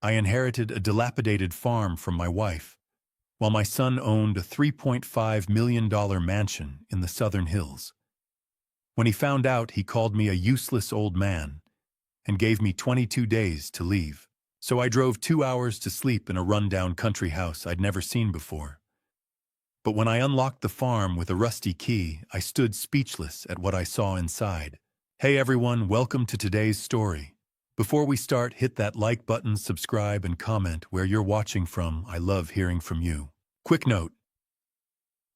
I inherited a dilapidated farm from my wife, while my son owned a $3.5 million mansion in the Southern Hills. When he found out, he called me a useless old man and gave me 22 days to leave. So I drove 2 hours to sleep in a rundown country house I'd never seen before. But when I unlocked the farm with a rusty key, I stood speechless at what I saw inside. Hey everyone, welcome to today's story. Before we start, hit that like button, subscribe, and comment where you're watching from. I love hearing from you. Quick note: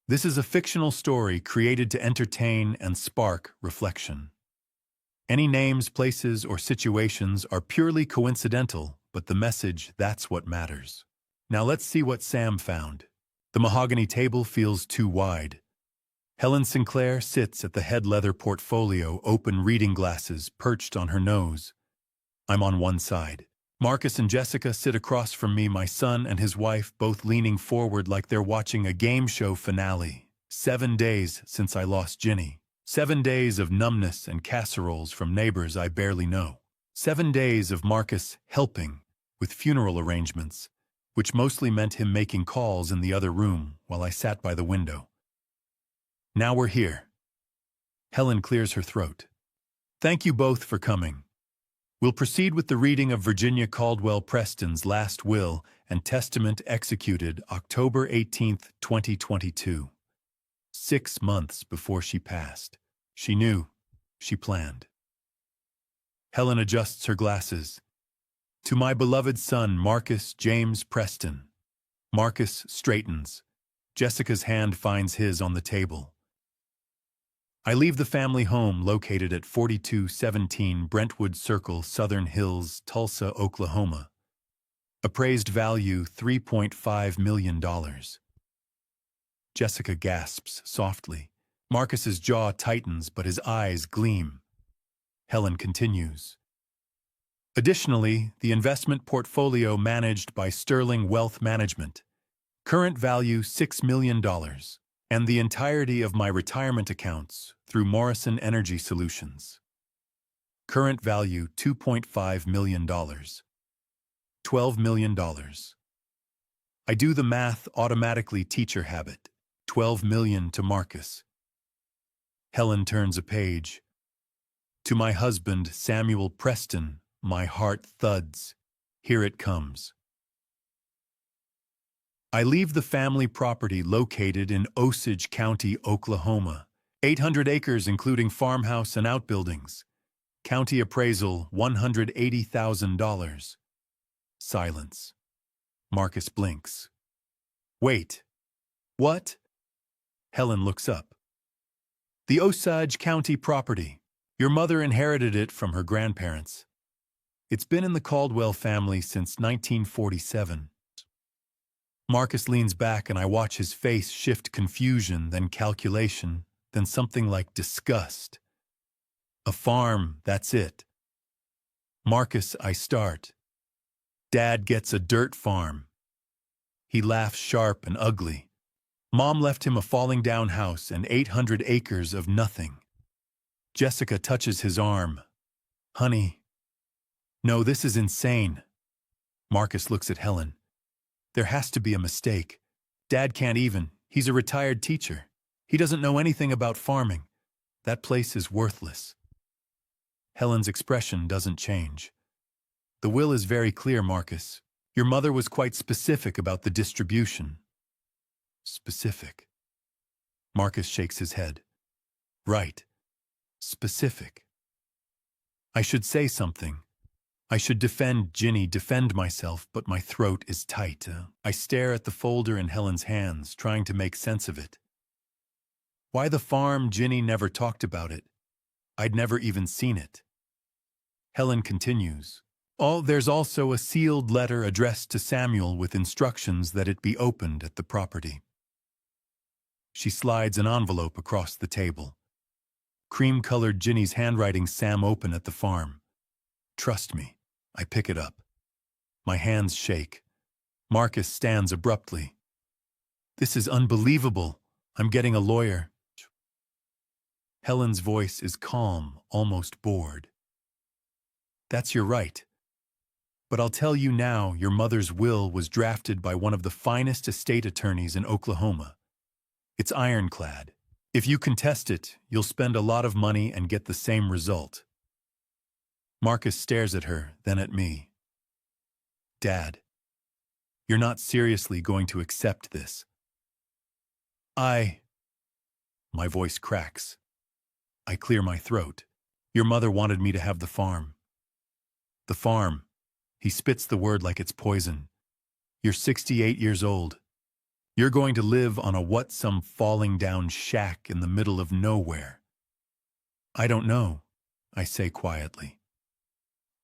this is a fictional story created to entertain and spark reflection. Any names, places, or situations are purely coincidental, but the message, that's what matters. Now let's see what Sam found. The mahogany table feels too wide. Helen Sinclair sits at the head leather portfolio, open reading glasses perched on her nose. I'm on one side. Marcus and Jessica sit across from me, my son and his wife both leaning forward like they're watching a game show finale. 7 days since I lost Ginny. 7 days of numbness and casseroles from neighbors I barely know. 7 days of Marcus helping with funeral arrangements, which mostly meant him making calls in the other room while I sat by the window. Now we're here. Helen clears her throat. Thank you both for coming. We'll proceed with the reading of Virginia Caldwell Preston's last will and testament executed October 18, 2022. 6 months before she passed. She knew. She planned. Helen adjusts her glasses. To my beloved son, Marcus James Preston. Marcus straightens. Jessica's hand finds his on the table. I leave the family home located at 4217 Brentwood Circle, Southern Hills, Tulsa, Oklahoma. Appraised value $3.5 million. Jessica gasps softly. Marcus's jaw tightens, but his eyes gleam. Helen continues. Additionally, the investment portfolio managed by Sterling Wealth Management. Current value $6 million. And the entirety of my retirement accounts through Morrison Energy Solutions. Current value $2.5 million. $12 million. I do the math automatically, teacher habit. 12 million to Marcus. Helen turns a page. To my husband, Samuel Preston, my heart thuds. Here it comes. I leave the family property located in Osage County, Oklahoma. 800 acres including farmhouse and outbuildings. County appraisal $180,000. Silence. Marcus blinks. Wait. What? Helen looks up. The Osage County property. Your mother inherited it from her grandparents. It's been in the Caldwell family since 1947. Marcus leans back and I watch his face shift confusion, then calculation, then something like disgust. A farm, that's it. Marcus, I start. Dad gets a dirt farm. He laughs sharp and ugly. Mom left him a falling down house and 800 acres of nothing. Jessica touches his arm. Honey. No, this is insane. Marcus looks at Helen. There has to be a mistake. Dad can't even. He's a retired teacher. He doesn't know anything about farming. That place is worthless. Helen's expression doesn't change. The will is very clear, Marcus. Your mother was quite specific about the distribution. Specific. Marcus shakes his head. Right. Specific. I should say something. I should defend Ginny, defend myself, but my throat is tight. I stare at the folder in Helen's hands, trying to make sense of it. Why the farm? Ginny never talked about it. I'd never even seen it. Helen continues. Oh, there's also a sealed letter addressed to Samuel with instructions that it be opened at the property. She slides an envelope across the table. Cream-colored Ginny's handwriting, Sam open at the farm. Trust me. I pick it up. My hands shake. Marcus stands abruptly. This is unbelievable. I'm getting a lawyer. Helen's voice is calm, almost bored. That's your right. But I'll tell you now, your mother's will was drafted by one of the finest estate attorneys in Oklahoma. It's ironclad. If you contest it, you'll spend a lot of money and get the same result. Marcus stares at her, then at me. Dad, you're not seriously going to accept this. My voice cracks. I clear my throat. Your mother wanted me to have the farm. The farm. He spits the word like it's poison. You're 68 years old. You're going to live on some falling down shack in the middle of nowhere. I don't know, I say quietly.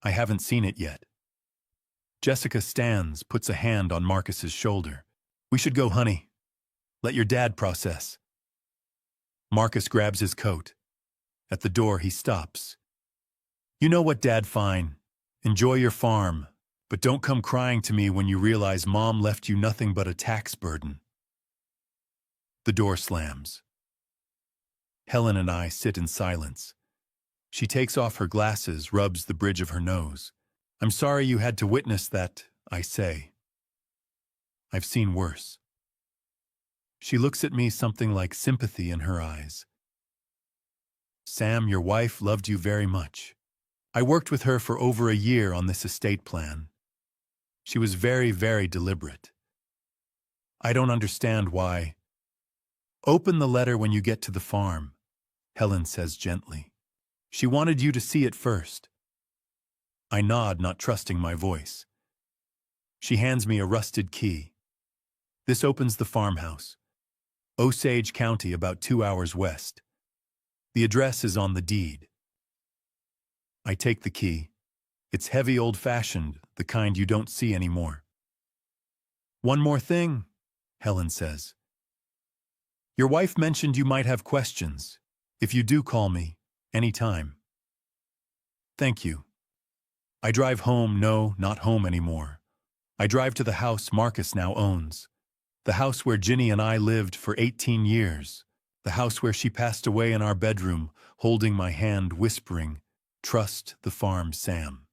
I haven't seen it yet. Jessica stands, puts a hand on Marcus's shoulder. We should go, honey. Let your dad process. Marcus grabs his coat. At the door, he stops. You know what, Dad, fine. Enjoy your farm, but don't come crying to me when you realize Mom left you nothing but a tax burden. The door slams. Helen and I sit in silence. She takes off her glasses, rubs the bridge of her nose. I'm sorry you had to witness that, I say. I've seen worse. She looks at me, something like sympathy in her eyes. Sam, your wife loved you very much. I worked with her for over a year on this estate plan. She was very, very deliberate. I don't understand why. Open the letter when you get to the farm, Helen says gently. She wanted you to see it first. I nod, not trusting my voice. She hands me a rusted key. This opens the farmhouse. Osage County, about 2 hours west. The address is on the deed. I take the key. It's heavy, old-fashioned, the kind you don't see anymore. One more thing, Helen says. Your wife mentioned you might have questions. If you do, call me, anytime. Thank you. I drive home, no, not home anymore. I drive to the house Marcus now owns. The house where Ginny and I lived for 18 years. The house where she passed away in our bedroom, holding my hand, whispering, "Trust the farm, Sam.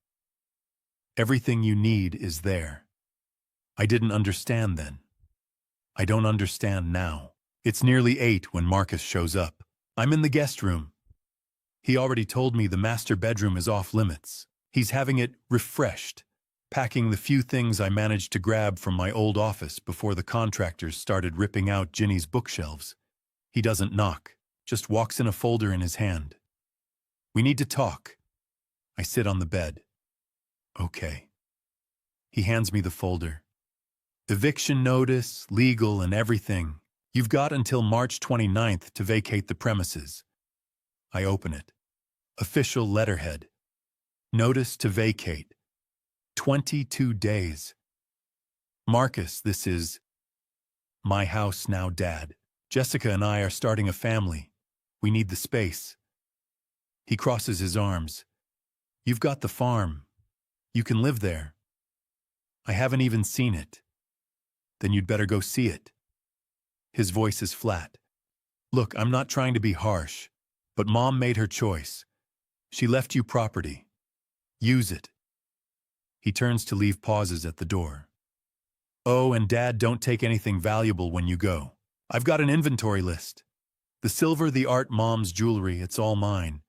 Everything you need is there." I didn't understand then. I don't understand now. It's nearly 8 when Marcus shows up. I'm in the guest room. He already told me the master bedroom is off limits. He's having it refreshed, packing the few things I managed to grab from my old office before the contractors started ripping out Ginny's bookshelves. He doesn't knock, just walks in, a folder in his hand. We need to talk. I sit on the bed. Okay. He hands me the folder. Eviction notice, legal, and everything. You've got until March 29th to vacate the premises. I open it. Official letterhead. Notice to vacate. 22 days. Marcus, this is my house now, Dad. Jessica and I are starting a family. We need the space. He crosses his arms. You've got the farm. You can live there. I haven't even seen it. Then you'd better go see it. His voice is flat. Look, I'm not trying to be harsh, but Mom made her choice. She left you property. Use it. He turns to leave, pauses at the door. Oh, and Dad, don't take anything valuable when you go. I've got an inventory list. The silver, the art, Mom's jewelry, it's all mine.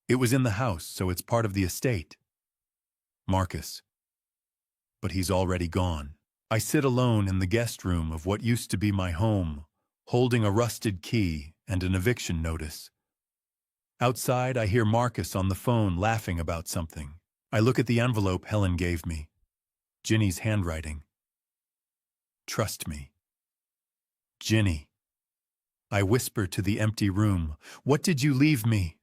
It was in the house, so it's part of the estate. Marcus. But he's already gone. I sit alone in the guest room of what used to be my home, holding a rusted key and an eviction notice. Outside, I hear Marcus on the phone laughing about something. I look at the envelope Helen gave me. Ginny's handwriting. Trust me. Ginny. I whisper to the empty room. What did you leave me?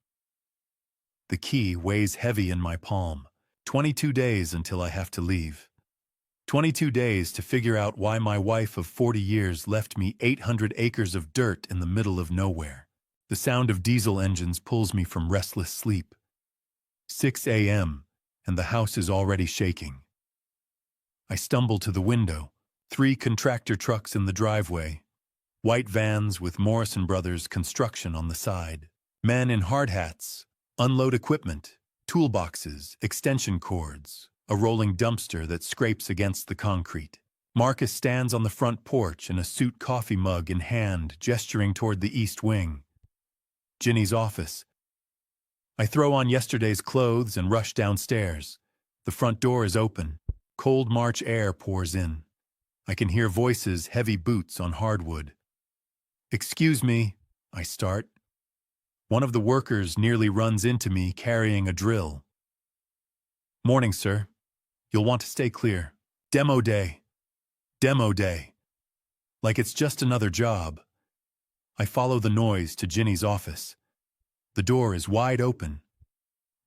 The key weighs heavy in my palm. 22 days until I have to leave. 22 days to figure out why my wife of 40 years left me 800 acres of dirt in the middle of nowhere. The sound of diesel engines pulls me from restless sleep. 6 a.m., and the house is already shaking. I stumble to the window. 3 contractor trucks in the driveway. White vans with Morrison Brothers construction on the side. Men in hard hats. Unload equipment. Toolboxes. Extension cords. a rolling dumpster that scrapes against the concrete. Marcus stands on the front porch in a suit coffee mug in hand, gesturing toward the east wing. Ginny's office. I throw on yesterday's clothes and rush downstairs. The front door is open. Cold March air pours in. I can hear voices, heavy boots on hardwood. "Excuse me," I start. One of the workers nearly runs into me carrying a drill. "Morning, sir. You'll want to stay clear. Demo day. Demo day." Like it's just another job. I follow the noise to Ginny's office. The door is wide open.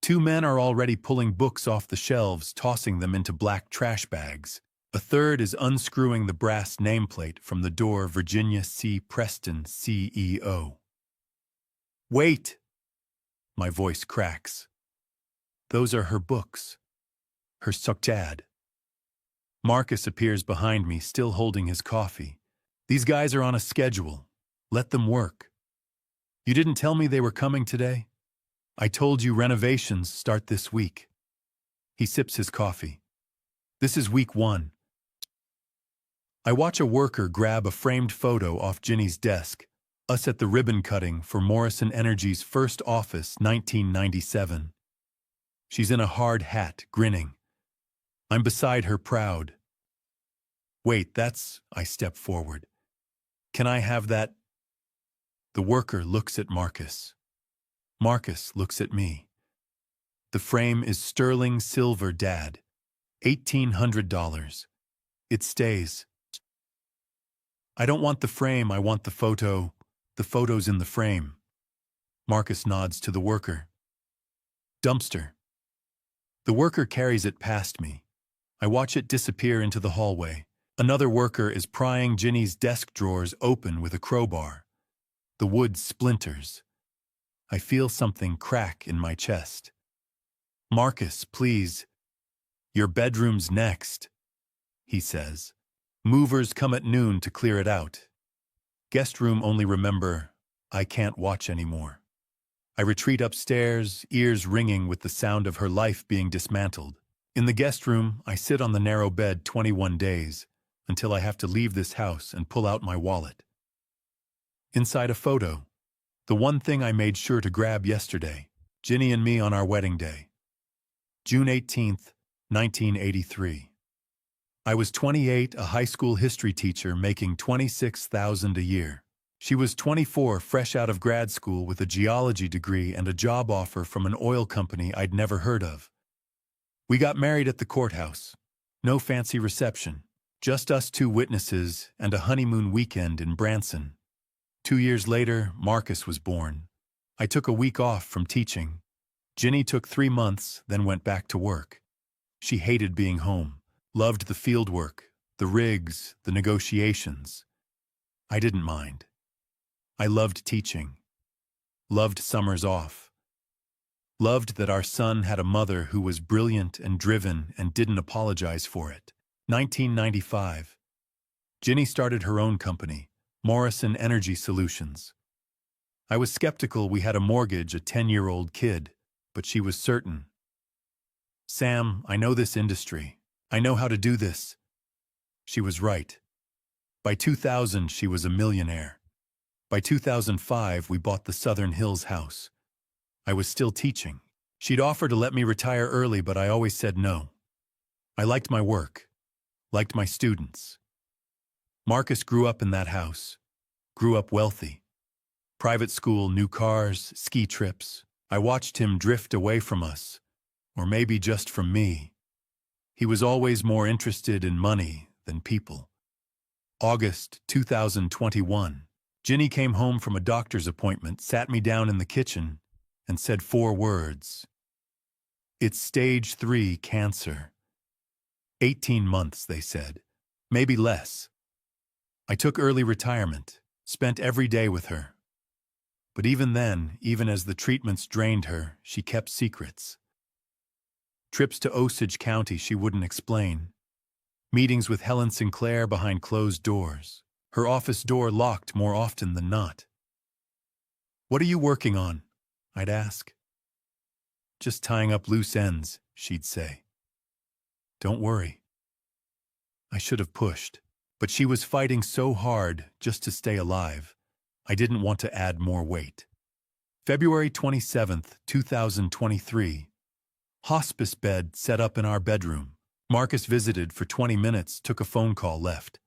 Two men are already pulling books off the shelves, tossing them into black trash bags. A third is unscrewing the brass nameplate from the door, Virginia C. Preston, CEO. "Wait!" My voice cracks. Those are her books. Her suktad. Marcus appears behind me, still holding his coffee. "These guys are on a schedule. Let them work." "You didn't tell me they were coming today?" "I told you renovations start this week." He sips his coffee. "This is week 1. I watch a worker grab a framed photo off Ginny's desk. Us at the ribbon cutting for Morrison Energy's first office, 1997. She's in a hard hat, grinning. I'm beside her, proud. "Wait, that's..." I step forward. "Can I have that?" The worker looks at Marcus. Marcus looks at me. The frame is sterling silver, Dad. $1,800. It stays. "I don't want the frame, I want the photo. The photo's in the frame." Marcus nods to the worker. "Dumpster." The worker carries it past me. I watch it disappear into the hallway. Another worker is prying Ginny's desk drawers open with a crowbar. The wood splinters. I feel something crack in my chest. "Marcus, please. Your bedroom's next," he says. "Movers come at noon to clear it out. Guest room only, remember, I can't watch anymore." I retreat upstairs, ears ringing with the sound of her life being dismantled. In the guest room, I sit on the narrow bed 21 days, until I have to leave this house and pull out my wallet. Inside a photo, the one thing I made sure to grab yesterday, Ginny and me on our wedding day. June 18th, 1983. I was 28, a high school history teacher making $26,000 a year. She was 24, fresh out of grad school with a geology degree and a job offer from an oil company I'd never heard of. We got married at the courthouse. No fancy reception. Just us two witnesses and a honeymoon weekend in Branson. 2 years later, Marcus was born. I took a week off from teaching. Ginny took 3 months, then went back to work. She hated being home, loved the field work, the rigs, the negotiations. I didn't mind. I loved teaching. Loved summers off. Loved that our son had a mother who was brilliant and driven and didn't apologize for it. 1995. Ginny started her own company, Morrison Energy Solutions. I was skeptical we had a mortgage, a 10-year-old kid, but she was certain. "Sam, I know this industry. I know how to do this." She was right. By 2000, she was a millionaire. By 2005, we bought the Southern Hills house. I was still teaching. She'd offered to let me retire early, but I always said no. I liked my work, liked my students. Marcus grew up in that house, grew up wealthy. Private school, new cars, ski trips. I watched him drift away from us, or maybe just from me. He was always more interested in money than people. August 2021. Ginny came home from a doctor's appointment, sat me down in the kitchen, and said 4 words. "It's stage 3 cancer. 18 months, they said. Maybe less." I took early retirement, spent every day with her. But even then, even as the treatments drained her, she kept secrets. Trips to Osage County she wouldn't explain. Meetings with Helen Sinclair behind closed doors. Her office door locked more often than not. "What are you working on?" I'd ask. "Just tying up loose ends," she'd say. Don't worry. I should have pushed, but she was fighting so hard just to stay alive. I didn't want to add more weight. February 27th, 2023. Hospice bed set up in our bedroom. Marcus visited for 20 minutes, took a phone call, left.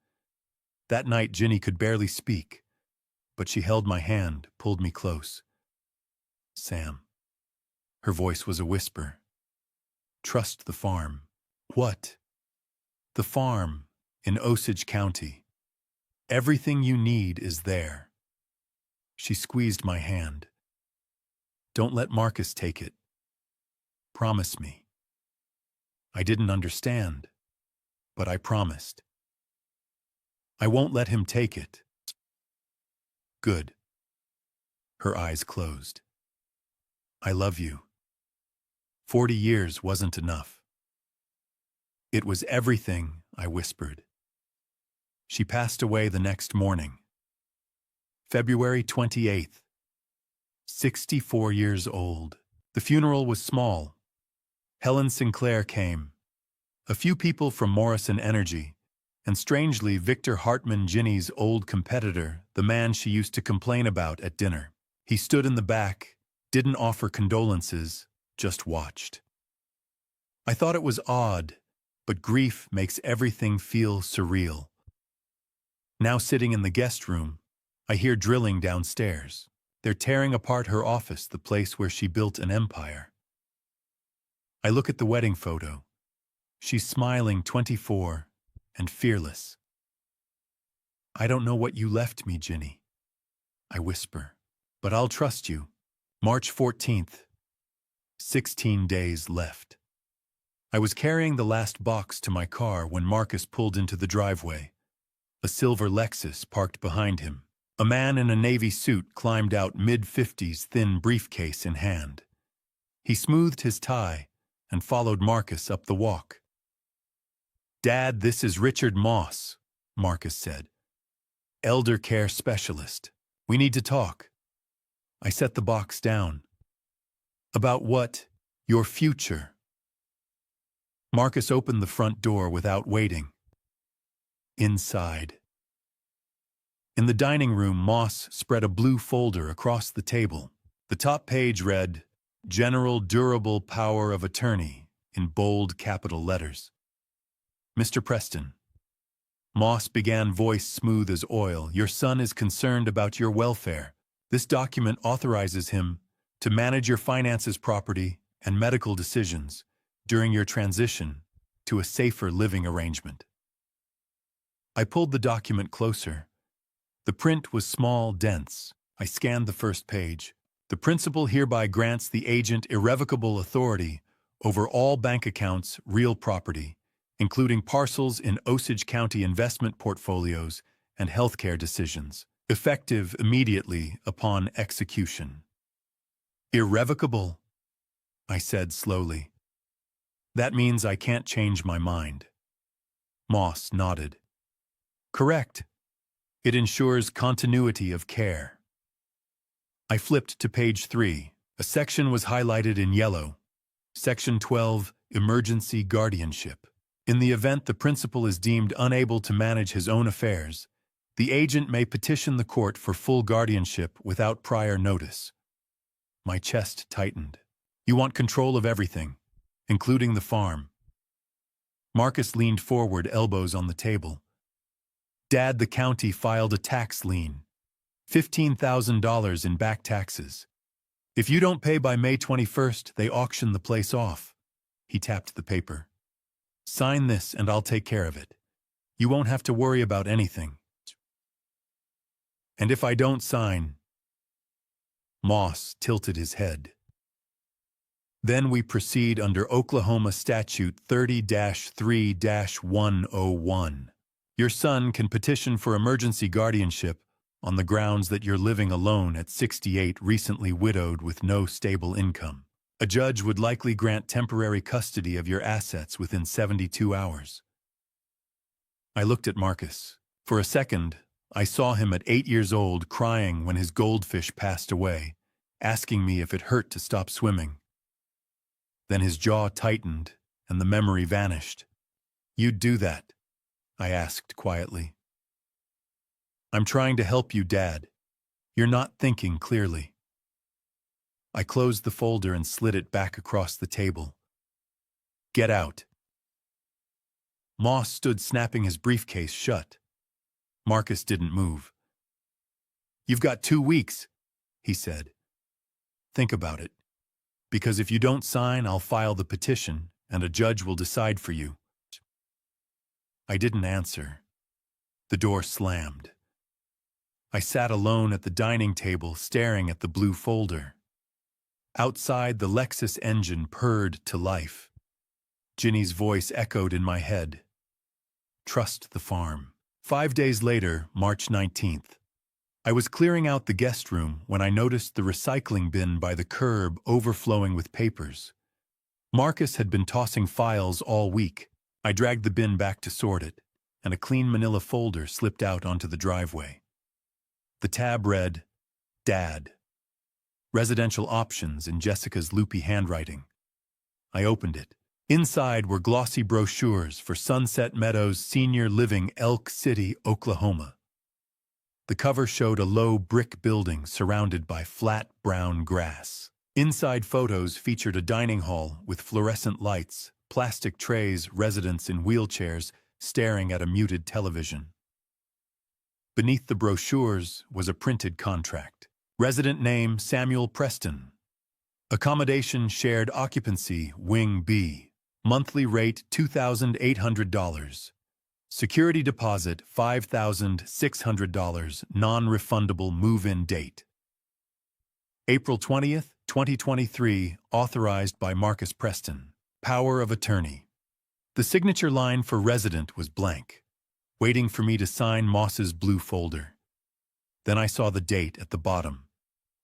That night, Ginny could barely speak, but she held my hand, pulled me close. Sam. Her voice was a whisper. Trust the farm. What? The farm in Osage County. Everything you need is there. She squeezed my hand. Don't let Marcus take it. Promise me. I didn't understand, but I promised. I won't let him take it. Good. Her eyes closed. I love you. 40 years wasn't enough. It was everything, I whispered. She passed away the next morning. February 28th. 64 years old. The funeral was small. Helen Sinclair came. A few people from Morrison Energy, and strangely Victor Hartman, Ginny's old competitor, the man she used to complain about at dinner. He stood in the back, didn't offer condolences, just watched. I thought it was odd, but grief makes everything feel surreal. Now sitting in the guest room, I hear drilling downstairs. They're tearing apart her office, the place where she built an empire. I look at the wedding photo. She's smiling, 24, and fearless. I don't know what you left me, Ginny, I whisper, but I'll trust you. March 14th. 16 days left. I was carrying the last box to my car when Marcus pulled into the driveway. A silver Lexus parked behind him. A man in a navy suit climbed out, mid-50s, thin briefcase in hand. He smoothed his tie and followed Marcus up the walk. Dad, this is Richard Moss, Marcus said. Elder care specialist. We need to talk. I set the box down. About what? Your future. Marcus opened the front door without waiting. Inside. In the dining room, Moss spread a blue folder across the table. The top page read, General Durable Power of Attorney, in bold capital letters. Mr. Preston. Moss began, voice smooth as oil. Your son is concerned about your welfare. This document authorizes him to manage your finances, property, and medical decisions during your transition to a safer living arrangement. I pulled the document closer. The print was small, dense. I scanned the first page. The principal hereby grants the agent irrevocable authority over all bank accounts, real property, including parcels in Osage County investment portfolios and healthcare decisions, effective immediately upon execution. Irrevocable, I said slowly. That means I can't change my mind. Moss nodded. Correct. It ensures continuity of care. I flipped to page 3. A section was highlighted in yellow. Section 12, Emergency Guardianship. In the event the principal is deemed unable to manage his own affairs, the agent may petition the court for full guardianship without prior notice. My chest tightened. You want control of everything, including the farm. Marcus leaned forward, elbows on the table. Dad, the county filed a tax lien. $15,000 in back taxes. If you don't pay by May 21st, they auction the place off. He tapped the paper. Sign this and I'll take care of it. You won't have to worry about anything. And if I don't sign... Moss tilted his head. Then we proceed under Oklahoma Statute 30-3-101. Your son can petition for emergency guardianship on the grounds that you're living alone at 68, recently widowed with no stable income. A judge would likely grant temporary custody of your assets within 72 hours. I looked at Marcus. For a second, I saw him at 8 years old crying when his goldfish passed away, asking me if it hurt to stop swimming. Then his jaw tightened and the memory vanished. "You'd do that?" I asked quietly. "I'm trying to help you, Dad. You're not thinking clearly." I closed the folder and slid it back across the table. "Get out." Moss stood snapping his briefcase shut. Marcus didn't move. "You've got 2 weeks," he said. "Think about it. Because if you don't sign, I'll file the petition, and a judge will decide for you." I didn't answer. The door slammed. I sat alone at the dining table, staring at the blue folder. Outside, the Lexus engine purred to life. Ginny's voice echoed in my head. "Trust the farm." 5 days later, March 19th. I was clearing out the guest room when I noticed the recycling bin by the curb overflowing with papers. Marcus had been tossing files all week. I dragged the bin back to sort it, and a clean manila folder slipped out onto the driveway. The tab read, "Dad." Residential options in Jessica's loopy handwriting. I opened it. Inside were glossy brochures for Sunset Meadows Senior Living, Elk City, Oklahoma. The cover showed a low brick building surrounded by flat brown grass. Inside photos featured a dining hall with fluorescent lights, plastic trays, residents in wheelchairs staring at a muted television. Beneath the brochures was a printed contract. Resident name Samuel Preston. Accommodation shared occupancy, Wing B. Monthly rate $2,800. Security deposit $5,600, non-refundable move-in date. April 20th, 2023, authorized by Marcus Preston. Power of attorney. The signature line for resident was blank, waiting for me to sign Moss's blue folder. Then I saw the date at the bottom.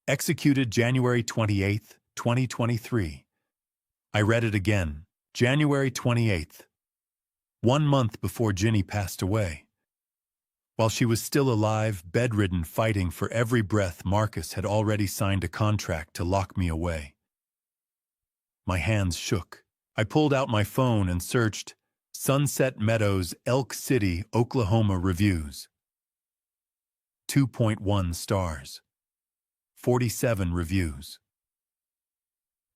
Executed January 28th, 2023. I read it again. January 28th. 1 month before Ginny passed away. While she was still alive, bedridden, fighting for every breath, Marcus had already signed a contract to lock me away. My hands shook. I pulled out my phone and searched Sunset Meadows, Elk City, Oklahoma reviews. 2.1 stars. 47 reviews.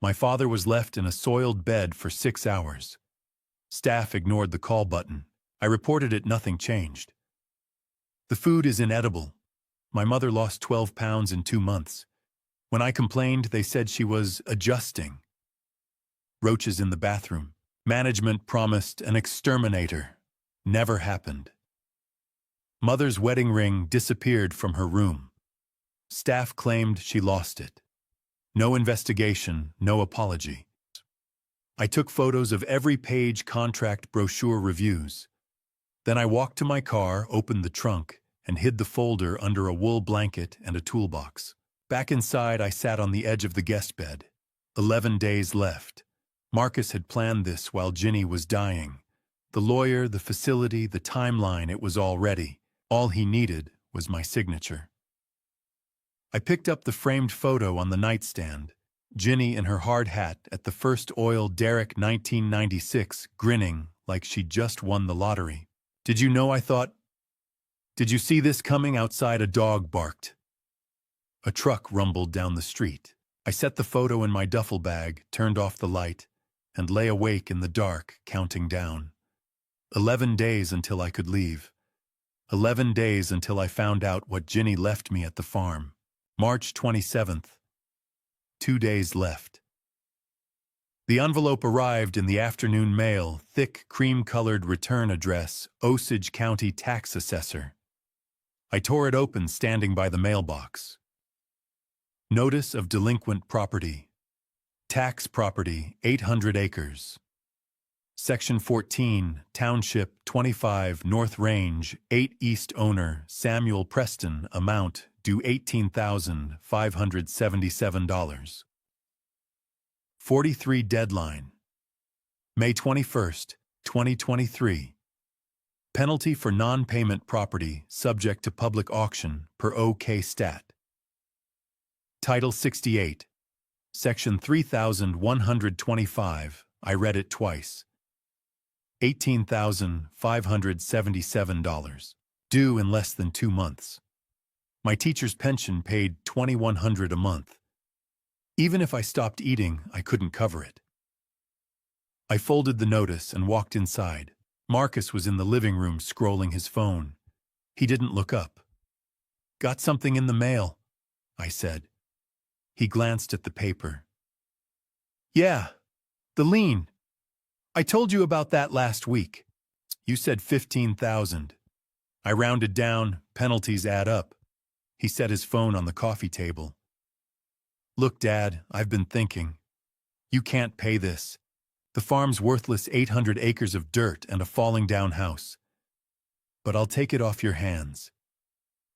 My father was left in a soiled bed for 6 hours. Staff ignored the call button. I reported it, nothing changed. The food is inedible. My mother lost 12 pounds in 2 months. When I complained, they said she was adjusting. Roaches in the bathroom. Management promised an exterminator. Never happened. Mother's wedding ring disappeared from her room. Staff claimed she lost it. No investigation, no apology. I took photos of every page contract brochure reviews. Then I walked to my car, opened the trunk, and hid the folder under a wool blanket and a toolbox. Back inside, I sat on the edge of the guest bed. 11 days left. Marcus had planned this while Ginny was dying. The lawyer, the facility, the timeline, it was all ready. All he needed was my signature. I picked up the framed photo on the nightstand. Ginny in her hard hat at the first oil derrick 1996, grinning like she'd just won the lottery. "Did you know?" I thought. "Did you see this coming?" Outside, a dog barked. A truck rumbled down the street. I set the photo in my duffel bag, turned off the light, and lay awake in the dark, counting down. 11 days until I could leave. 11 days until I found out what Ginny left me at the farm. March 27th. 2 days left. The envelope arrived in the afternoon mail, thick, cream-colored return address, Osage County Tax Assessor. I tore it open, standing by the mailbox. Notice of delinquent property. Tax property, 800 acres. Section 14, Township 25, North Range, 8 East. Owner, Samuel Preston. Amount, due $18,577. 43 deadline. May 21st, 2023. Penalty for non-payment property, subject to public auction, per OK Stat. Title 68. Section 3125. I read it twice. $18,577, due in less than 2 months. My teacher's pension paid $2,100 a month. Even if I stopped eating, I couldn't cover it. I folded the notice and walked inside. Marcus was in the living room scrolling his phone. He didn't look up. "Got something in the mail," I said. He glanced at the paper. "Yeah, the lien. I told you about that last week. You said 15,000. I rounded down, penalties add up." He set his phone on the coffee table. "Look, Dad, I've been thinking. You can't pay this. The farm's worthless 800 acres of dirt and a falling down house. But I'll take it off your hands.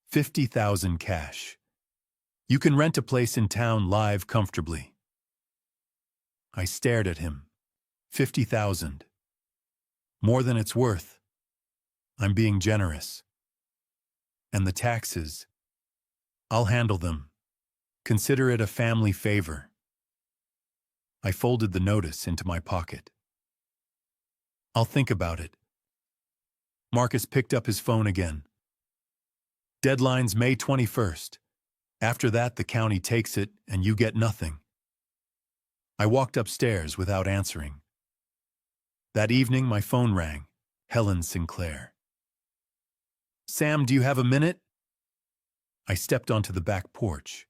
50,000 cash. You can rent a place in town live comfortably." I stared at him. 50,000. More than it's worth. I'm being generous. And the taxes. I'll handle them. Consider it a family favor. I folded the notice into my pocket. "I'll think about it." Marcus picked up his phone again. "Deadline's May 21st. After that, the county takes it, and you get nothing." I walked upstairs without answering. That evening, my phone rang. Helen Sinclair. "Sam, do you have a minute?" I stepped onto the back porch.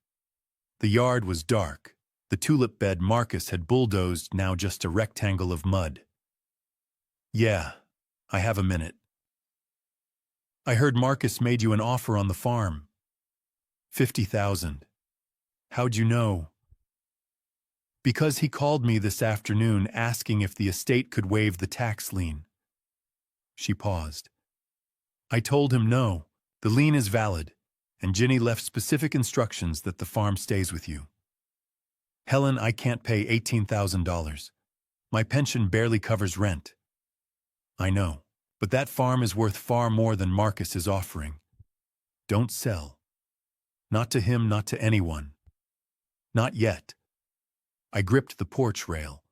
The yard was dark. The tulip bed Marcus had bulldozed, now just a rectangle of mud. "Yeah, I have a minute." "I heard Marcus made you an offer on the farm. 50,000. How'd you know?" "Because he called me this afternoon asking if the estate could waive the tax lien." She paused. "I told him no, the lien is valid, and Ginny left specific instructions that the farm stays with you." "Helen, I can't pay $18,000. My pension barely covers rent." "I know, but that farm is worth far more than Marcus is offering. Don't sell. Not to him, not to anyone. Not yet." I gripped the porch rail.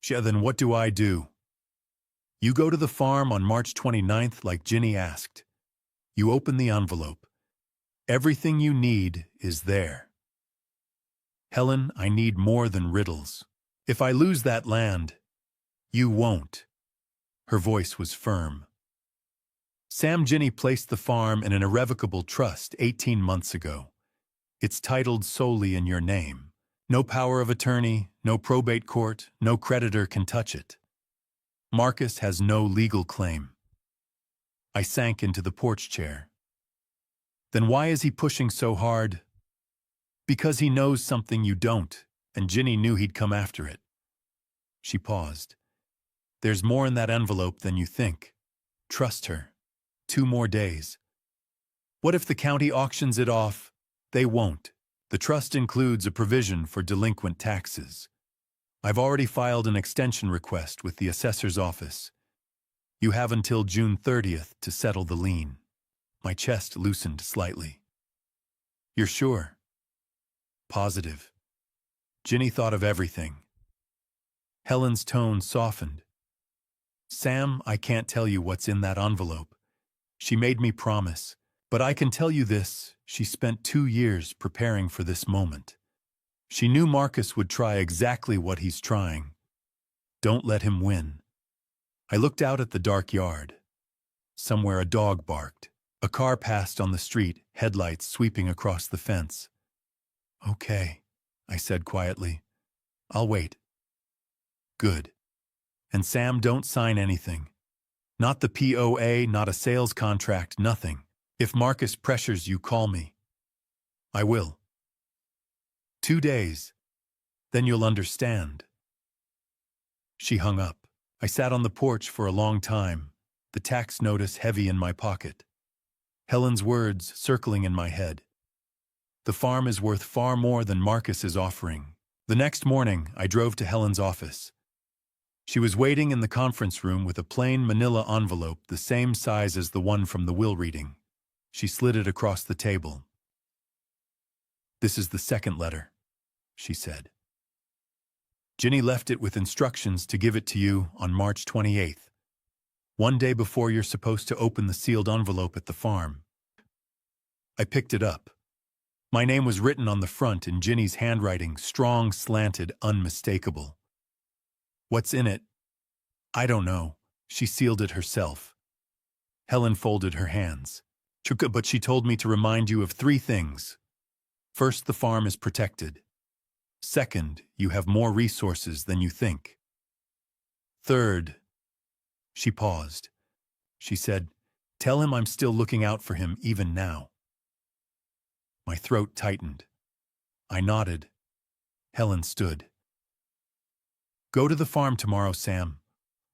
"Then what do I do?" "You go to the farm on March 29th like Ginny asked. You open the envelope. Everything you need is there." "Helen, I need more than riddles. If I lose that land, you won't." Her voice was firm. "Sam, Ginny placed the farm in an irrevocable trust 18 months ago. It's titled solely in your name. No power of attorney, no probate court, no creditor can touch it. Marcus has no legal claim." I sank into the porch chair. "Then why is he pushing so hard?" "Because he knows something you don't, and Ginny knew he'd come after it." She paused. "There's more in that envelope than you think. Trust her. 2 more days. What if the county auctions it off?" "They won't. The trust includes a provision for delinquent taxes. I've already filed an extension request with the assessor's office. You have until June 30th to settle the lien." My chest loosened slightly. "You're sure?" "Positive. Ginny thought of everything." Helen's tone softened. "Sam, I can't tell you what's in that envelope. She made me promise. But I can tell you this, she spent 2 years preparing for this moment. She knew Marcus would try exactly what he's trying. Don't let him win." I looked out at the dark yard. Somewhere a dog barked. A car passed on the street, headlights sweeping across the fence. "Okay," I said quietly. "I'll wait." "Good. And Sam, don't sign anything. Not the POA, not a sales contract, nothing. If Marcus pressures you, call me." "I will." 2 days. Then you'll understand." She hung up. I sat on the porch for a long time, the tax notice heavy in my pocket. Helen's words circling in my head. The farm is worth far more than Marcus is offering. The next morning, I drove to Helen's office. She was waiting in the conference room with a plain manila envelope the same size as the one from the will reading. She slid it across the table. "This is the second letter," she said. "Ginny left it with instructions to give it to you on March 28th. One day before you're supposed to open the sealed envelope at the farm. I picked it up. My name was written on the front in Ginny's handwriting, strong, slanted, unmistakable. What's in it? I don't know. She sealed it herself. Helen folded her hands. Chuka, but she told me to remind you of 3 things. First, the farm is protected. Second, you have more resources than you think. Third, she paused. She said, tell him I'm still looking out for him even now. My throat tightened. I nodded. Helen stood. Go to the farm tomorrow, Sam.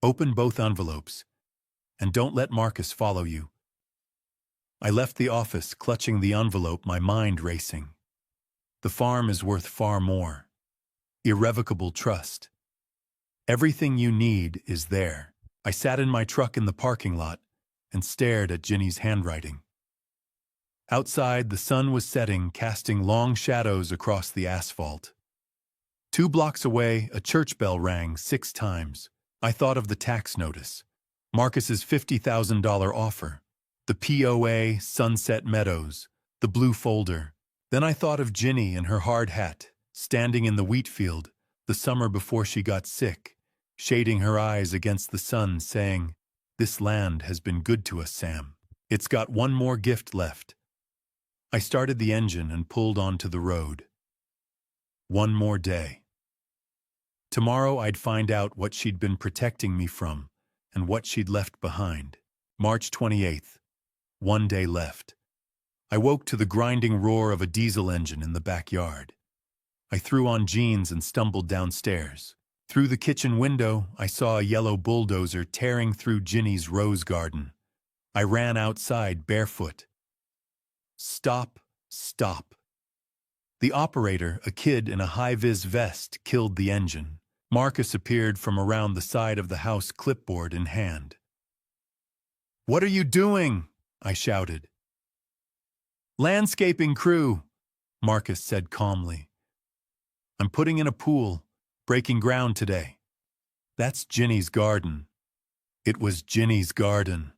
Open both envelopes. And don't let Marcus follow you. I left the office, clutching the envelope, my mind racing. The farm is worth far more. Irrevocable trust. Everything you need is there. I sat in my truck in the parking lot and stared at Ginny's handwriting. Outside, the sun was setting, casting long shadows across the asphalt. 2 blocks away, a church bell rang 6 times. I thought of the tax notice, Marcus's $50,000 offer, the POA, Sunset Meadows, the blue folder. Then I thought of Ginny in her hard hat, standing in the wheat field, the summer before she got sick, shading her eyes against the sun, saying, "This land has been good to us, Sam. It's got one more gift left." I started the engine and pulled onto the road. One more day. Tomorrow I'd find out what she'd been protecting me from and what she'd left behind. March 28th. 1 day left. I woke to the grinding roar of a diesel engine in the backyard. I threw on jeans and stumbled downstairs. Through the kitchen window, I saw a yellow bulldozer tearing through Ginny's rose garden. I ran outside barefoot. Stop, stop. The operator, a kid in a high-vis vest, killed the engine. Marcus appeared from around the side of the house, clipboard in hand. "What are you doing?" I shouted. "Landscaping crew," Marcus said calmly. "I'm putting in a pool, breaking ground today." "That's Ginny's garden." It was Ginny's garden.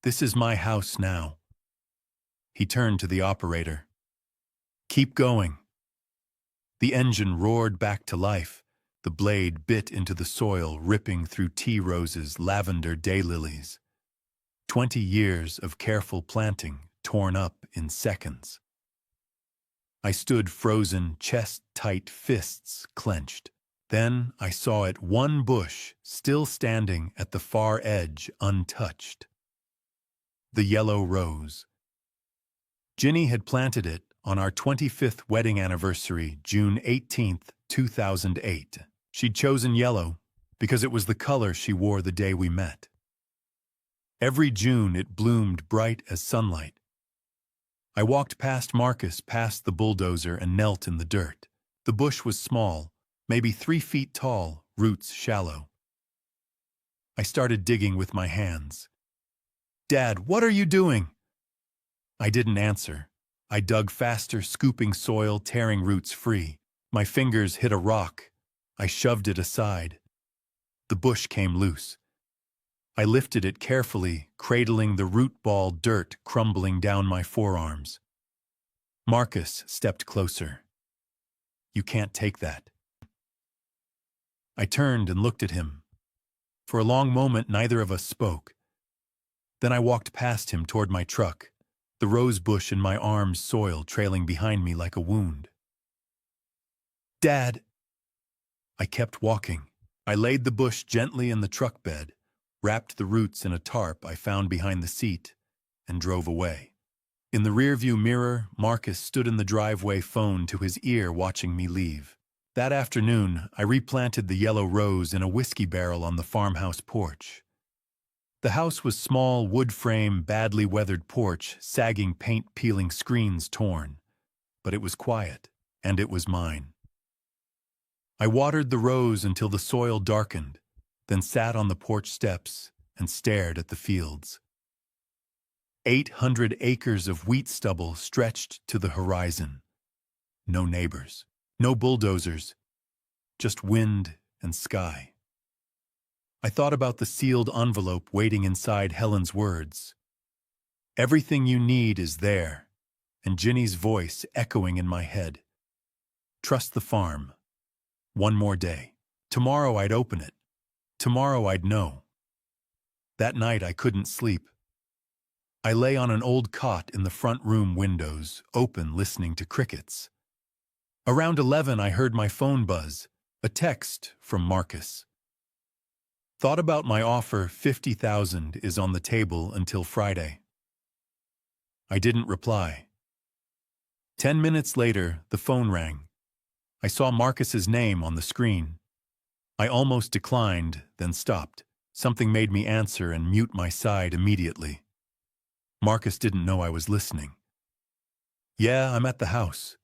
"This is my house now." He turned to the operator. "Keep going." The engine roared back to life. The blade bit into the soil, ripping through tea roses, lavender daylilies. 20 years of careful planting, torn up in seconds. I stood frozen, chest-tight, fists clenched. Then I saw it, one bush, still standing at the far edge, untouched. The yellow rose. Ginny had planted it on our 25th wedding anniversary, June 18th, 2008. She'd chosen yellow because it was the color she wore the day we met. Every June it bloomed bright as sunlight. I walked past Marcus, past the bulldozer, and knelt in the dirt. The bush was small, maybe 3 feet tall, roots shallow. I started digging with my hands. "Dad, what are you doing?" I didn't answer. I dug faster, scooping soil, tearing roots free. My fingers hit a rock. I shoved it aside. The bush came loose. I lifted it carefully, cradling the root ball dirt crumbling down my forearms. Marcus stepped closer. "You can't take that." I turned and looked at him. For a long moment, neither of us spoke. Then I walked past him toward my truck, the rose bush in my arms, soil trailing behind me like a wound. "Dad!" I kept walking. I laid the bush gently in the truck bed, wrapped the roots in a tarp I found behind the seat, and drove away. In the rearview mirror, Marcus stood in the driveway, phone to his ear, watching me leave. That afternoon, I replanted the yellow rose in a whiskey barrel on the farmhouse porch. The house was small, wood frame, badly weathered porch, sagging paint peeling, screens torn. But it was quiet, and it was mine. I watered the rose until the soil darkened, then sat on the porch steps and stared at the fields. 800 acres of wheat stubble stretched to the horizon. No neighbors, no bulldozers, just wind and sky. I thought about the sealed envelope waiting inside Helen's words. Everything you need is there, and Ginny's voice echoing in my head. Trust the farm. One more day. Tomorrow I'd open it. Tomorrow I'd know. That night I couldn't sleep. I lay on an old cot in the front room windows, open, listening to crickets. Around 11 I heard my phone buzz, a text from Marcus. Thought about my offer, 50,000 is on the table until Friday. I didn't reply. 10 minutes later, the phone rang. I saw Marcus's name on the screen. I almost declined, then stopped. Something made me answer and mute my side immediately. Marcus didn't know I was listening. Yeah, I'm at the house.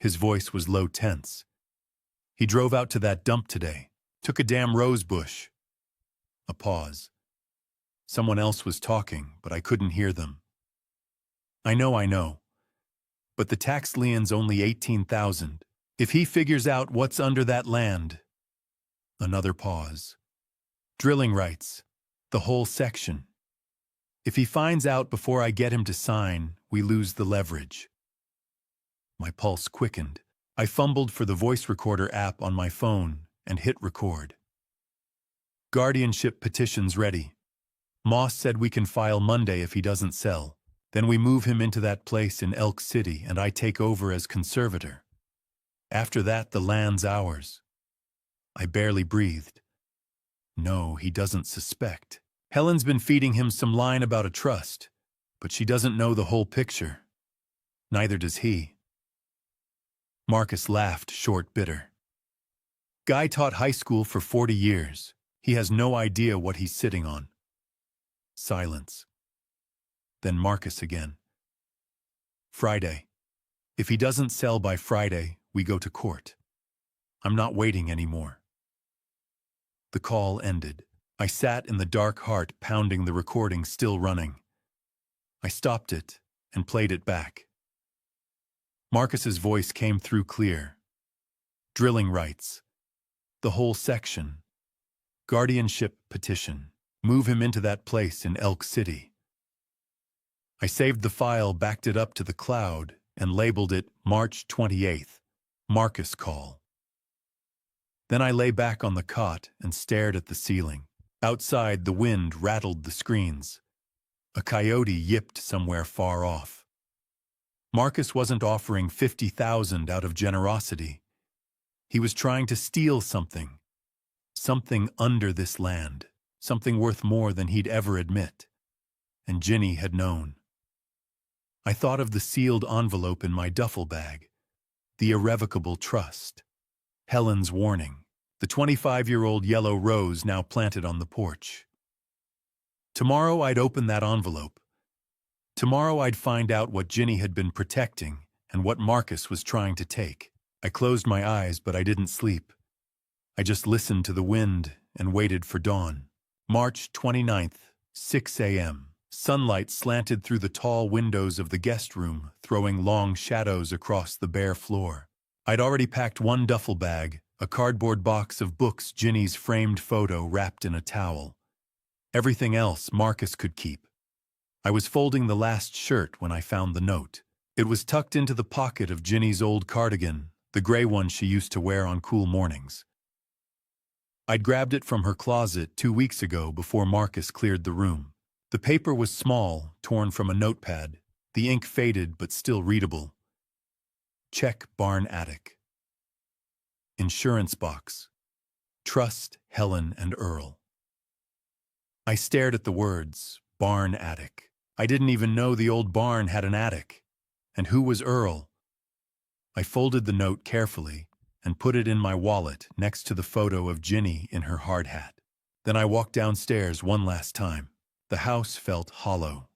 His voice was low, tense. He drove out to that dump today. Took a damn rose bush. A pause. Someone else was talking, but I couldn't hear them. I know. But the tax lien's only 18,000. If he figures out what's under that land. Another pause. Drilling rights. The whole section. If he finds out before I get him to sign, we lose the leverage. My pulse quickened. I fumbled for the voice recorder app on my phone and hit record. Guardianship petitions ready. Moss said we can file Monday if he doesn't sell. Then we move him into that place in Elk City and I take over as conservator. After that, the land's ours. I barely breathed. No, he doesn't suspect. Helen's been feeding him some line about a trust, but she doesn't know the whole picture. Neither does he. Marcus laughed, short, bitter. Guy taught high school for 40 years. He has no idea what he's sitting on. Silence. Then Marcus again. Friday. If he doesn't sell by Friday, we go to court. I'm not waiting anymore. The call ended. I sat in the dark, heart pounding, the recording still running. I stopped it and played it back. Marcus's voice came through clear. Drilling rights. The whole section. Guardianship petition. Move him into that place in Elk City. I saved the file, backed it up to the cloud, and labeled it March 28th, Marcus call. Then I lay back on the cot and stared at the ceiling. Outside, the wind rattled the screens. A coyote yipped somewhere far off. Marcus wasn't offering 50,000 out of generosity. He was trying to steal something. Something under this land. Something worth more than he'd ever admit. And Ginny had known. I thought of the sealed envelope in my duffel bag. The irrevocable trust. Helen's warning. The 25-year-old yellow rose now planted on the porch. Tomorrow I'd open that envelope. Tomorrow I'd find out what Ginny had been protecting and what Marcus was trying to take. I closed my eyes, but I didn't sleep. I just listened to the wind and waited for dawn. March 29th, 6 a.m. Sunlight slanted through the tall windows of the guest room, throwing long shadows across the bare floor. I'd already packed one duffel bag, a cardboard box of books, Ginny's framed photo wrapped in a towel. Everything else Marcus could keep. I was folding the last shirt when I found the note. It was tucked into the pocket of Ginny's old cardigan, the gray one she used to wear on cool mornings. I'd grabbed it from her closet 2 weeks ago before Marcus cleared the room. The paper was small, torn from a notepad, the ink faded but still readable. Check barn attic. Insurance box. Trust Helen and Earl. I stared at the words, barn attic. I didn't even know the old barn had an attic. And who was Earl? I folded the note carefully and put it in my wallet next to the photo of Ginny in her hard hat. Then I walked downstairs one last time. The house felt hollow.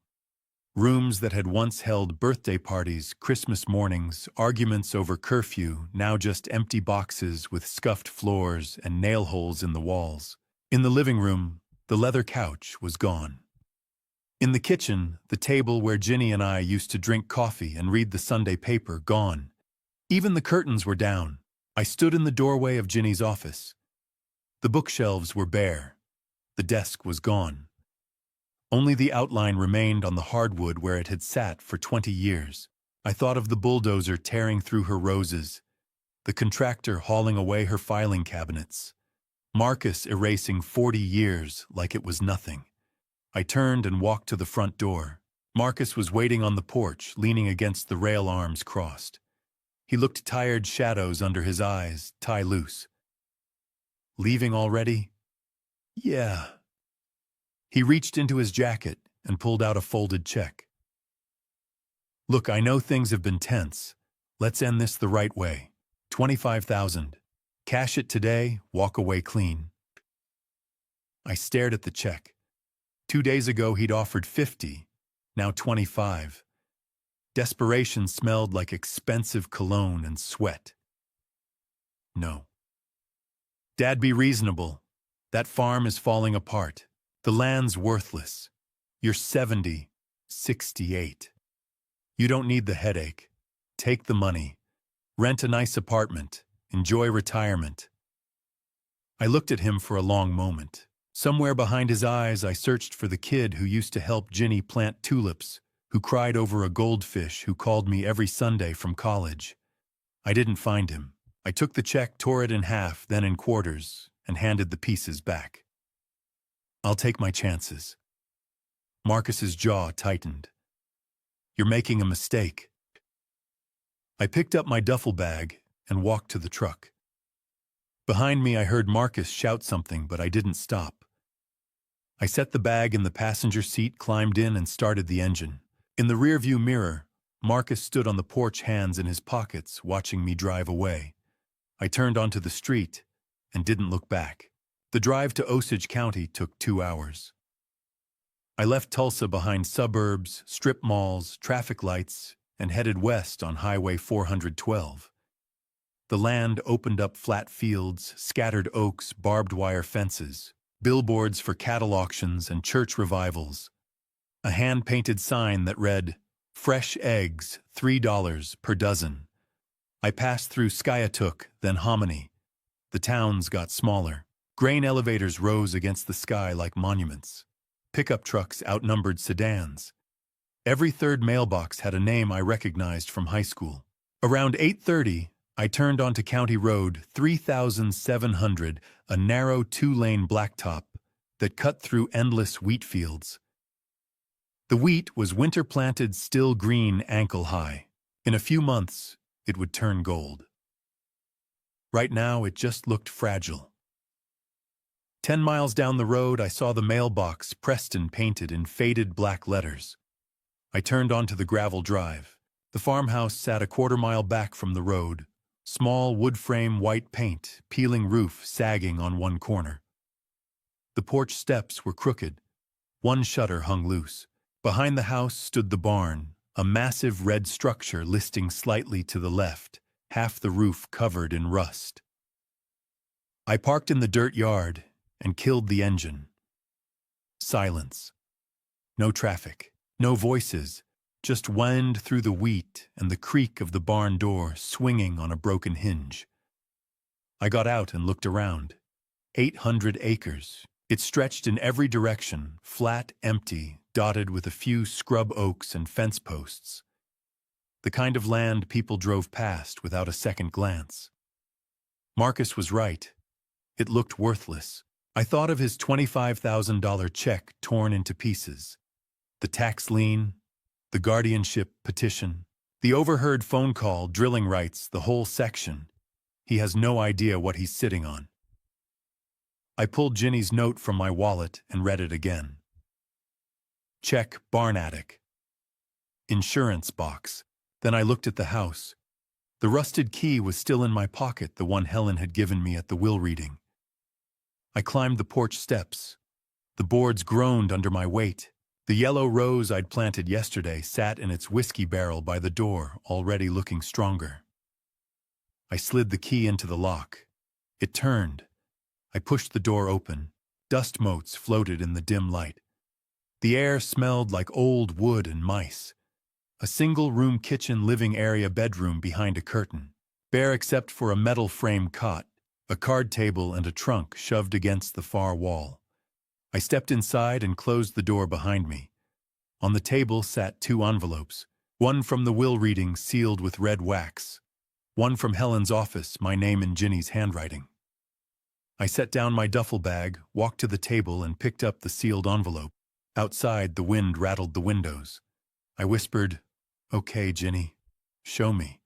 Rooms that had once held birthday parties, Christmas mornings, arguments over curfew, now just empty boxes with scuffed floors and nail holes in the walls. In the living room, the leather couch was gone. In the kitchen, the table where Ginny and I used to drink coffee and read the Sunday paper, gone. Even the curtains were down. I stood in the doorway of Ginny's office. The bookshelves were bare. The desk was gone. Only the outline remained on the hardwood where it had sat for 20 years. I thought of the bulldozer tearing through her roses, the contractor hauling away her filing cabinets, Marcus erasing 40 years like it was nothing. I turned and walked to the front door. Marcus was waiting on the porch, leaning against the rail, arms crossed. He looked tired, shadows under his eyes, tie loose. Leaving already? Yeah. He reached into his jacket and pulled out a folded check. Look, I know things have been tense. Let's end this the right way. 25,000. Cash it today, walk away clean. I stared at the check. 2 days ago he'd offered 50, now 25. Desperation smelled like expensive cologne and sweat. No. Dad, be reasonable. That farm is falling apart. The land's worthless. You're 70, 68. You don't need the headache. Take the money. Rent a nice apartment. Enjoy retirement. I looked at him for a long moment. Somewhere behind his eyes, I searched for the kid who used to help Ginny plant tulips, who cried over a goldfish, who called me every Sunday from college. I didn't find him. I took the check, tore it in half, then in quarters, and handed the pieces back. I'll take my chances. Marcus's jaw tightened. You're making a mistake. I picked up my duffel bag and walked to the truck. Behind me, I heard Marcus shout something, but I didn't stop. I set the bag in the passenger seat, climbed in, and started the engine. In the rearview mirror, Marcus stood on the porch, hands in his pockets, watching me drive away. I turned onto the street and didn't look back. The drive to Osage County took 2 hours. I left Tulsa behind suburbs, strip malls, traffic lights, and headed west on Highway 412. The land opened up flat fields, scattered oaks, barbed wire fences, billboards for cattle auctions and church revivals. A hand-painted sign that read, "Fresh eggs, $3 per dozen." I passed through Skiatook, then Hominy. The towns got smaller. Grain elevators rose against the sky like monuments. Pickup trucks outnumbered sedans. Every third mailbox had a name I recognized from high school. Around 8:30, I turned onto County Road 3700, a narrow 2-lane blacktop that cut through endless wheat fields. The wheat was winter-planted, still green, ankle-high. In a few months, it would turn gold. Right now, it just looked fragile. 10 miles down the road, I saw the mailbox, Preston, painted in faded black letters. I turned onto the gravel drive. The farmhouse sat a quarter-mile back from the road. Small wood frame, white paint, peeling roof sagging on one corner. The porch steps were crooked. One shutter hung loose. Behind the house stood the barn, a massive red structure listing slightly to the left, half the roof covered in rust. I parked in the dirt yard and killed the engine. Silence. No traffic, no voices, just wind through the wheat and the creak of the barn door swinging on a broken hinge. I got out and looked around. 800 acres. It stretched in every direction, flat, empty, dotted with a few scrub oaks and fence posts. The kind of land people drove past without a second glance. Marcus was right. It looked worthless. I thought of his $25,000 check torn into pieces. The tax lien, the guardianship petition, the overheard phone call, drilling rights, the whole section. He has no idea what he's sitting on. I pulled Ginny's note from my wallet and read it again. Check, barn attic. Insurance box. Then I looked at the house. The rusted key was still in my pocket, the one Helen had given me at the will reading. I climbed the porch steps. The boards groaned under my weight. The yellow rose I'd planted yesterday sat in its whiskey barrel by the door, already looking stronger. I slid the key into the lock. It turned. I pushed the door open. Dust motes floated in the dim light. The air smelled like old wood and mice. A single-room kitchen, living area, bedroom behind a curtain. Bare except for a metal frame cot, a card table, and a trunk shoved against the far wall. I stepped inside and closed the door behind me. On the table sat two envelopes, one from the will reading sealed with red wax, one from Helen's office, my name in Ginny's handwriting. I set down my duffel bag, walked to the table, and picked up the sealed envelope. Outside, the wind rattled the windows. I whispered, "Okay, Ginny, show me."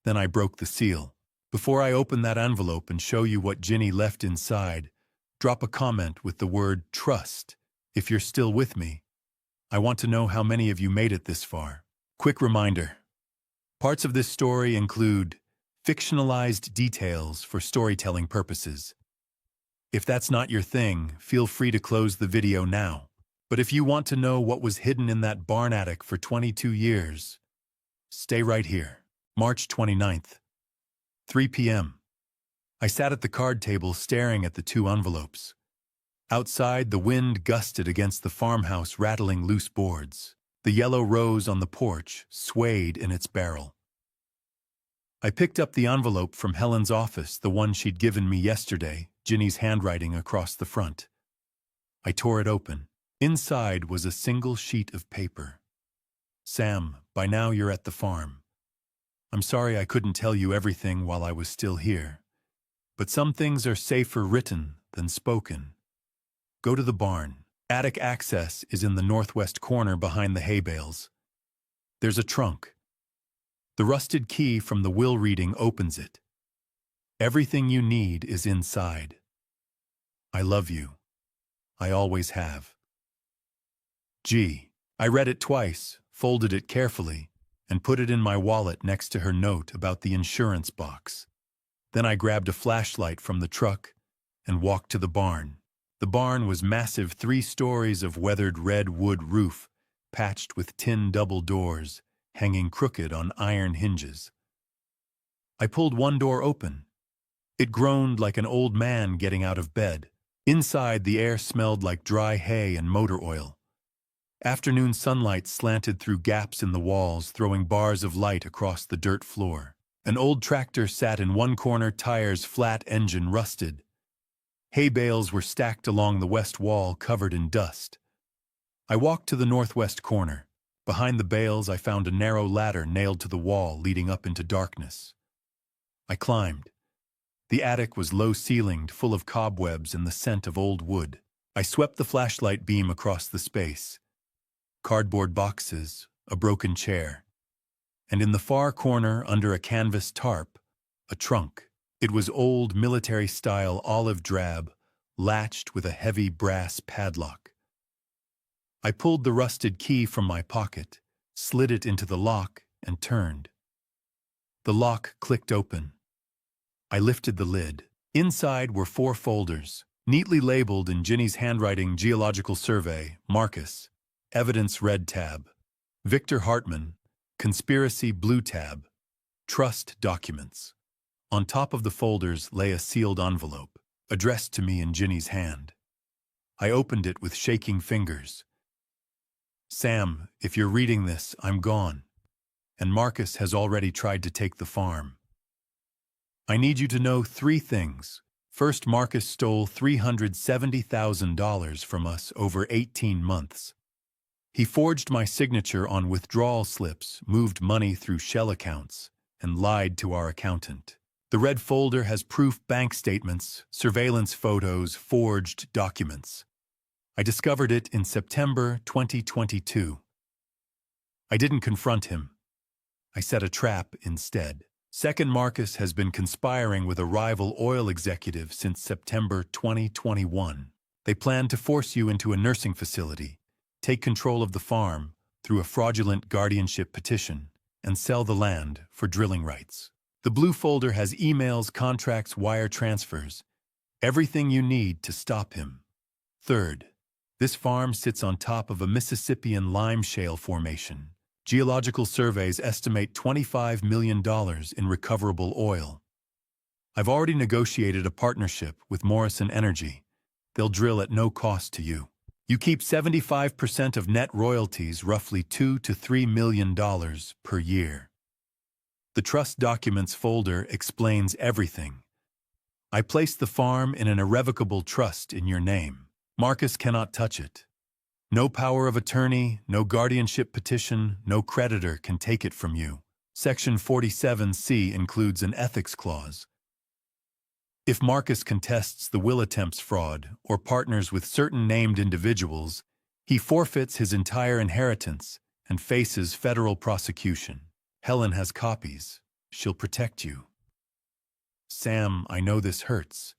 Then I broke the seal. "Before I open that envelope and show you what Ginny left inside, drop a comment with the word trust. If you're still with me, I want to know how many of you made it this far." Quick reminder. Parts of this story include fictionalized details for storytelling purposes. If that's not your thing, feel free to close the video now. But if you want to know what was hidden in that barn attic for 22 years, stay right here. March 29th, 3 p.m. I sat at the card table staring at the two envelopes. Outside, the wind gusted against the farmhouse, rattling loose boards. The yellow rose on the porch swayed in its barrel. I picked up the envelope from Helen's office, the one she'd given me yesterday, Ginny's handwriting across the front. I tore it open. Inside was a single sheet of paper. "Sam, by now you're at the farm. I'm sorry I couldn't tell you everything while I was still here, but some things are safer written than spoken. Go to the barn. Attic access is in the northwest corner behind the hay bales. There's a trunk. The rusted key from the will reading opens it. Everything you need is inside. I love you. I always have. G." I read it twice, folded it carefully, and put it in my wallet next to her note about the insurance box. Then I grabbed a flashlight from the truck and walked to the barn. The barn was massive, 3 stories of weathered red wood roof, patched with tin double doors, hanging crooked on iron hinges. I pulled one door open. It groaned like an old man getting out of bed. Inside, the air smelled like dry hay and motor oil. Afternoon sunlight slanted through gaps in the walls, throwing bars of light across the dirt floor. An old tractor sat in one corner, tires flat, engine rusted. Hay bales were stacked along the west wall, covered in dust. I walked to the northwest corner. Behind the bales, I found a narrow ladder nailed to the wall, leading up into darkness. I climbed. The attic was low-ceilinged, full of cobwebs and the scent of old wood. I swept the flashlight beam across the space. Cardboard boxes, a broken chair, and in the far corner, under a canvas tarp, a trunk. It was old, military-style, olive drab, latched with a heavy brass padlock. I pulled the rusted key from my pocket, slid it into the lock, and turned. The lock clicked open. I lifted the lid. Inside were 4 folders, neatly labeled in Ginny's handwriting: Geological Survey, Marcus, Evidence red tab, Victor Hartman, Conspiracy blue tab, Trust documents. On top of the folders lay a sealed envelope, addressed to me in Ginny's hand. I opened it with shaking fingers. "Sam, if you're reading this, I'm gone, and Marcus has already tried to take the farm. I need you to know 3 things. First, Marcus stole $370,000 from us over 18 months. He forged my signature on withdrawal slips, moved money through shell accounts, and lied to our accountant. The red folder has proof: bank statements, surveillance photos, forged documents. I discovered it in September 2022. I didn't confront him. I set a trap instead. Second, Marcus has been conspiring with a rival oil executive since September 2021. They plan to force you into a nursing facility, take control of the farm through a fraudulent guardianship petition, and sell the land for drilling rights. The blue folder has emails, contracts, wire transfers, everything you need to stop him. Third, this farm sits on top of a Mississippian lime shale formation. Geological surveys estimate $25 million in recoverable oil. I've already negotiated a partnership with Morrison Energy. They'll drill at no cost to you. You keep 75% of net royalties, roughly $2 to $3 million per year. The trust documents folder explains everything. I placed the farm in an irrevocable trust in your name. Marcus cannot touch it. No power of attorney, no guardianship petition, no creditor can take it from you. Section 47C includes an ethics clause. If Marcus contests the will attempts fraud or partners with certain named individuals, he forfeits his entire inheritance and faces federal prosecution. Helen has copies. She'll protect you. Sam, I know this hurts.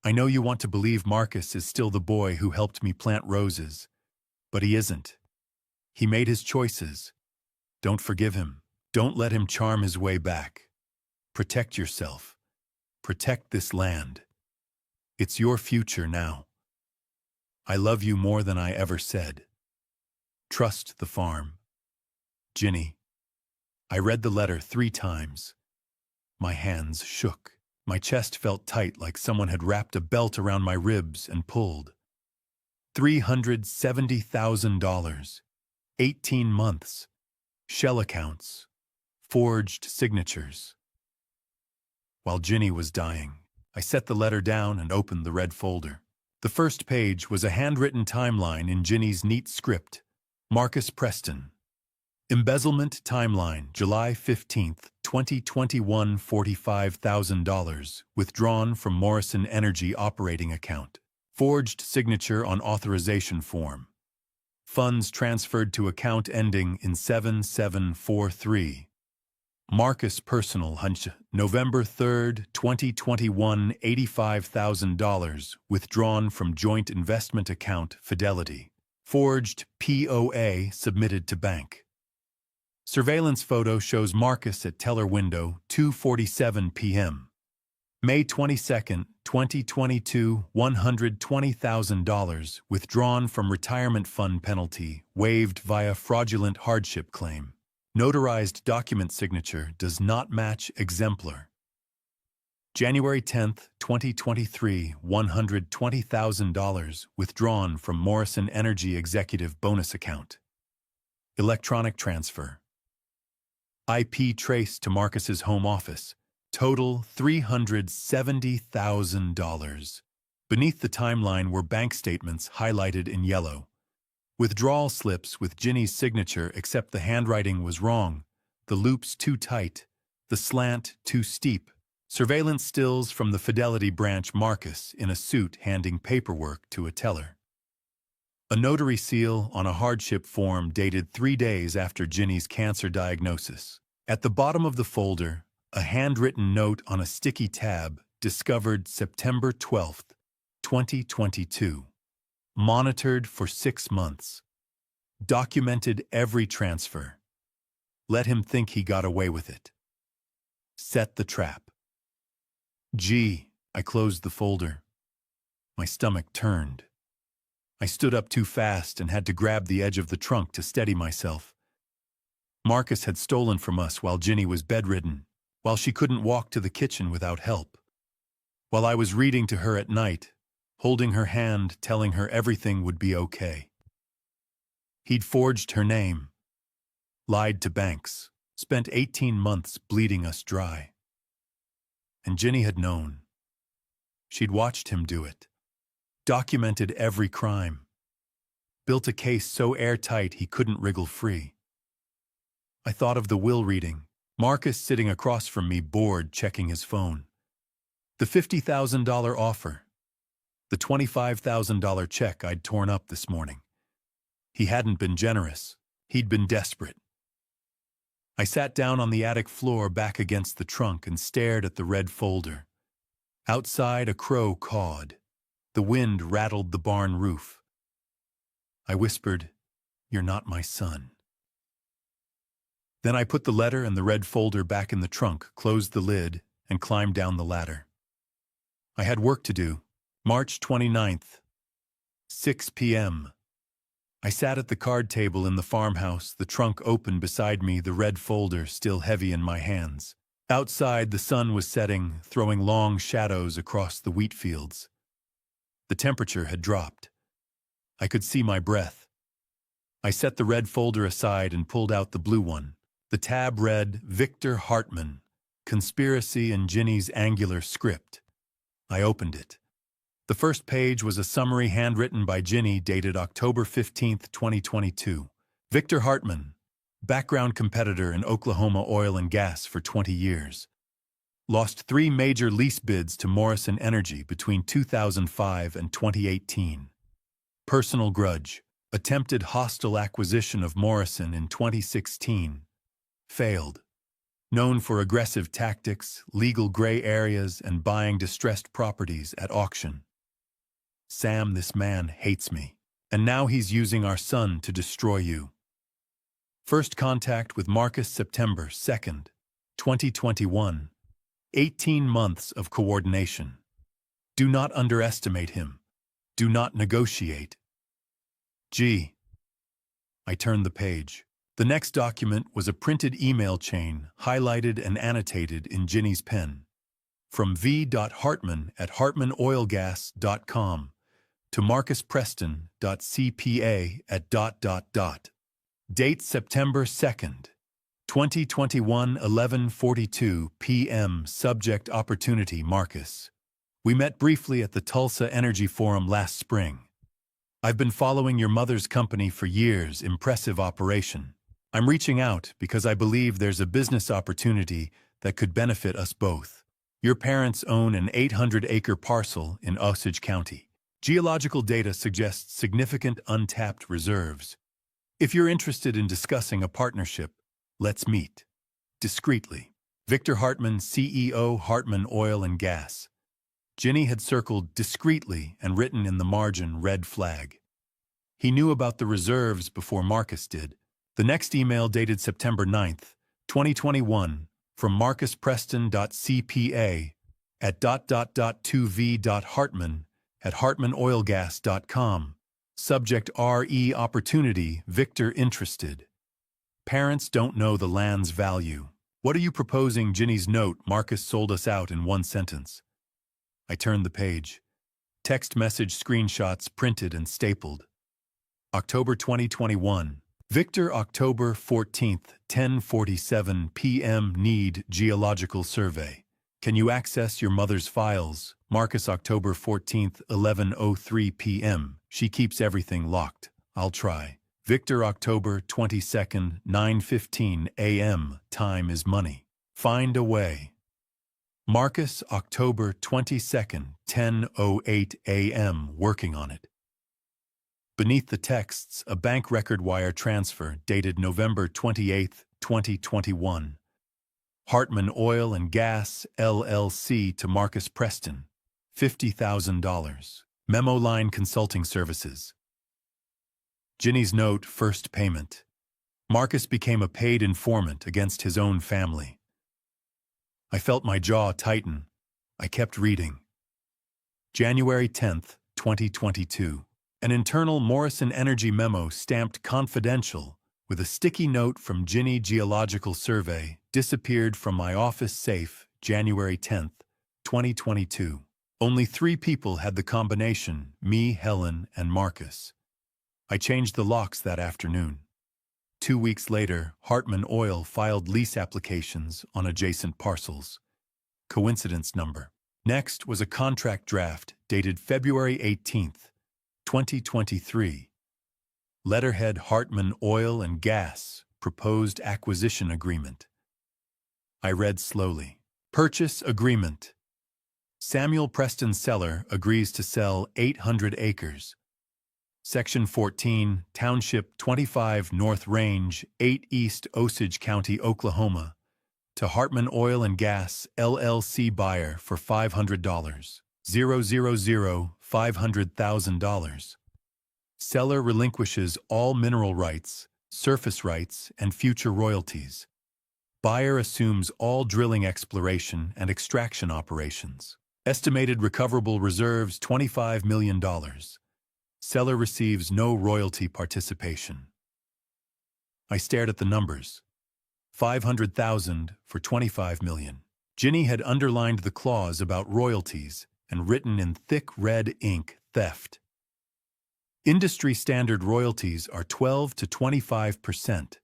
I know you want to believe Marcus is still the boy who helped me plant roses, but he isn't. He made his choices. Don't forgive him. Don't let him charm his way back. Protect yourself. Protect this land. It's your future now. I love you more than I ever said. Trust the farm. Ginny. I read the letter 3 times. My hands shook. My chest felt tight like someone had wrapped a belt around my ribs and pulled. $370,000. 18 months. Shell accounts. Forged signatures. While Ginny was dying, I set the letter down and opened the red folder. The first page was a handwritten timeline in Ginny's neat script. Marcus Preston. Embezzlement timeline, July 15th, 2021, $45,000, withdrawn from Morrison Energy operating account. Forged signature on authorization form. Funds transferred to account ending in 7743. Marcus personal hunch, November 3rd, 2021, $85,000, withdrawn from joint investment account Fidelity. Forged POA submitted to bank. Surveillance photo shows Marcus at teller window, 2:47 p.m. May 22, 2022, $120,000 withdrawn from retirement fund penalty, waived via fraudulent hardship claim. Notarized document signature does not match exemplar. January 10, 2023, $120,000 withdrawn from Morrison Energy executive bonus account. Electronic transfer. IP traced to Marcus's home office. Total $370,000. Beneath the timeline were bank statements highlighted in yellow. Withdrawal slips with Ginny's signature, except the handwriting was wrong, the loops too tight, the slant too steep. Surveillance stills from the Fidelity branch, Marcus in a suit handing paperwork to a teller. A notary seal on a hardship form dated 3 days after Ginny's cancer diagnosis. At the bottom of the folder, a handwritten note on a sticky tab, discovered September 12, 2022. Monitored for 6 months. Documented every transfer. Let him think he got away with it. Set the trap. Gee, I closed the folder. My stomach turned. I stood up too fast and had to grab the edge of the trunk to steady myself. Marcus had stolen from us while Ginny was bedridden, while she couldn't walk to the kitchen without help. While I was reading to her at night, holding her hand, telling her everything would be okay. He'd forged her name, lied to banks, spent 18 months bleeding us dry. And Ginny had known. She'd watched him do it, documented every crime, built a case so airtight he couldn't wriggle free. I thought of the will reading, Marcus sitting across from me, bored, checking his phone. The $50,000 offer. The $25,000 check I'd torn up this morning. He hadn't been generous. He'd been desperate. I sat down on the attic floor back against the trunk and stared at the red folder. Outside, a crow cawed. The wind rattled the barn roof. I whispered, "You're not my son." Then I put the letter and the red folder back in the trunk, closed the lid, and climbed down the ladder. I had work to do. March 29th, 6 p.m. I sat at the card table in the farmhouse, the trunk open beside me, the red folder still heavy in my hands. Outside, the sun was setting, throwing long shadows across the wheat fields. The temperature had dropped. I could see my breath. I set the red folder aside and pulled out the blue one. The tab read, Victor Hartman, Conspiracy in Ginny's Angular Script. I opened it. The first page was a summary handwritten by Ginny dated October 15, 2022. Victor Hartman, background competitor in Oklahoma oil and gas for 20 years. Lost 3 major lease bids to Morrison Energy between 2005 and 2018. Personal grudge. Attempted hostile acquisition of Morrison in 2016. Failed. Known for aggressive tactics, legal gray areas, and buying distressed properties at auction. Sam, this man hates me. And now he's using our son to destroy you. First contact with Marcus September 2nd, 2021. 18 months of coordination. Do not underestimate him. Do not negotiate. G. I turned the page. The next document was a printed email chain, highlighted and annotated in Ginny's pen. From v.hartman@hartmanoilgas.com to marcuspreston.cpa@. Date September 2nd, 2021, 11:42 p.m. Subject Opportunity Marcus. We met briefly at the Tulsa Energy Forum last spring. I've been following your mother's company for years, impressive operation. I'm reaching out because I believe there's a business opportunity that could benefit us both. Your parents own an 800-acre parcel in Osage County. Geological data suggests significant untapped reserves. If you're interested in discussing a partnership, let's meet. Discreetly. Victor Hartman, CEO, Hartman Oil and Gas. Ginny had circled discreetly and written in the margin red flag. He knew about the reserves before Marcus did. The next email dated September 9th, 2021, from marcuspreston.cpa@2v.hartman@hartmanoilgas.com. Subject RE Opportunity, Victor interested. Parents don't know the land's value. What are you proposing? Ginny's note. Marcus sold us out in one sentence. I turned the page. Text message screenshots printed and stapled. October 2021. Victor, October 14th, 10:47 p.m. Need geological survey. Can you access your mother's files? Marcus, October 14th, 11:03 p.m. She keeps everything locked. I'll try. Victor, October 22nd, 9:15 a.m. Time is money. Find a way. Marcus, October 22nd, 10:08 a.m. Working on it. Beneath the texts, a bank record wire transfer dated November 28th, 2021. Hartman Oil and Gas, LLC to Marcus Preston. $50,000. Memo line consulting services. Ginny's note, first payment. Marcus became a paid informant against his own family. I felt my jaw tighten. I kept reading. January 10th, 2022. An internal Morrison Energy memo stamped confidential with a sticky note from Ginny Geological Survey disappeared from my office safe January 10th, 2022. Only 3 people had the combination, me, Helen, and Marcus. I changed the locks that afternoon. 2 weeks later, Hartman Oil filed lease applications on adjacent parcels. Coincidence number. Next was a contract draft dated February 18th, 2023. Letterhead Hartman Oil and Gas, Proposed Acquisition Agreement. I read slowly. Purchase Agreement. Samuel Preston seller agrees to sell 800 acres. Section 14, Township 25 North Range, 8 East Osage County, Oklahoma, to Hartman Oil and Gas, LLC buyer for $500. $500,000. Seller relinquishes all mineral rights, surface rights, and future royalties. Buyer assumes all drilling, exploration, and extraction operations. Estimated recoverable reserves $25 million. Seller receives no royalty participation. I stared at the numbers. $500,000 for $25 million. Ginny had underlined the clause about royalties and written in thick red ink, theft. Industry standard royalties are 12 to 25%.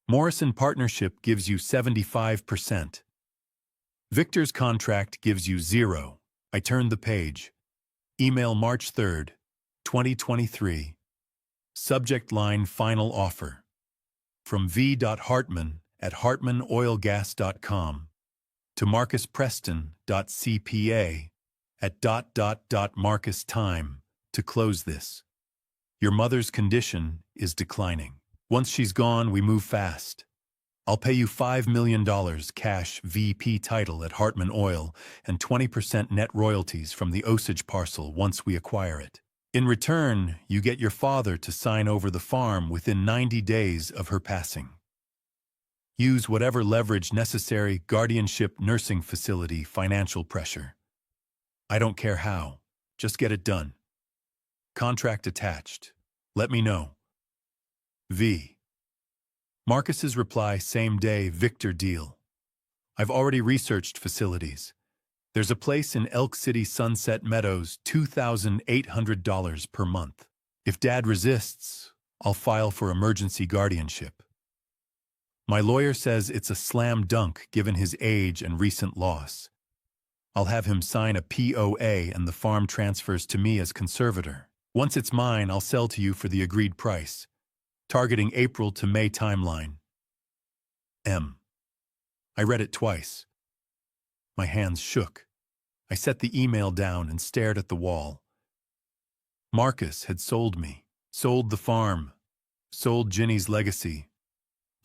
Morrison Partnership gives you 75%. Victor's contract gives you 0. I turned the page. Email March 3rd, 2023. Subject line Final Offer. From v.hartman@hartmanoilgas.com to marcuspreston.cpa@marcustime to close this. Your mother's condition is declining. Once she's gone, we move fast. I'll pay you $5 million cash VP title at Hartman Oil and 20% net royalties from the Osage parcel once we acquire it. In return, you get your father to sign over the farm within 90 days of her passing. Use whatever leverage necessary, guardianship, nursing facility, financial pressure. I don't care how. Just get it done. Contract attached. Let me know. V. Marcus's reply, same day, Victor deal. I've already researched facilities. There's a place in Elk City, Sunset Meadows, $2,800 per month. If Dad resists, I'll file for emergency guardianship. My lawyer says it's a slam dunk given his age and recent loss. I'll have him sign a POA and the farm transfers to me as conservator. Once it's mine, I'll sell to you for the agreed price, targeting April to May timeline. M. I read it twice. My hands shook. I set the email down and stared at the wall. Marcus had sold me, sold the farm, sold Ginny's legacy,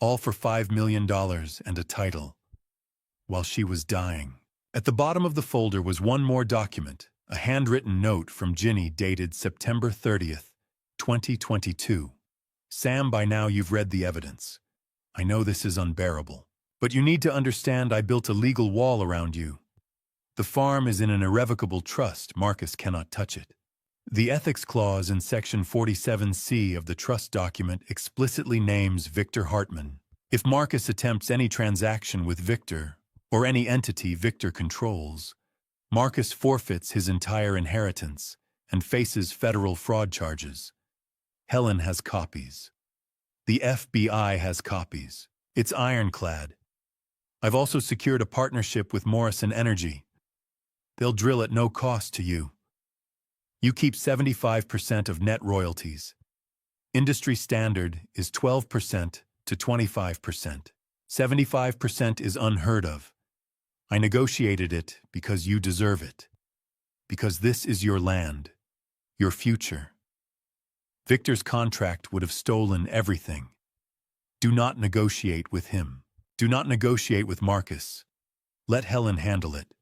all for $5 million and a title, while she was dying. At the bottom of the folder was one more document, a handwritten note from Ginny dated September 30th, 2022. Sam, by now you've read the evidence. I know this is unbearable, but you need to understand I built a legal wall around you. The farm is in an irrevocable trust. Marcus cannot touch it. The ethics clause in Section 47C of the trust document explicitly names Victor Hartman. If Marcus attempts any transaction with Victor, or any entity Victor controls, Marcus forfeits his entire inheritance and faces federal fraud charges. Helen has copies. The FBI has copies. It's ironclad. I've also secured a partnership with Morrison Energy. They'll drill at no cost to you. You keep 75% of net royalties. Industry standard is 12% to 25%. 75% is unheard of. I negotiated it because you deserve it. Because this is your land, your future. Victor's contract would have stolen everything. Do not negotiate with him. Do not negotiate with Marcus. Let Helen handle it.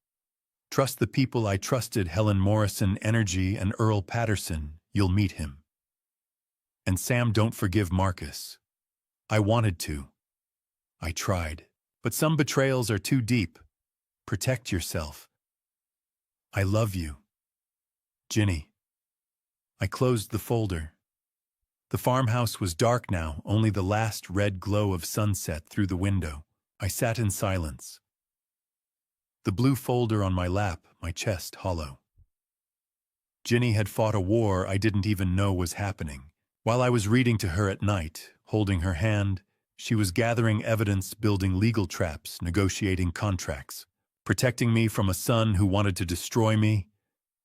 Trust the people I trusted, Helen, Morrison Energy, and Earl Patterson. You'll meet him. And Sam, don't forgive Marcus. I wanted to. I tried. But some betrayals are too deep. Protect yourself. I love you. Ginny. I closed the folder. The farmhouse was dark now, only the last red glow of sunset through the window. I sat in silence. The blue folder on my lap, my chest hollow. Ginny had fought a war I didn't even know was happening. While I was reading to her at night, holding her hand, she was gathering evidence, building legal traps, negotiating contracts, protecting me from a son who wanted to destroy me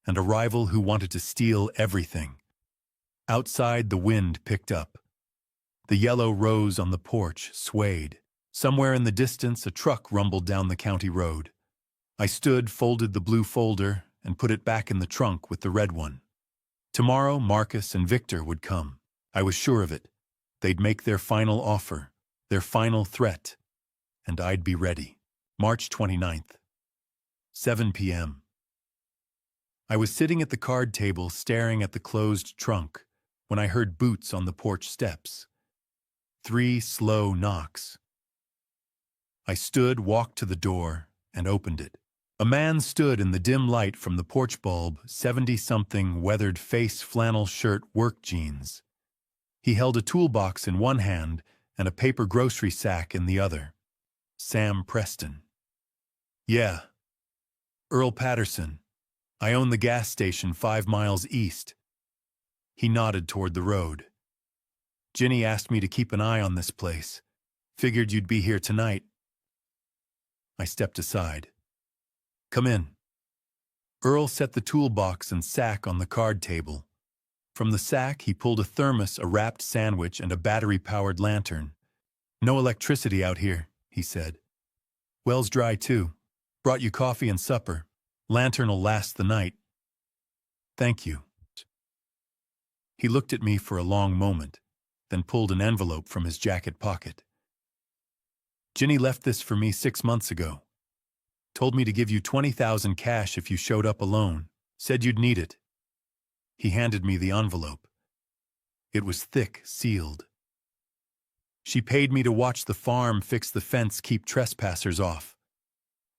and a rival who wanted to steal everything. Outside, the wind picked up. The yellow rose on the porch swayed. Somewhere in the distance, a truck rumbled down the county road. I stood, folded the blue folder, and put it back in the trunk with the red one. Tomorrow, Marcus and Victor would come. I was sure of it. They'd make their final offer, their final threat, and I'd be ready. March 29th, 7 p.m. I was sitting at the card table staring at the closed trunk when I heard boots on the porch steps. 3 slow knocks. I stood, walked to the door, and opened it. A man stood in the dim light from the porch bulb, 70-something, weathered face, flannel shirt, work jeans. He held a toolbox in one hand and a paper grocery sack in the other. Sam Preston. Yeah. Earl Patterson. I own the gas station 5 miles east. He nodded toward the road. Ginny asked me to keep an eye on this place. Figured you'd be here tonight. I stepped aside. Come in. Earl set the toolbox and sack on the card table. From the sack, he pulled a thermos, a wrapped sandwich, and a battery-powered lantern. "No electricity out here," he said. "Well's dry, too. Brought you coffee and supper. Lantern'll last the night." "Thank you." He looked at me for a long moment, then pulled an envelope from his jacket pocket. "Ginny left this for me 6 months ago. Told me to give you $20,000 cash if you showed up alone. Said you'd need it." He handed me the envelope. It was thick, sealed. "She paid me to watch the farm, fix the fence, keep trespassers off.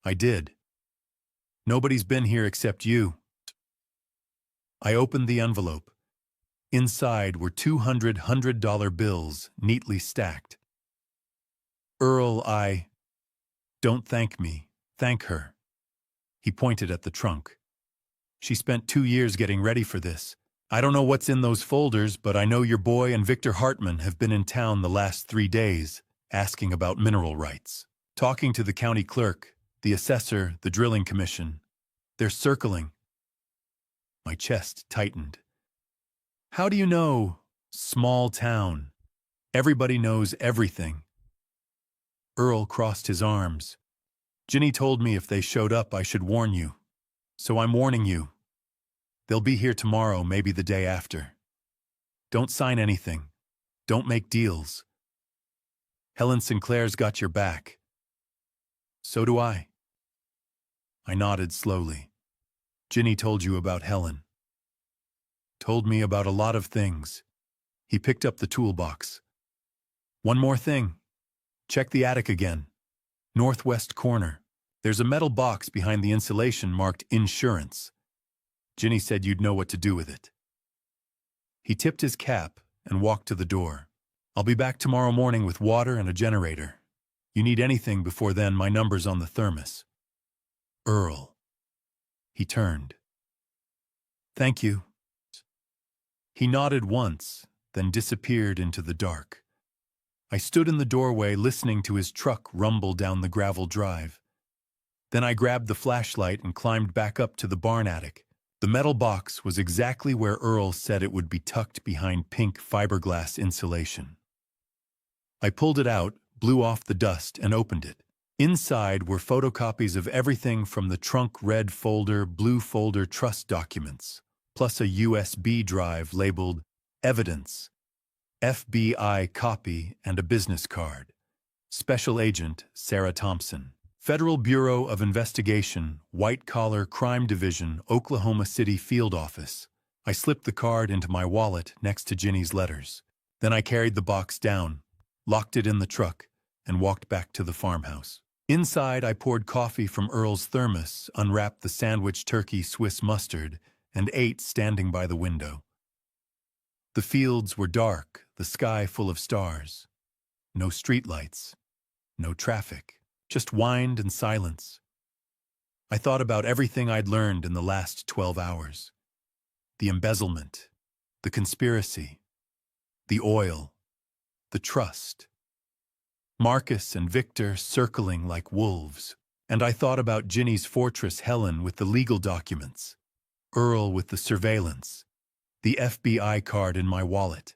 I did. Nobody's been here except you." I opened the envelope. Inside were 200 $100 bills, neatly stacked. "Earl, don't thank me. Thank her." He pointed at the trunk. "She spent 2 years getting ready for this. I don't know what's in those folders, but I know your boy and Victor Hartman have been in town the last 3 days, asking about mineral rights. Talking to the county clerk, the assessor, the drilling commission. They're circling." My chest tightened. "How do you know? Small town. Everybody knows everything." Earl crossed his arms. "Ginny told me if they showed up I should warn you. So I'm warning you. They'll be here tomorrow, maybe the day after. Don't sign anything. Don't make deals. Helen Sinclair's got your back." "So do I." I nodded slowly. "Ginny told you about Helen." "Told me about a lot of things." He picked up the toolbox. "One more thing. Check the attic again. Northwest corner. There's a metal box behind the insulation marked insurance. Ginny said you'd know what to do with it." He tipped his cap and walked to the door. "I'll be back tomorrow morning with water and a generator. You need anything before then, my number's on the thermos. Earl." He turned. "Thank you." He nodded once, then disappeared into the dark. I stood in the doorway listening to his truck rumble down the gravel drive. Then I grabbed the flashlight and climbed back up to the barn attic. The metal box was exactly where Earl said it would be, tucked behind pink fiberglass insulation. I pulled it out, blew off the dust, and opened it. Inside were photocopies of everything from the trunk red folder, blue folder trust documents, plus a USB drive labeled Evidence, FBI copy, and a business card. Special Agent Sarah Thompson. Federal Bureau of Investigation, White Collar Crime Division, Oklahoma City Field Office. I slipped the card into my wallet next to Ginny's letters. Then I carried the box down, locked it in the truck, and walked back to the farmhouse. Inside, I poured coffee from Earl's thermos, unwrapped the sandwich turkey Swiss mustard, and ate standing by the window. The fields were dark, the sky full of stars. No streetlights, no traffic. Just wind and silence. I thought about everything I'd learned in the last 12 hours. The embezzlement, the conspiracy, the oil, the trust. Marcus and Victor circling like wolves. And I thought about Ginny's fortress, Helen with the legal documents, Earl with the surveillance, the FBI card in my wallet,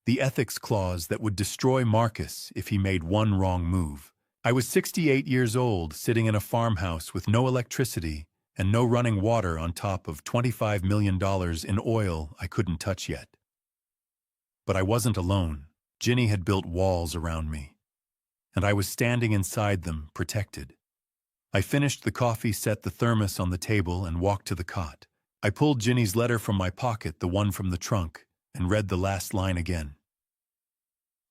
the ethics clause that would destroy Marcus if he made one wrong move. I was 68 years old, sitting in a farmhouse with no electricity and no running water on top of $25 million in oil I couldn't touch yet. But I wasn't alone. Ginny had built walls around me, and I was standing inside them, protected. I finished the coffee, set the thermos on the table, and walked to the cot. I pulled Ginny's letter from my pocket, the one from the trunk, and read the last line again.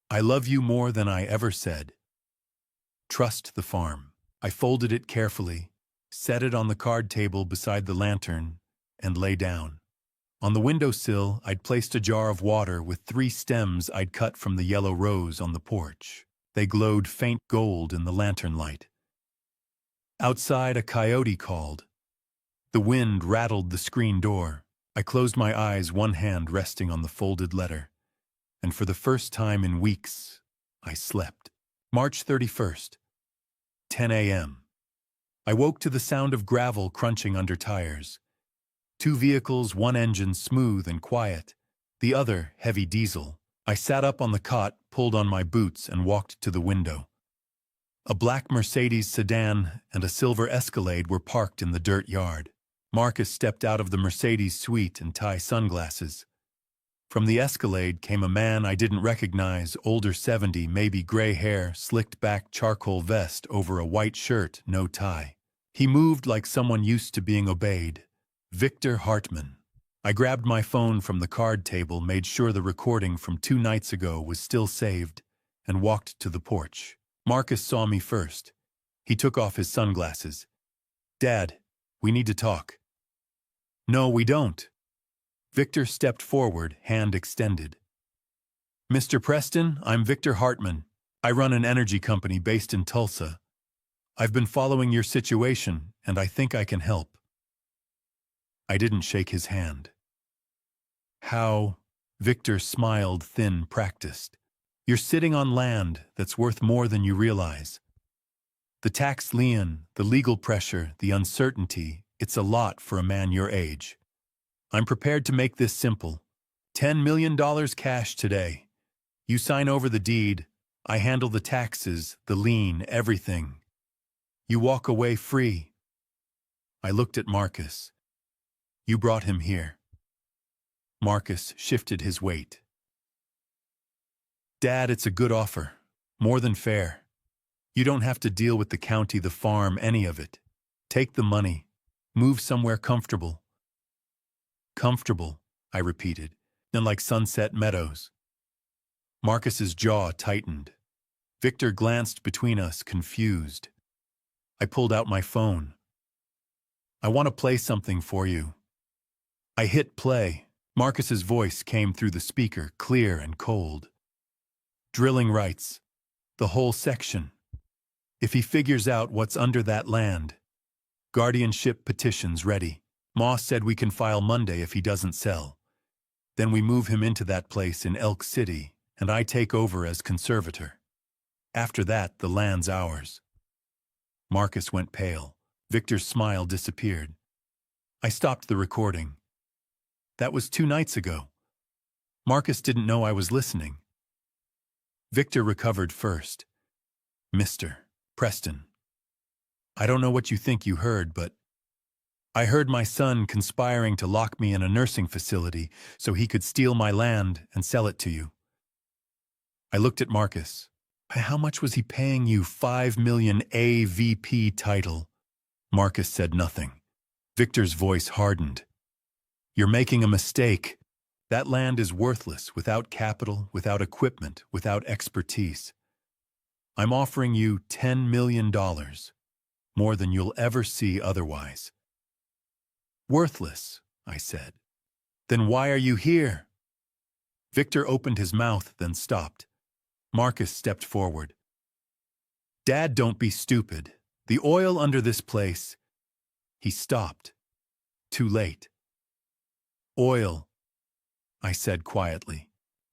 "I love you more than I ever said. Trust the farm." I folded it carefully, set it on the card table beside the lantern, and lay down. On the windowsill, I'd placed a jar of water with 3 stems I'd cut from the yellow rose on the porch. They glowed faint gold in the lantern light. Outside, a coyote called. The wind rattled the screen door. I closed my eyes, one hand resting on the folded letter. And for the first time in weeks, I slept. March 31st. 10 a.m. I woke to the sound of gravel crunching under tires. Two vehicles, one engine smooth and quiet, the other heavy diesel. I sat up on the cot, pulled on my boots, and walked to the window. A black Mercedes sedan and a silver Escalade were parked in the dirt yard. Marcus stepped out of the Mercedes suite and tie sunglasses. From the Escalade came a man I didn't recognize, older 70, maybe gray hair, slicked back charcoal vest over a white shirt, no tie. He moved like someone used to being obeyed. Victor Hartman. I grabbed my phone from the card table, made sure the recording from 2 nights ago was still saved, and walked to the porch. Marcus saw me first. He took off his sunglasses. "Dad, we need to talk." "No, we don't." Victor stepped forward, hand extended. "Mr. Preston, I'm Victor Hartman. I run an energy company based in Tulsa. I've been following your situation, and I think I can help." I didn't shake his hand. "How?" Victor smiled, thin, practiced. "You're sitting on land that's worth more than you realize. The tax lien, the legal pressure, the uncertainty, it's a lot for a man your age. I'm prepared to make this simple. $10 million cash today. You sign over the deed. I handle the taxes, the lien, everything. You walk away free." I looked at Marcus. "You brought him here." Marcus shifted his weight. "Dad, it's a good offer. More than fair. You don't have to deal with the county, the farm, any of it. Take the money. Move somewhere comfortable." "Comfortable," I repeated, and like Sunset Meadows. Marcus's jaw tightened. Victor glanced between us, confused. I pulled out my phone. "I want to play something for you." I hit play. Marcus's voice came through the speaker, clear and cold. "Drilling rights. The whole section. If he figures out what's under that land. Guardianship petitions ready. Moss said we can file Monday if he doesn't sell. Then we move him into that place in Elk City, and I take over as conservator. After that, the land's ours." Marcus went pale. Victor's smile disappeared. I stopped the recording. That was 2 nights ago. Marcus didn't know I was listening. Victor recovered first. "Mr. Preston, I don't know what you think you heard, but I heard my son conspiring to lock me in a nursing facility so he could steal my land and sell it to you." I looked at Marcus. "How much was he paying you? $5 million AVP title." Marcus said nothing. Victor's voice hardened. "You're making a mistake. That land is worthless without capital, without equipment, without expertise. I'm offering you $10 million, more than you'll ever see otherwise." "Worthless," I said. "Then why are you here?" Victor opened his mouth, then stopped. Marcus stepped forward. "Dad, don't be stupid. The oil under this place—" He stopped. Too late. "Oil," I said quietly.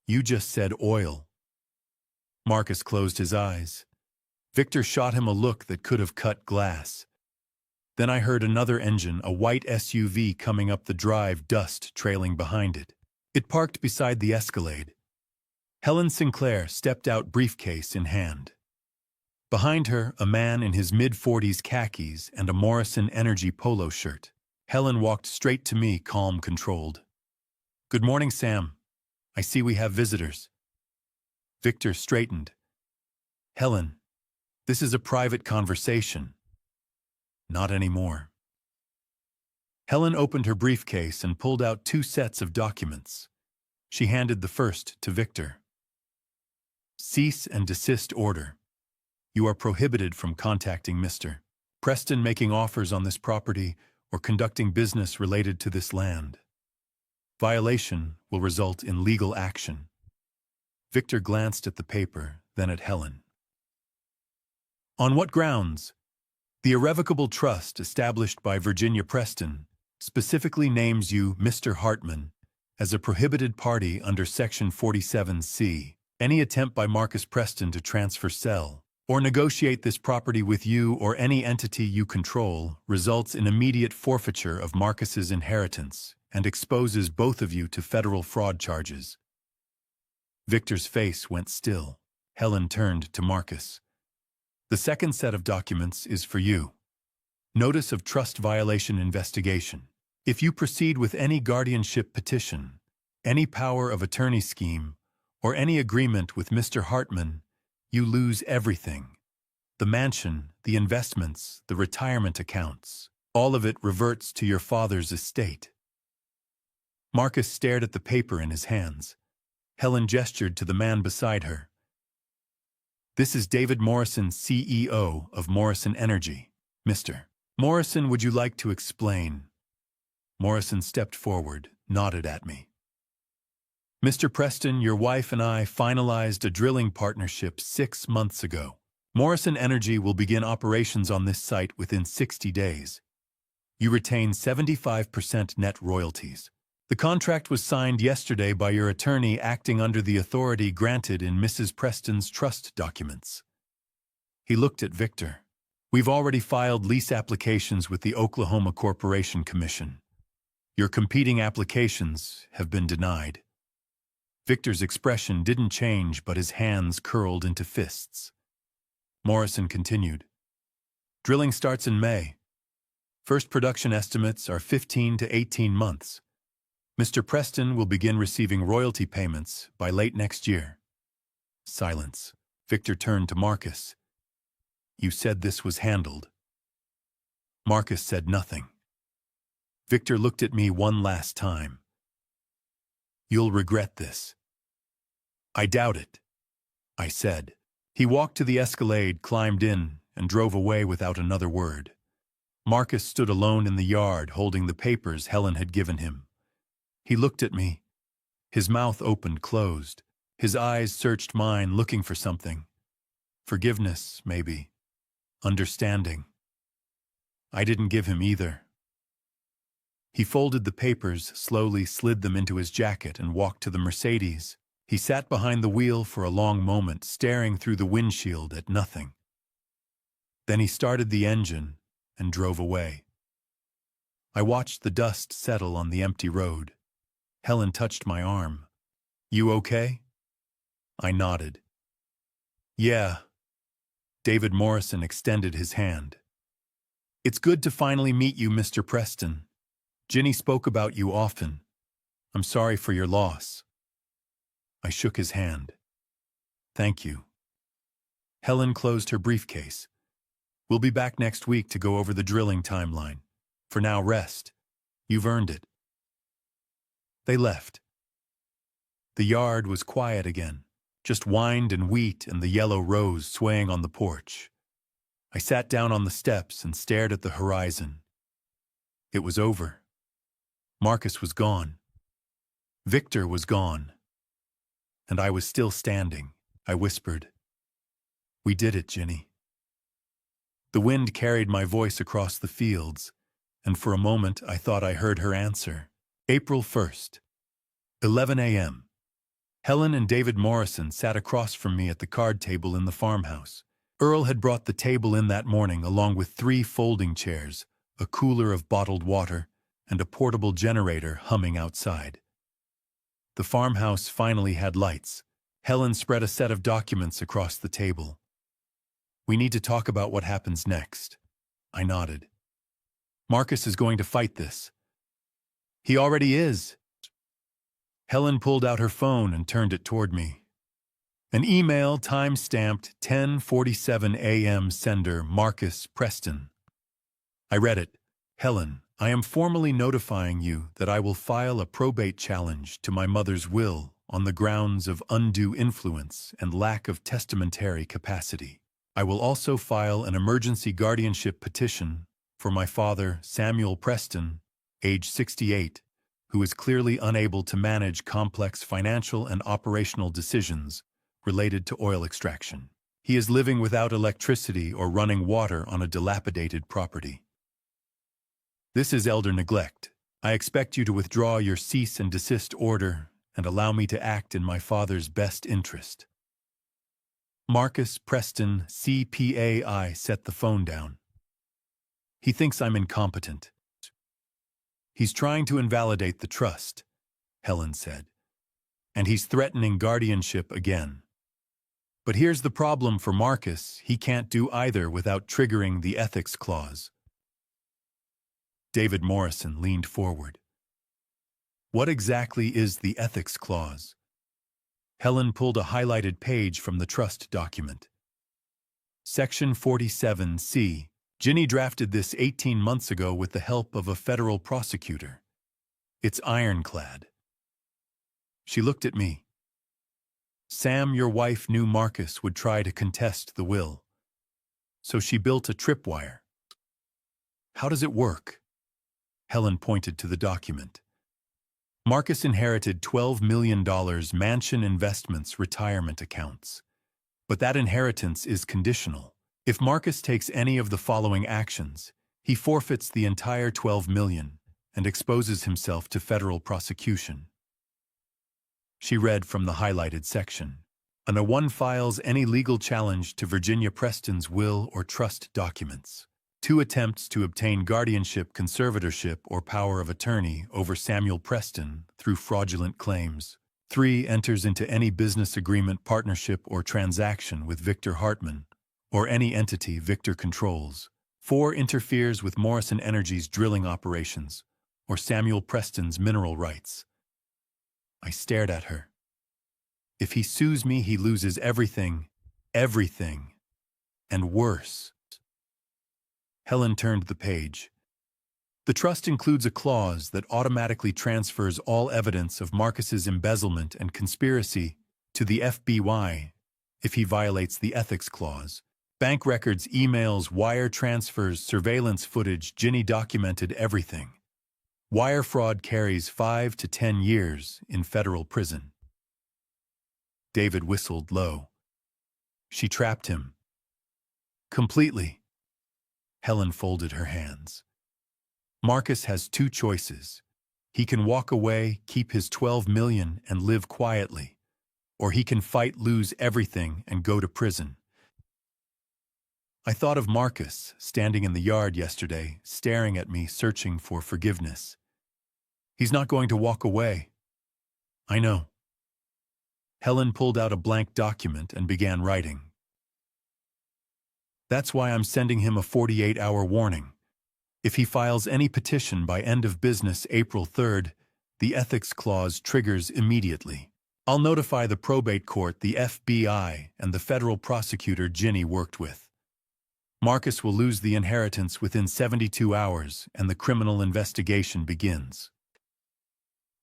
"You just said oil." Marcus closed his eyes. Victor shot him a look that could have cut glass. Then I heard another engine, a white SUV coming up the drive, dust trailing behind it. It parked beside the Escalade. Helen Sinclair stepped out, briefcase in hand. Behind her, a man in his mid-40s khakis and a Morrison Energy polo shirt. Helen walked straight to me, calm, controlled. "Good morning, Sam. I see we have visitors." Victor straightened. "Helen, this is a private conversation." "Not anymore." Helen opened her briefcase and pulled out 2 sets of documents. She handed the first to Victor. "Cease and desist order. You are prohibited from contacting Mr. Preston, making offers on this property, or conducting business related to this land. Violation will result in legal action." Victor glanced at the paper, then at Helen. "On what grounds?" "The irrevocable trust established by Virginia Preston specifically names you, Mr. Hartman, as a prohibited party under Section 47C. Any attempt by Marcus Preston to transfer, sell, or negotiate this property with you or any entity you control results in immediate forfeiture of Marcus's inheritance and exposes both of you to federal fraud charges. Victor's face went still. Helen turned to Marcus. The second set of documents is for you. Notice of trust violation investigation. If you proceed with any guardianship petition, any power of attorney scheme, or any agreement with Mr. Hartman, you lose everything. The mansion, the investments, the retirement accounts, all of it reverts to your father's estate. Marcus stared at the paper in his hands. Helen gestured to the man beside her. This is David Morrison, CEO of Morrison Energy. Mr. Morrison, would you like to explain? Morrison stepped forward, nodded at me. Mr. Preston, your wife and I finalized a drilling partnership 6 months ago. Morrison Energy will begin operations on this site within 60 days. You retain 75% net royalties. The contract was signed yesterday by your attorney acting under the authority granted in Mrs. Preston's trust documents. He looked at Victor. We've already filed lease applications with the Oklahoma Corporation Commission. Your competing applications have been denied. Victor's expression didn't change, but his hands curled into fists. Morrison continued. Drilling starts in May. First production estimates are 15 to 18 months. Mr. Preston will begin receiving royalty payments by late next year. Silence. Victor turned to Marcus. You said this was handled. Marcus said nothing. Victor looked at me one last time. You'll regret this. I doubt it, I said. He walked to the Escalade, climbed in, and drove away without another word. Marcus stood alone in the yard, holding the papers Helen had given him. He looked at me. His mouth opened, closed. His eyes searched mine, looking for something. Forgiveness, maybe. Understanding. I didn't give him either. He folded the papers, slowly slid them into his jacket, and walked to the Mercedes. He sat behind the wheel for a long moment, staring through the windshield at nothing. Then he started the engine and drove away. I watched the dust settle on the empty road. Helen touched my arm. You okay? I nodded. Yeah. David Morrison extended his hand. It's good to finally meet you, Mr. Preston. Ginny spoke about you often. I'm sorry for your loss. I shook his hand. Thank you. Helen closed her briefcase. We'll be back next week to go over the drilling timeline. For now, rest. You've earned it. They left. The yard was quiet again, just wind and wheat and the yellow rose swaying on the porch. I sat down on the steps and stared at the horizon. It was over. Marcus was gone. Victor was gone. And I was still standing. I whispered, We did it, Ginny. The wind carried my voice across the fields, and for a moment I thought I heard her answer. April 1st, 11 a.m. Helen and David Morrison sat across from me at the card table in the farmhouse. Earl had brought the table in that morning along with 3 folding chairs, a cooler of bottled water, and a portable generator humming outside. The farmhouse finally had lights. Helen spread a set of documents across the table. We need to talk about what happens next. I nodded. Marcus is going to fight this. He already is. Helen pulled out her phone and turned it toward me. An email time-stamped 10:47 a.m. sender Marcus Preston. I read it. Helen, I am formally notifying you that I will file a probate challenge to my mother's will on the grounds of undue influence and lack of testamentary capacity. I will also file an emergency guardianship petition for my father, Samuel Preston, age 68, who is clearly unable to manage complex financial and operational decisions related to oil extraction. He is living without electricity or running water on a dilapidated property. This is elder neglect. I expect you to withdraw your cease and desist order and allow me to act in my father's best interest. Marcus Preston, CPA. Set the phone down. He thinks I'm incompetent. He's trying to invalidate the trust, Helen said. And he's threatening guardianship again. But here's the problem for Marcus: he can't do either without triggering the ethics clause. David Morrison leaned forward. What exactly is the ethics clause? Helen pulled a highlighted page from the trust document. Section 47C. Ginny drafted this 18 months ago with the help of a federal prosecutor. It's ironclad. She looked at me. Sam, your wife knew Marcus would try to contest the will. So she built a tripwire. How does it work? Helen pointed to the document. Marcus inherited $12 million mansion investments retirement accounts. But that inheritance is conditional. If Marcus takes any of the following actions, he forfeits the entire $12 million and exposes himself to federal prosecution. She read from the highlighted section. No one files any legal challenge to Virginia Preston's will or trust documents. 2 attempts to obtain guardianship, conservatorship, or power of attorney over Samuel Preston through fraudulent claims. 3 enters into any business agreement, partnership, or transaction with Victor Hartman, or any entity Victor controls. 4 interferes with Morrison Energy's drilling operations, or Samuel Preston's mineral rights. I stared at her. If he sues me, he loses everything, and worse. Helen turned the page. The trust includes a clause that automatically transfers all evidence of Marcus's embezzlement and conspiracy to the FBI if he violates the ethics clause. Bank records, emails, wire transfers, surveillance footage. Ginny documented everything. Wire fraud carries 5 to 10 years in federal prison. David whistled low. She trapped him. Completely. Helen folded her hands. Marcus has 2 choices. He can walk away, keep his $12 million, and live quietly. Or he can fight, lose everything, and go to prison. I thought of Marcus standing in the yard yesterday, staring at me, searching for forgiveness. He's not going to walk away. I know. Helen pulled out a blank document and began writing. That's why I'm sending him a 48-hour warning. If he files any petition by end of business April 3rd, the ethics clause triggers immediately. I'll notify the probate court, the FBI, and the federal prosecutor Ginny worked with. Marcus will lose the inheritance within 72 hours, and the criminal investigation begins.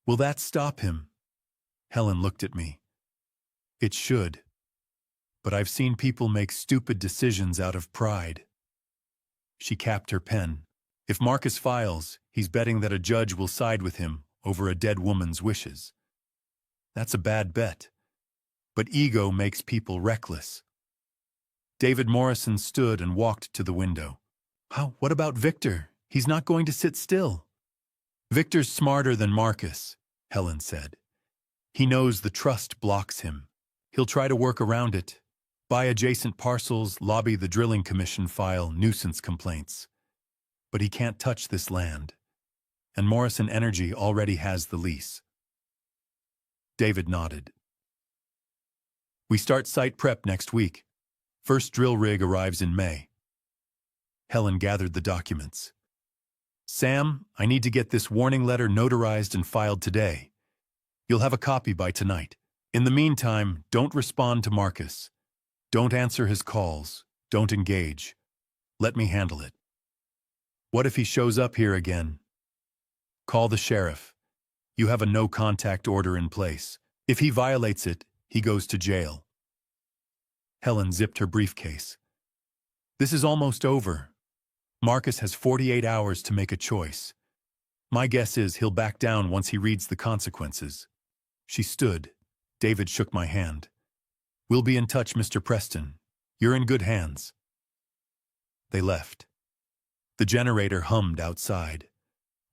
Will that stop him? Helen looked at me. It should. But I've seen people make stupid decisions out of pride. She capped her pen. If Marcus files, he's betting that a judge will side with him over a dead woman's wishes. That's a bad bet. But ego makes people reckless. David Morrison stood and walked to the window. What about Victor? He's not going to sit still. Victor's smarter than Marcus, Helen said. He knows the trust blocks him. He'll try to work around it. Buy adjacent parcels, lobby the drilling commission, file nuisance complaints. But he can't touch this land. And Morrison Energy already has the lease. David nodded. We start site prep next week. First drill rig arrives in May. Helen gathered the documents. Sam, I need to get this warning letter notarized and filed today. You'll have a copy by tonight. In the meantime, don't respond to Marcus. Don't answer his calls. Don't engage. Let me handle it. What if he shows up here again? Call the sheriff. You have a no-contact order in place. If he violates it, he goes to jail. Helen zipped her briefcase. This is almost over. Marcus has 48 hours to make a choice. My guess is he'll back down once he reads the consequences. She stood. David shook my hand. We'll be in touch, Mr. Preston. You're in good hands. They left. The generator hummed outside.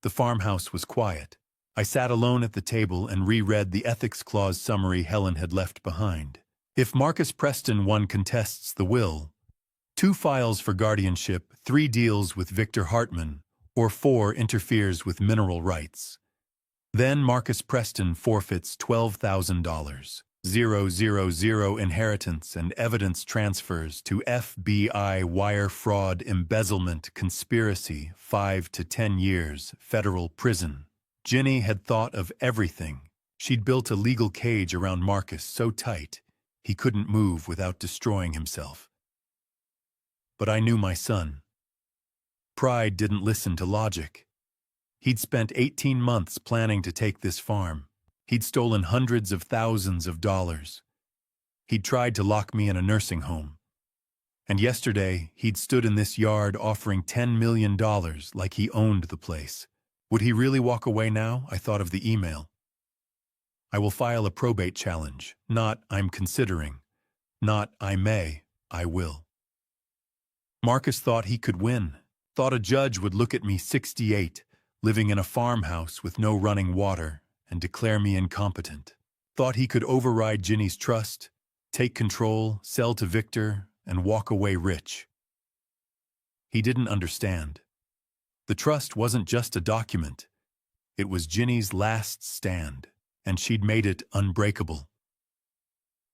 The farmhouse was quiet. I sat alone at the table and reread the ethics clause summary Helen had left behind. If Marcus Preston 1 contests the will, 2 files for guardianship, 3 deals with Victor Hartman, or 4 interferes with mineral rights. Then Marcus Preston forfeits $12,000. 000 inheritance and evidence transfers to FBI wire fraud embezzlement conspiracy 5 to 10 years federal prison. Ginny had thought of everything. She'd built a legal cage around Marcus so tight he couldn't move without destroying himself. But I knew my son. Pride didn't listen to logic. He'd spent 18 months planning to take this farm. He'd stolen hundreds of thousands of dollars. He'd tried to lock me in a nursing home. And yesterday, he'd stood in this yard offering $10 million like he owned the place. Would he really walk away now? I thought of the email. I will file a probate challenge, not I'm considering, not I may, I will. Marcus thought he could win, thought a judge would look at me 68, living in a farmhouse with no running water, and declare me incompetent. Thought he could override Ginny's trust, take control, sell to Victor, and walk away rich. He didn't understand. The trust wasn't just a document. It was Ginny's last stand, and she'd made it unbreakable.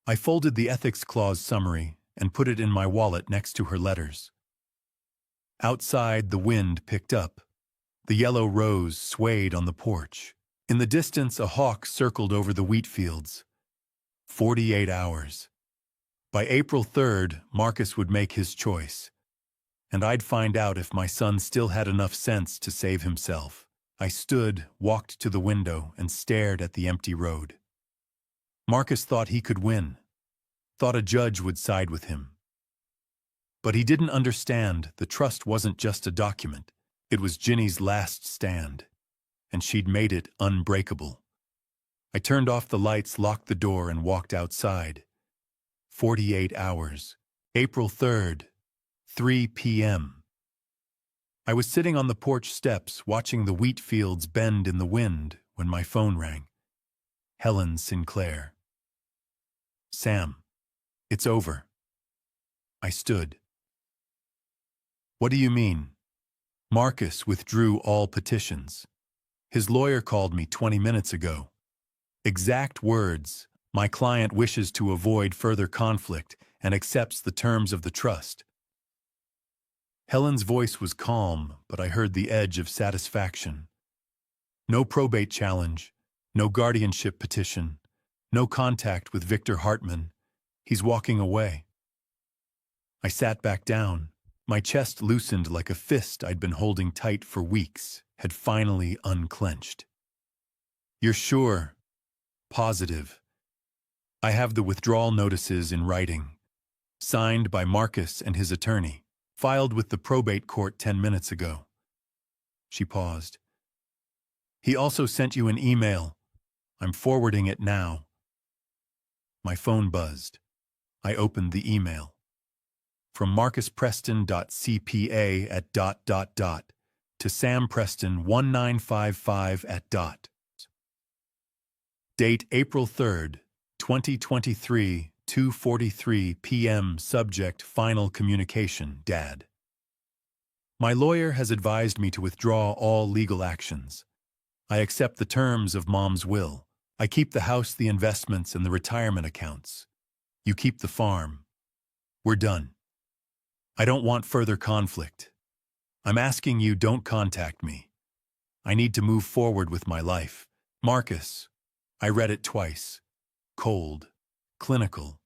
I folded the ethics clause summary and put it in my wallet next to her letters. Outside, the wind picked up. The yellow rose swayed on the porch. In the distance, a hawk circled over the wheat fields. 48 hours. By April 3rd, Marcus would make his choice. And I'd find out if my son still had enough sense to save himself. I stood, walked to the window, and stared at the empty road. Marcus thought he could win. Thought a judge would side with him. But he didn't understand the trust wasn't just a document. It was Ginny's last stand. And she'd made it unbreakable. I turned off the lights, locked the door, and walked outside. 48 hours. April 3rd, 3 p.m. I was sitting on the porch steps, watching the wheat fields bend in the wind, when my phone rang. Helen Sinclair. Sam, it's over. I stood. What do you mean? Marcus withdrew all petitions. His lawyer called me 20 minutes ago. Exact words, my client wishes to avoid further conflict and accepts the terms of the trust. Helen's voice was calm, but I heard the edge of satisfaction. No probate challenge, no guardianship petition, no contact with Victor Hartman. He's walking away. I sat back down. My chest loosened like a fist I'd been holding tight for weeks had finally unclenched. You're sure? Positive. I have the withdrawal notices in writing, signed by Marcus and his attorney, filed with the probate court 10 minutes ago. She paused. He also sent you an email. I'm forwarding it now. My phone buzzed. I opened the email. From marcuspreston.cpa at ... to sampreston1955 at ... Date April 3rd, 2023, 2:43 p.m. Subject Final Communication, Dad. My lawyer has advised me to withdraw all legal actions. I accept the terms of Mom's will. I keep the house, the investments, and the retirement accounts. You keep the farm. We're done. I don't want further conflict. I'm asking you, don't contact me. I need to move forward with my life. Marcus. I read it twice. Cold. Clinical.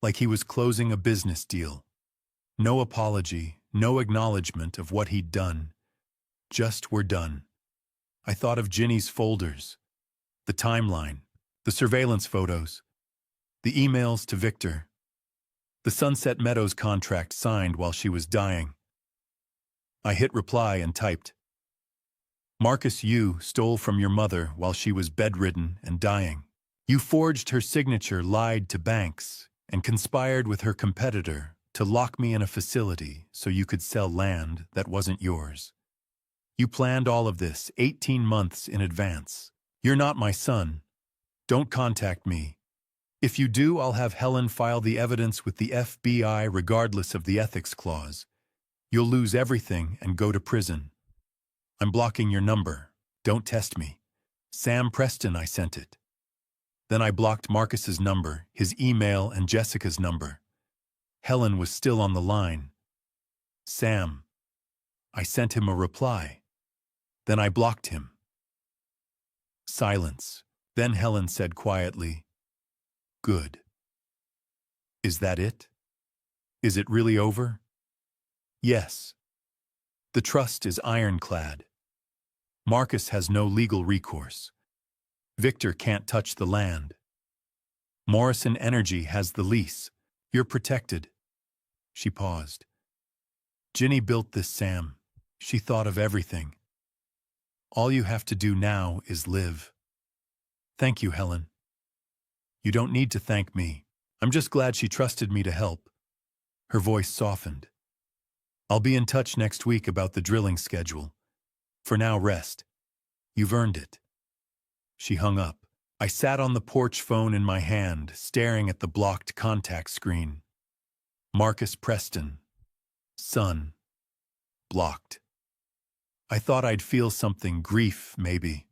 Like he was closing a business deal. No apology, no acknowledgement of what he'd done. Just we're done. I thought of Ginny's folders, the timeline, the surveillance photos, the emails to Victor, the Sunset Meadows contract signed while she was dying. I hit reply and typed, Marcus, you stole from your mother while she was bedridden and dying. You forged her signature, lied to banks, and conspired with her competitor to lock me in a facility so you could sell land that wasn't yours. You planned all of this 18 months in advance. You're not my son. Don't contact me. If you do, I'll have Helen file the evidence with the FBI regardless of the ethics clause. You'll lose everything and go to prison. I'm blocking your number. Don't test me. Sam Preston, I sent it. Then I blocked Marcus's number, his email, and Jessica's number. Helen was still on the line. Sam. I sent him a reply. Then I blocked him. Silence. Then Helen said quietly, "Good. Is that it? Is it really over?" "Yes. The trust is ironclad. Marcus has no legal recourse. Victor can't touch the land. Morrison Energy has the lease. You're protected." She paused. "Ginny built this, Sam. She thought of everything. All you have to do now is live." "Thank you, Helen." "You don't need to thank me. I'm just glad she trusted me to help." Her voice softened. "I'll be in touch next week about the drilling schedule. For now, rest. You've earned it." She hung up. I sat on the porch phone in my hand, staring at the blocked contact screen. Marcus Preston. Son. Blocked. I thought I'd feel something, grief, maybe.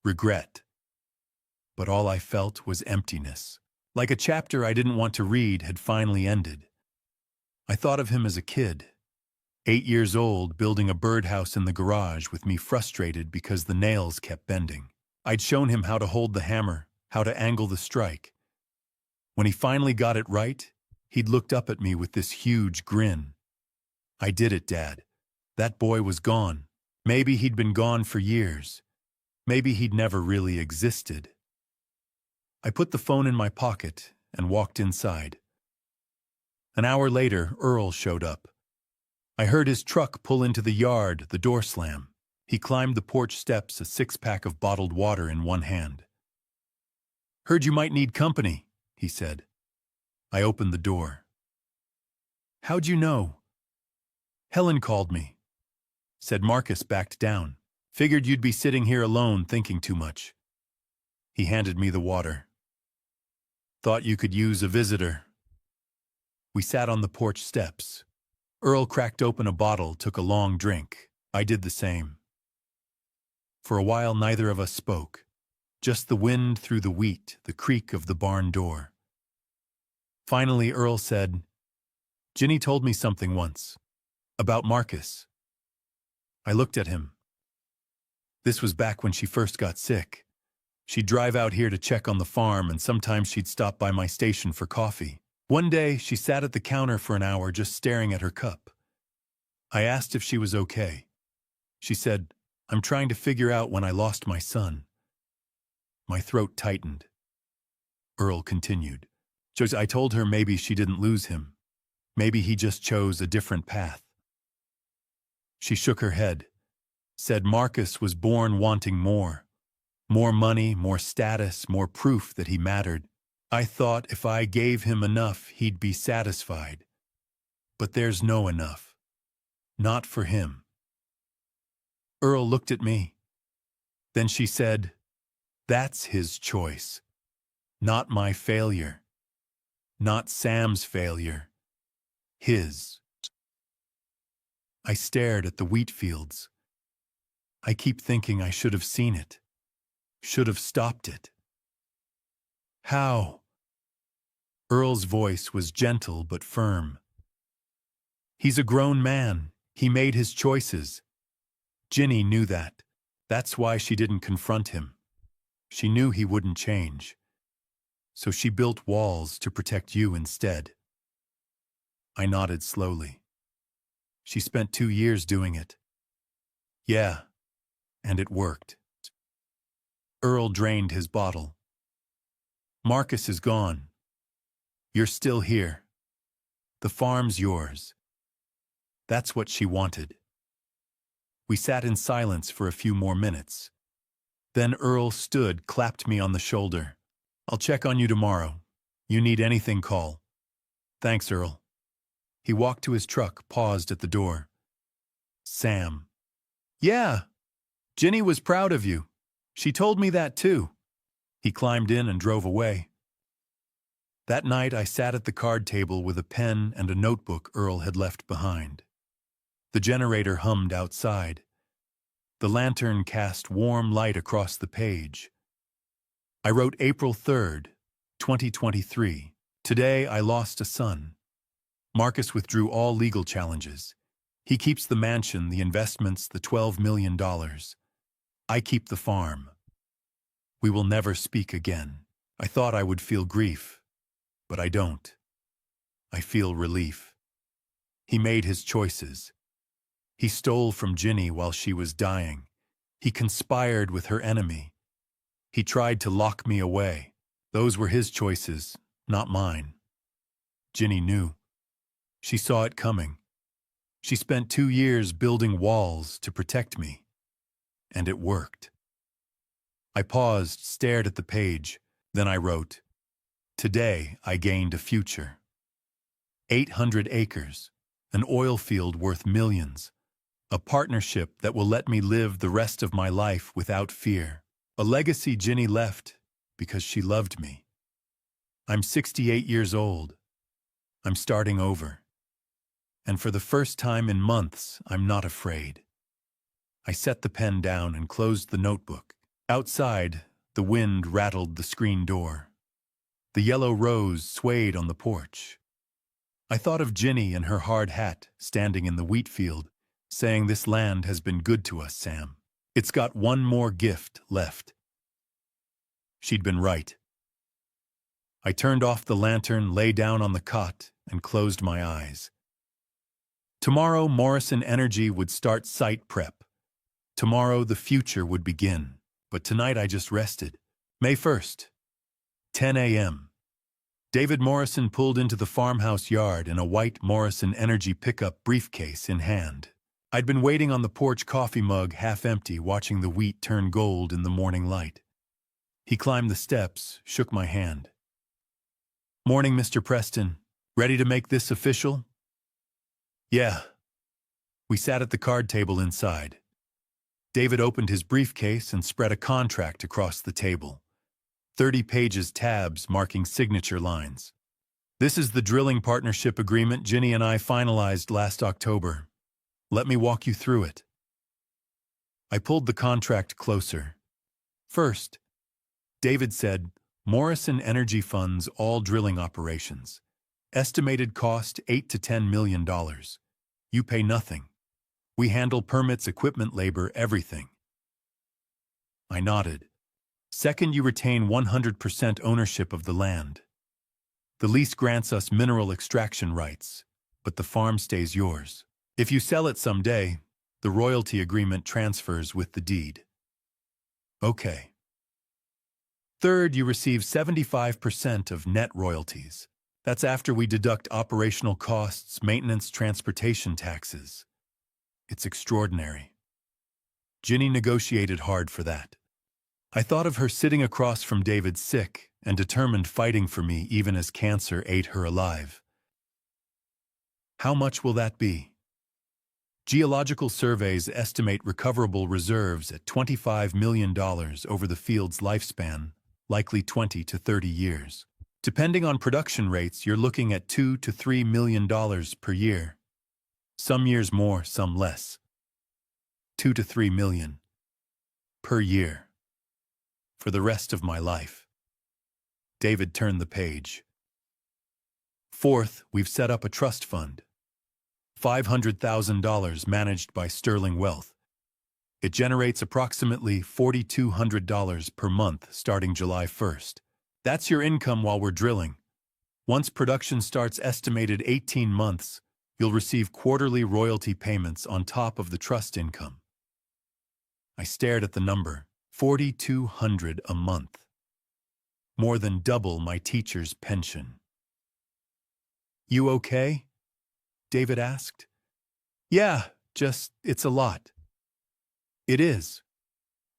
Regret. But all I felt was emptiness. Like a chapter I didn't want to read had finally ended. I thought of him as a kid, 8 years old, building a birdhouse in the garage with me frustrated because the nails kept bending. I'd shown him how to hold the hammer, how to angle the strike. When he finally got it right, he'd looked up at me with this huge grin. "I did it, Dad. That boy was gone. Maybe he'd been gone for years. Maybe he'd never really existed." I put the phone in my pocket and walked inside. An hour later, Earl showed up. I heard his truck pull into the yard, the door slam. He climbed the porch steps, a 6-pack of bottled water in one hand. "Heard you might need company," he said. I opened the door. "How'd you know?" "Helen called me. Said Marcus backed down. Figured you'd be sitting here alone thinking too much." He handed me the water. "Thought you could use a visitor." We sat on the porch steps. Earl cracked open a bottle, took a long drink. I did the same. For a while, neither of us spoke. Just the wind through the wheat, the creak of the barn door. Finally, Earl said, "Ginny told me something once. About Marcus." I looked at him. This was back when she first got sick. She'd drive out here to check on the farm, and sometimes she'd stop by my station for coffee. One day, she sat at the counter for an hour just staring at her cup. I asked if she was okay. She said, "I'm trying to figure out when I lost my son." My throat tightened. Earl continued. I told her maybe she didn't lose him. Maybe he just chose a different path. She shook her head, said Marcus was born wanting more. More money, more status, more proof that he mattered. I thought if I gave him enough, he'd be satisfied. But there's no enough. Not for him. Earl looked at me. Then she said, "That's his choice. Not my failure. Not Sam's failure. His." I stared at the wheat fields. I keep thinking I should have seen it. Should have stopped it. "How?" Earl's voice was gentle but firm. "He's a grown man. He made his choices. Ginny knew that. That's why she didn't confront him. She knew he wouldn't change. So she built walls to protect you instead." I nodded slowly. "She spent 2 years doing it." "Yeah, and it worked." Earl drained his bottle. "Marcus is gone. You're still here. The farm's yours." That's what she wanted. We sat in silence for a few more minutes. Then Earl stood, clapped me on the shoulder. "I'll check on you tomorrow. You need anything, call." "Thanks, Earl." He walked to his truck, paused at the door. "Sam." "Yeah, Ginny was proud of you. She told me that too." He climbed in and drove away. That night I sat at the card table with a pen and a notebook Earl had left behind. The generator hummed outside. The lantern cast warm light across the page. I wrote April 3rd, 2023. Today I lost a son. Marcus withdrew all legal challenges. He keeps the mansion, the investments, the $12 million. I keep the farm. We will never speak again. I thought I would feel grief, but I don't. I feel relief. He made his choices. He stole from Ginny while she was dying. He conspired with her enemy. He tried to lock me away. Those were his choices, not mine. Ginny knew. She saw it coming. She spent 2 years building walls to protect me. And it worked. I paused, stared at the page. Then I wrote, "Today I gained a future. 800 acres, an oil field worth millions, a partnership that will let me live the rest of my life without fear. A legacy Ginny left because she loved me. I'm 68 years old. I'm starting over. And for the first time in months, I'm not afraid." I set the pen down and closed the notebook. Outside, the wind rattled the screen door. The yellow rose swayed on the porch. I thought of Ginny in her hard hat, standing in the wheat field, saying, "This land has been good to us, Sam. It's got one more gift left." She'd been right. I turned off the lantern, lay down on the cot, and closed my eyes. Tomorrow, Morrison Energy would start site prep. Tomorrow, the future would begin. But tonight I just rested. May 1st, 10 a.m. David Morrison pulled into the farmhouse yard in a white Morrison Energy pickup briefcase in hand. I'd been waiting on the porch, coffee mug half empty, watching the wheat turn gold in the morning light. He climbed the steps, shook my hand. "Morning, Mr. Preston. Ready to make this official?" "Yeah." We sat at the card table inside. David opened his briefcase and spread a contract across the table. 30 pages, tabs marking signature lines. "This is the drilling partnership agreement Ginny and I finalized last October. Let me walk you through it." I pulled the contract closer. First, David said, "Morrison Energy funds all drilling operations. Estimated cost $8 to $10 million. You pay nothing. We handle permits, equipment, labor, everything." I nodded. "Second, you retain 100% ownership of the land. The lease grants us mineral extraction rights, but the farm stays yours. If you sell it someday, the royalty agreement transfers with the deed." Okay. Third, you receive 75% of net royalties. That's after we deduct operational costs, maintenance, transportation taxes. It's extraordinary. Ginny negotiated hard for that. I thought of her sitting across from David, sick and determined, fighting for me even as cancer ate her alive. How much will that be? Geological surveys estimate recoverable reserves at $25 million over the field's lifespan, likely 20 to 30 years. Depending on production rates, you're looking at $2 to $3 million per year. Some years more, some less. 2 to 3 million per year. For the rest of my life. David turned the page. Fourth, we've set up a trust fund. $500,000 managed by Sterling Wealth. It generates approximately $4,200 per month starting July 1st. That's your income while we're drilling. Once production starts, estimated 18 months, you'll receive quarterly royalty payments on top of the trust income. I stared at the number, $4,200 a month. More than double my teacher's pension. "You okay?" David asked. "Yeah, just, it's a lot." "It is,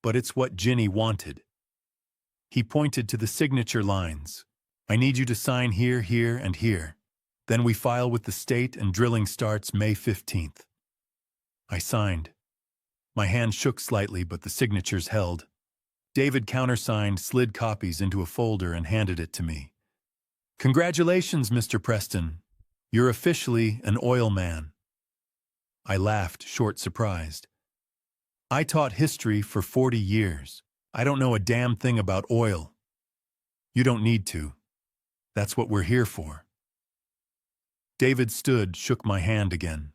but it's what Ginny wanted." He pointed to the signature lines. "I need you to sign here, here, and here. Then we file with the state and drilling starts May 15th. I signed. My hand shook slightly, but the signatures held. David countersigned, slid copies into a folder, and handed it to me. Congratulations, Mr. Preston. You're officially an oil man. I laughed, short surprised. I taught history for 40 years. I don't know a damn thing about oil. You don't need to. That's what we're here for. David stood, shook my hand again.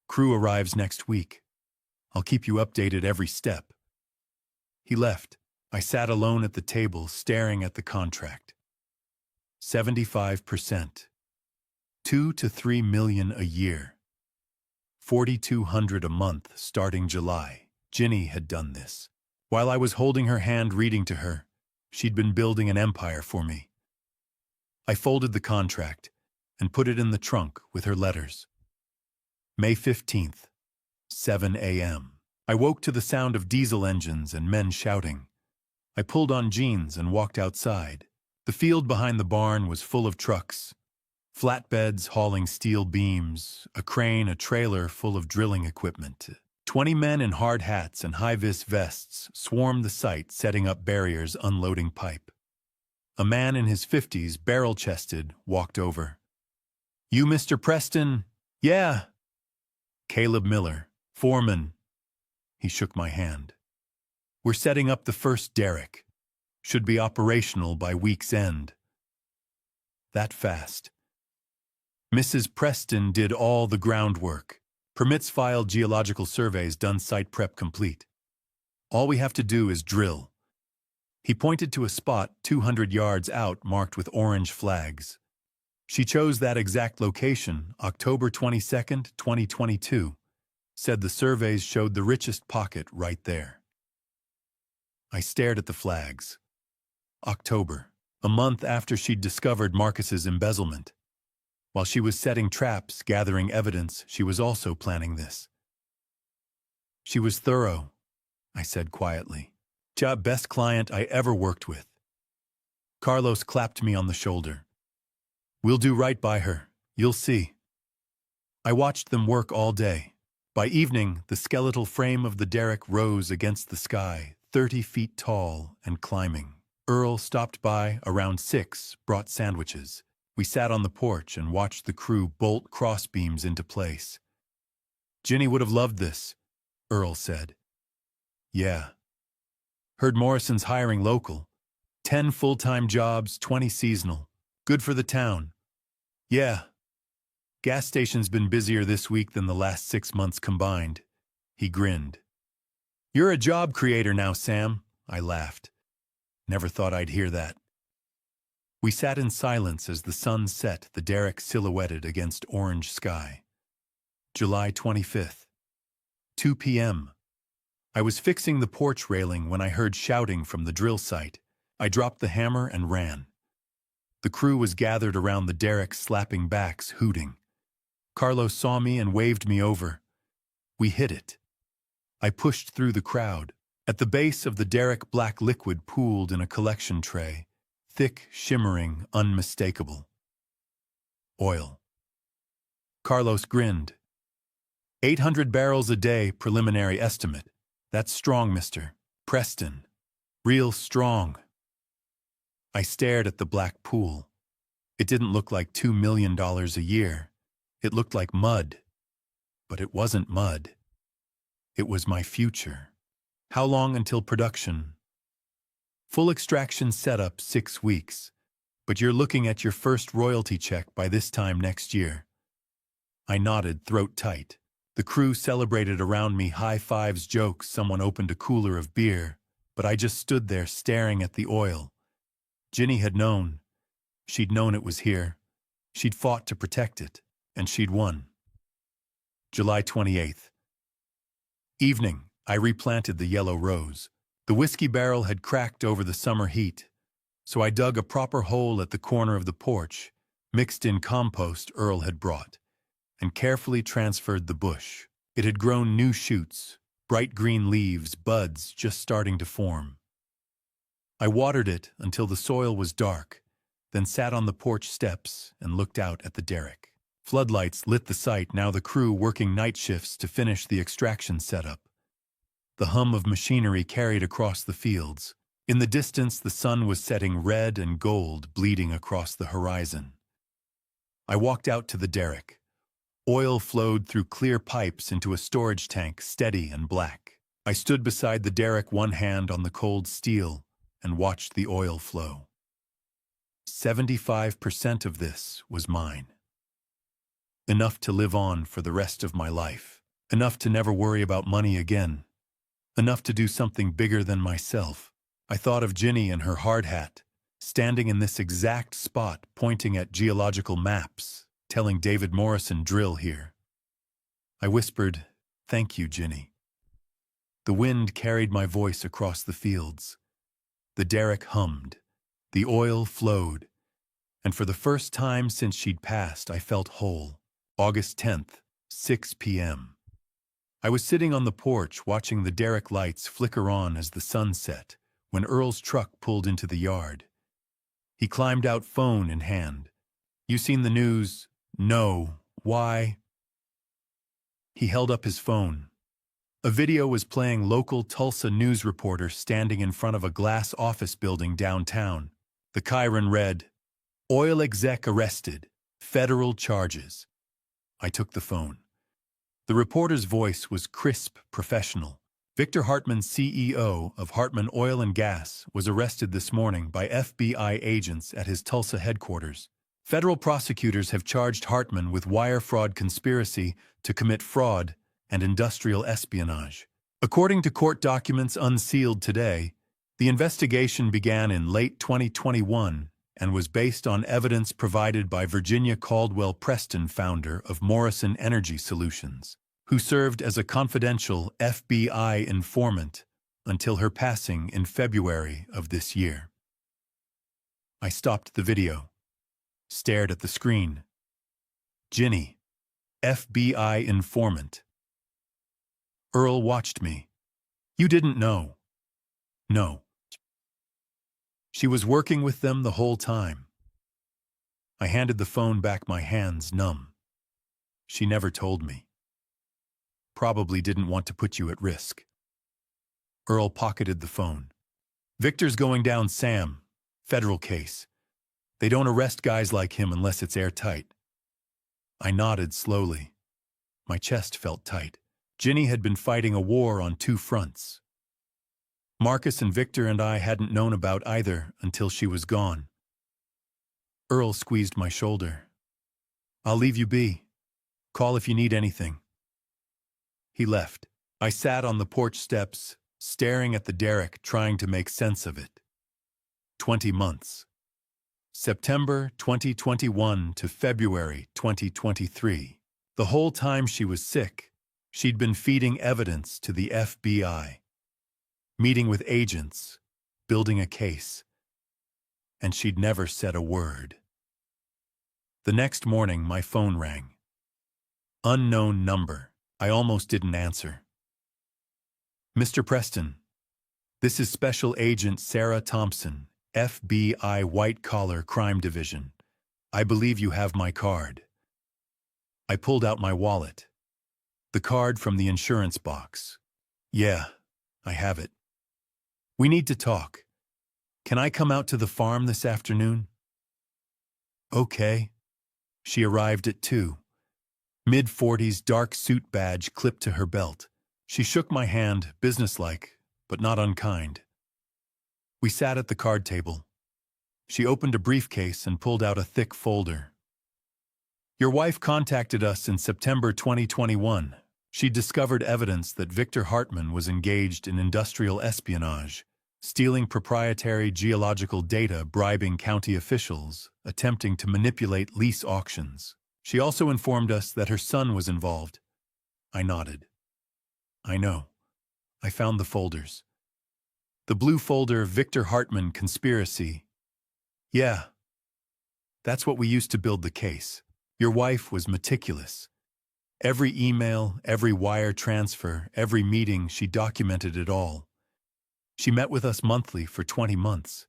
Crew arrives next week. I'll keep you updated every step. He left. I sat alone at the table, staring at the contract. 75%. 2 to 3 million a year. 4,200 a month starting July. Ginny had done this. While I was holding her hand reading to her, she'd been building an empire for me. I folded the contract and put it in the trunk with her letters. May 15th, 7 a.m. I woke to the sound of diesel engines and men shouting. I pulled on jeans and walked outside. The field behind the barn was full of trucks. Flatbeds hauling steel beams, a crane, a trailer full of drilling equipment. 20 men in hard hats and high-vis vests swarmed the site, setting up barriers, unloading pipe. A man in his 50s, barrel-chested, walked over. "You Mr. Preston?" "Yeah." "Caleb Miller, foreman." He shook my hand. "We're setting up the first derrick. Should be operational by week's end." That fast. Mrs. Preston did all the groundwork. Permits filed, geological surveys done, site prep complete. All we have to do is drill. He pointed to a spot 200 yards out marked with orange flags. She chose that exact location, October 22nd, 2022. Said the surveys showed the richest pocket right there. I stared at the flags. October, a month after she'd discovered Marcus's embezzlement. While she was setting traps, gathering evidence, she was also planning this. She was thorough, I said quietly. Best client I ever worked with. Carlos clapped me on the shoulder. "We'll do right by her. You'll see." I watched them work all day. By evening, the skeletal frame of the derrick rose against the sky, 30 feet tall and climbing. Earl stopped by around 6, brought sandwiches. We sat on the porch and watched the crew bolt crossbeams into place. "Ginny would have loved this," Earl said. "Yeah. Heard Morrison's hiring local. 10 full-time jobs, 20 seasonal. Good for the town." "Yeah. Gas station's been busier this week than the last 6 months combined." He grinned. "You're a job creator now, Sam," I laughed. Never thought I'd hear that. We sat in silence as the sun set, the derrick silhouetted against orange sky. July 25th. 2 p.m. I was fixing the porch railing when I heard shouting from the drill site. I dropped the hammer and ran. The crew was gathered around the derrick, slapping backs, hooting. Carlos saw me and waved me over. We hit it. I pushed through the crowd. At the base of the derrick, black liquid pooled in a collection tray. Thick, shimmering, unmistakable. Oil. Carlos grinned. 800 barrels a day, preliminary estimate. That's strong, Mr. Preston. Real strong. I stared at the black pool. It didn't look like $2 million a year. It looked like mud. But it wasn't mud. It was my future. How long until production? Full extraction setup 6 weeks, but you're looking at your first royalty check by this time next year. I nodded, throat tight. The crew celebrated around me, high fives, jokes. Someone opened a cooler of beer, but I just stood there staring at the oil. Ginny had known. She'd known it was here. She'd fought to protect it, and she'd won. July 28th. Evening, I replanted the yellow rose. The whiskey barrel had cracked over the summer heat, so I dug a proper hole at the corner of the porch, mixed in compost Earl had brought, and carefully transferred the bush. It had grown new shoots, bright green leaves, buds just starting to form. I watered it until the soil was dark, then sat on the porch steps and looked out at the derrick. Floodlights lit the site, now the crew working night shifts to finish the extraction setup. The hum of machinery carried across the fields. In the distance, the sun was setting red and gold, bleeding across the horizon. I walked out to the derrick. Oil flowed through clear pipes into a storage tank, steady and black. I stood beside the derrick, one hand on the cold steel, and watched the oil flow. 75% of this was mine. Enough to live on for the rest of my life. Enough to never worry about money again. Enough to do something bigger than myself. I thought of Ginny and her hard hat, standing in this exact spot, pointing at geological maps, telling David Morrison, "Drill here." I whispered, "Thank you, Ginny." The wind carried my voice across the fields. The derrick hummed. The oil flowed. And for the first time since she'd passed, I felt whole. August 10th, 6 p.m. I was sitting on the porch watching the derrick lights flicker on as the sun set when Earl's truck pulled into the yard. He climbed out, phone in hand. "You seen the news?" "No. Why?" He held up his phone. A video was playing. Local Tulsa news reporter standing in front of a glass office building downtown. The Chiron read, "Oil exec arrested. Federal charges." I took the phone. The reporter's voice was crisp, professional. Victor Hartman, CEO of Hartman Oil and Gas, was arrested this morning by FBI agents at his Tulsa headquarters. Federal prosecutors have charged Hartman with wire fraud conspiracy to commit fraud and industrial espionage. According to court documents unsealed today, the investigation began in late 2021 and was based on evidence provided by Virginia Caldwell Preston, founder of Morrison Energy Solutions, who served as a confidential FBI informant until her passing in February of this year. I stopped the video, stared at the screen. Ginny, FBI informant. Earl watched me. "You didn't know?" "No." "She was working with them the whole time." I handed the phone back, my hands numb. "She never told me." "Probably didn't want to put you at risk." Earl pocketed the phone. "Victor's going down, Sam. Federal case. They don't arrest guys like him unless it's airtight." I nodded slowly. My chest felt tight. Ginny had been fighting a war on two fronts. Marcus and Victor and I hadn't known about either until she was gone. Earl squeezed my shoulder. "I'll leave you be. Call if you need anything." He left. I sat on the porch steps, staring at the derrick, trying to make sense of it. 20 months. September 2021 to February 2023. The whole time she was sick, she'd been feeding evidence to the FBI, meeting with agents, building a case, and she'd never said a word. The next morning, my phone rang. Unknown number. I almost didn't answer. "Mr. Preston, this is Special Agent Sarah Thompson, FBI White Collar Crime Division. I believe you have my card." I pulled out my wallet. The card from the insurance box. "Yeah, I have it. We need to talk. Can I come out to the farm this afternoon?" "Okay." She arrived at 2. Mid-40s, dark suit badge clipped to her belt. She shook my hand, businesslike, but not unkind. We sat at the card table. She opened a briefcase and pulled out a thick folder. "Your wife contacted us in September 2021. She discovered evidence that Victor Hartman was engaged in industrial espionage, stealing proprietary geological data, bribing county officials, attempting to manipulate lease auctions. She also informed us that her son was involved." I nodded. "I know. I found the folders. The blue folder, Victor Hartman Conspiracy. Yeah. That's what we used to build the case. Your wife was meticulous. Every email, every wire transfer, every meeting, she documented it all. She met with us monthly for 20 months.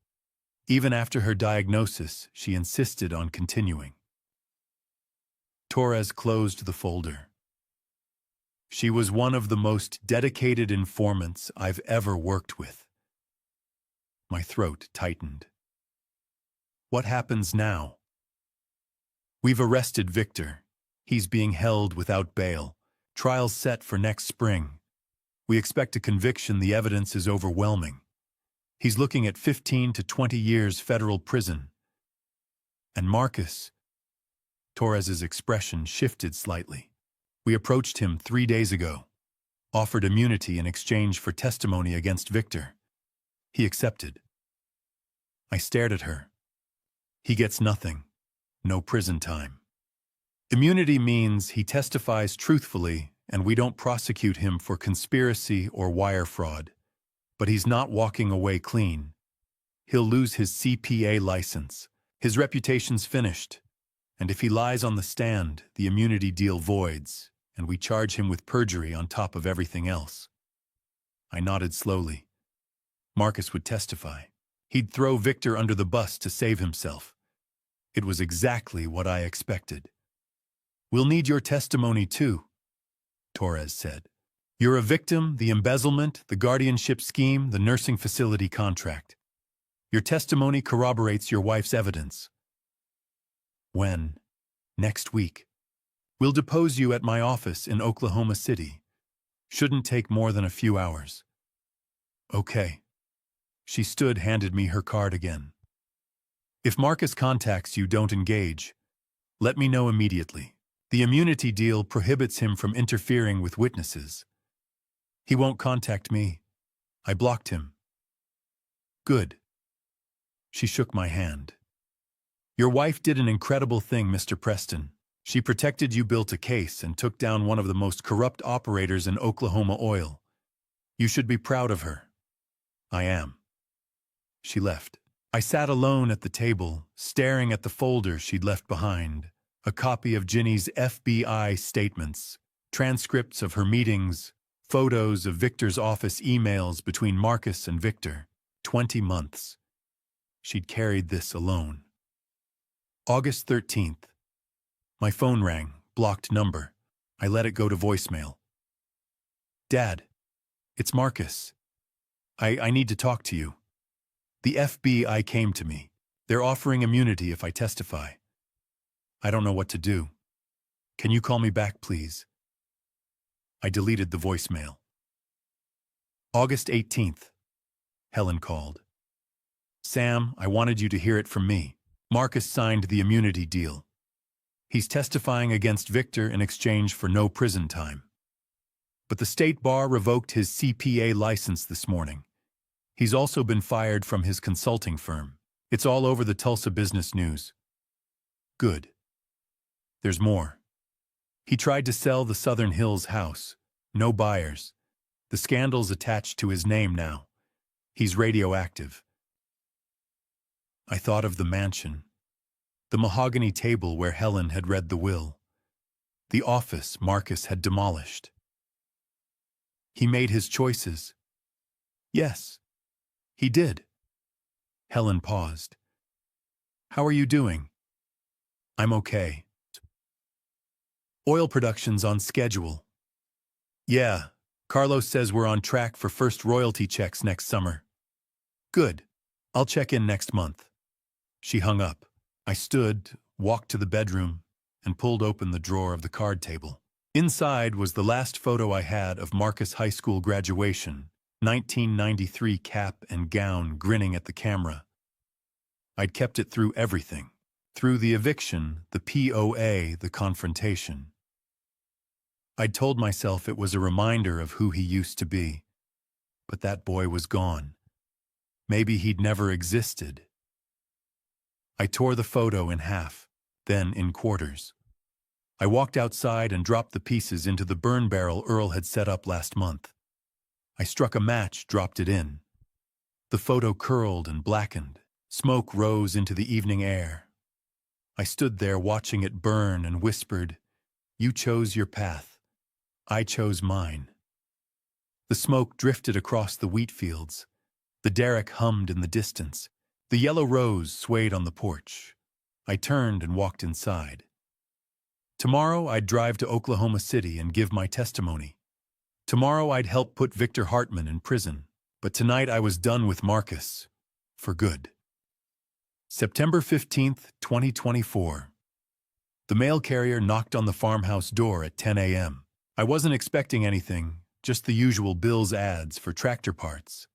Even after her diagnosis, she insisted on continuing." Torres closed the folder. "She was one of the most dedicated informants I've ever worked with." My throat tightened. What happens now? We've arrested Victor. He's being held without bail. Trial's set for next spring. We expect a conviction. The evidence is overwhelming. He's looking at 15 to 20 years federal prison. And Marcus? Torres's expression shifted slightly. We approached him 3 days ago, offered immunity in exchange for testimony against Victor. He accepted. I stared at her. He gets nothing. No prison time. Immunity means he testifies truthfully and we don't prosecute him for conspiracy or wire fraud. But he's not walking away clean. He'll lose his CPA license. His reputation's finished. And if he lies on the stand, the immunity deal voids, and we charge him with perjury on top of everything else. I nodded slowly. Marcus would testify. He'd throw Victor under the bus to save himself. It was exactly what I expected. We'll need your testimony too, Torres said. You're a victim, the embezzlement, the guardianship scheme, the nursing facility contract. Your testimony corroborates your wife's evidence. When? Next week. We'll depose you at my office in Oklahoma City. Shouldn't take more than a few hours. Okay. She stood, handed me her card again. If Marcus contacts you, don't engage. Let me know immediately. The immunity deal prohibits him from interfering with witnesses. He won't contact me. I blocked him. Good. She shook my hand. Your wife did an incredible thing, Mr. Preston. She protected you, built a case, and took down one of the most corrupt operators in Oklahoma oil. You should be proud of her. I am. She left. I sat alone at the table, staring at the folder she'd left behind. A copy of Ginny's FBI statements, transcripts of her meetings, photos of Victor's office emails between Marcus and Victor. 20 months. She'd carried this alone. August 13th. My phone rang, blocked number. I let it go to voicemail. Dad, it's Marcus. I need to talk to you. The FBI came to me. They're offering immunity if I testify. I don't know what to do. Can you call me back, please? I deleted the voicemail. August 18th. Helen called. Sam, I wanted you to hear it from me. Marcus signed the immunity deal. He's testifying against Victor in exchange for no prison time. But the state bar revoked his CPA license this morning. He's also been fired from his consulting firm. It's all over the Tulsa Business News. Good. There's more. He tried to sell the Southern Hills house. No buyers. The scandal's attached to his name now. He's radioactive. I thought of the mansion. The mahogany table where Helen had read the will. The office Marcus had demolished. He made his choices. Yes, he did. Helen paused. How are you doing? I'm okay. Oil production's on schedule. Yeah, Carlos says we're on track for first royalty checks next summer. Good. I'll check in next month. She hung up. I stood, walked to the bedroom, and pulled open the drawer of the card table. Inside was the last photo I had of Marcus High School graduation, 1993 cap and gown, grinning at the camera. I'd kept it through everything. Through the eviction, the POA, the confrontation. I'd told myself it was a reminder of who he used to be. But that boy was gone. Maybe he'd never existed. I tore the photo in half, then in quarters. I walked outside and dropped the pieces into the burn barrel Earl had set up last month. I struck a match, dropped it in. The photo curled and blackened. Smoke rose into the evening air. I stood there watching it burn and whispered, "You chose your path. I chose mine." The smoke drifted across the wheat fields. The derrick hummed in the distance. The yellow rose swayed on the porch. I turned and walked inside. Tomorrow I'd drive to Oklahoma City and give my testimony. Tomorrow I'd help put Victor Hartman in prison. But tonight I was done with Marcus. for good. September 15th, 2024. The mail carrier knocked on the farmhouse door at 10 a.m. I wasn't expecting anything, just the usual Bill's ads for tractor parts.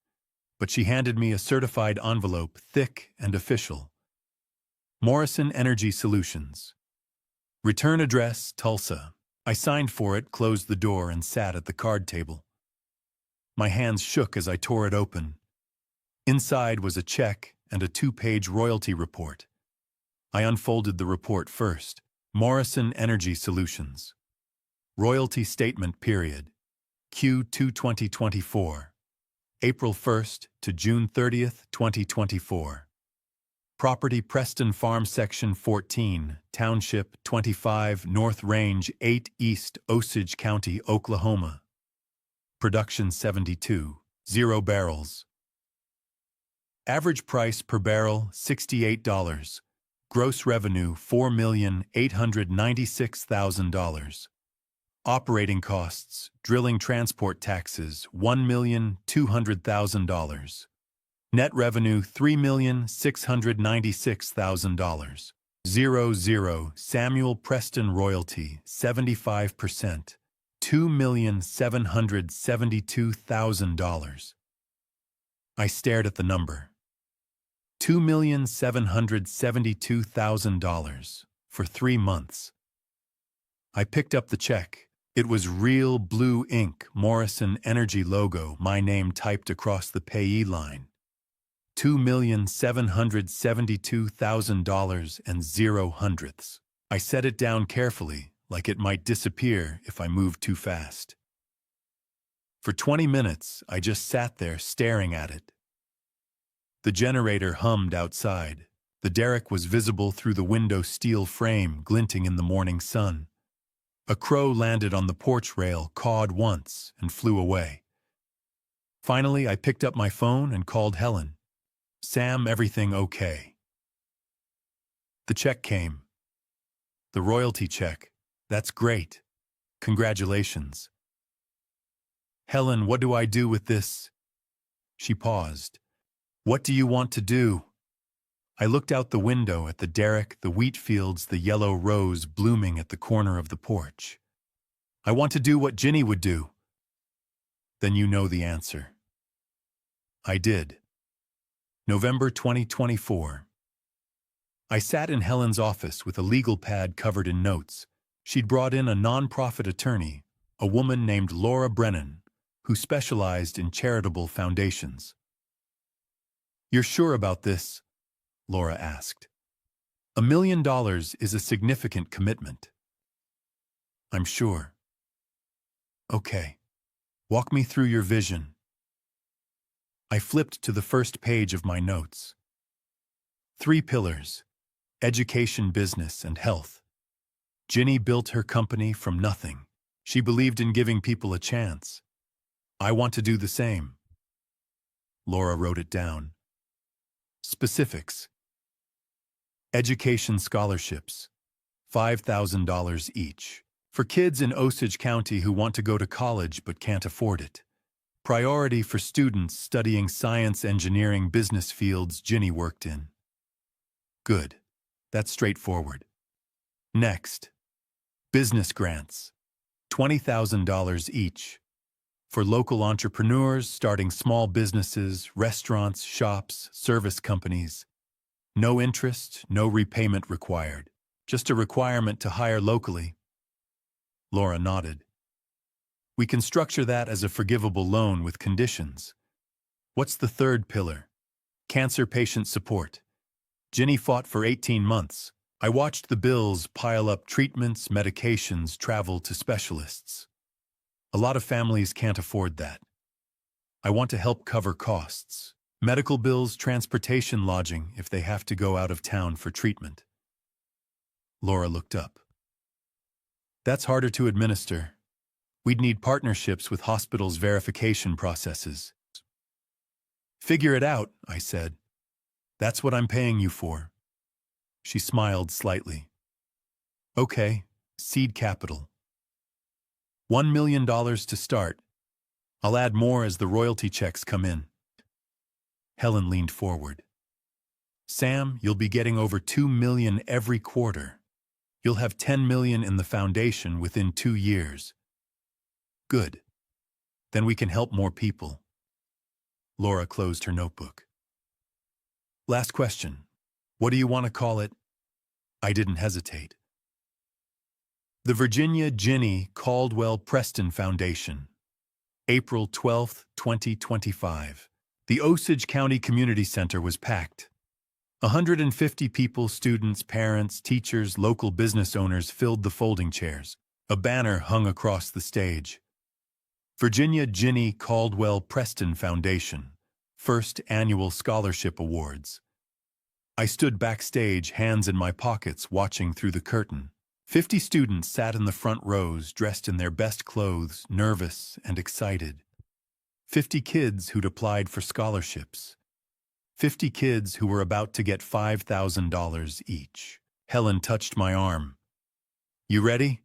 But she handed me a certified envelope, thick and official. Morrison Energy Solutions. Return address, Tulsa. I signed for it, closed the door, and sat at the card table. My hands shook as I tore it open. Inside was a check and a 2-page royalty report. I unfolded the report first. Morrison Energy Solutions. Royalty statement period. Q2 2024. April 1st to June 30th, 2024. Property Preston Farm Section 14, Township 25, North Range 8 East, Osage County, Oklahoma. Production 72, 0 barrels. Average price per barrel $68. Gross revenue $4,896,000. Operating costs, drilling transport taxes $1,200,000. Net revenue $3,696,000. 00 Samuel Preston royalty 75%. $2,772,000. I stared at the number. $2,772,000 for 3 months. I picked up the check. It was real blue ink, Morrison Energy logo, my name typed across the payee line. $2,772,000 and 0 hundredths. I set it down carefully, like it might disappear if I moved too fast. For 20 minutes, I just sat there staring at it. The generator hummed outside. The derrick was visible through the window steel frame, glinting in the morning sun. A crow landed on the porch rail, cawed once, and flew away. Finally, I picked up my phone and called Helen. Sam, everything okay? The check came. The royalty check. That's great. Congratulations. Helen, what do I do with this? She paused. What do you want to do? I looked out the window at the derrick, the wheat fields, the yellow rose blooming at the corner of the porch. I want to do what Ginny would do. Then you know the answer. I did. November 2024. I sat in Helen's office with a legal pad covered in notes. She'd brought in a nonprofit attorney, a woman named Laura Brennan, who specialized in charitable foundations. You're sure about this? Laura asked. $1 million is a significant commitment. I'm sure. Okay. Walk me through your vision. I flipped to the first page of my notes. 3 pillars: education, business, and health. Ginny built her company from nothing. She believed in giving people a chance. I want to do the same. Laura wrote it down. Specifics. Education scholarships, $5,000 each, for kids in Osage County who want to go to college but can't afford it. Priority for students studying science, engineering, business fields Ginny worked in. Good. That's straightforward. Next. Business grants, $20,000 each, for local entrepreneurs starting small businesses, restaurants, shops, service companies. No interest, no repayment required. Just a requirement to hire locally. Laura nodded. We can structure that as a forgivable loan with conditions. What's the third pillar? Cancer patient support. Ginny fought for 18 months. I watched the bills pile up: treatments, medications, travel to specialists. A lot of families can't afford that. I want to help cover costs. Medical bills, transportation, lodging if they have to go out of town for treatment. Laura looked up. That's harder to administer. We'd need partnerships with hospitals' verification processes. Figure it out, I said. That's what I'm paying you for. She smiled slightly. Okay, seed capital. $1 million to start. I'll add more as the royalty checks come in. Helen leaned forward. Sam, you'll be getting over 2 million every quarter. You'll have 10 million in the foundation within 2 years. Good. Then we can help more people. Laura closed her notebook. Last question. What do you want to call it? I didn't hesitate. The Virginia Ginny Caldwell Preston Foundation. April 12, 2025. The Osage County Community Center was packed. 150 people, students, parents, teachers, local business owners filled the folding chairs. A banner hung across the stage. Virginia Ginny Caldwell Preston Foundation. First Annual Scholarship Awards. I stood backstage, hands in my pockets, watching through the curtain. 50 students sat in the front rows, dressed in their best clothes, nervous and excited. 50 kids who'd applied for scholarships. 50 kids who were about to get $5,000 each. Helen touched my arm. You ready?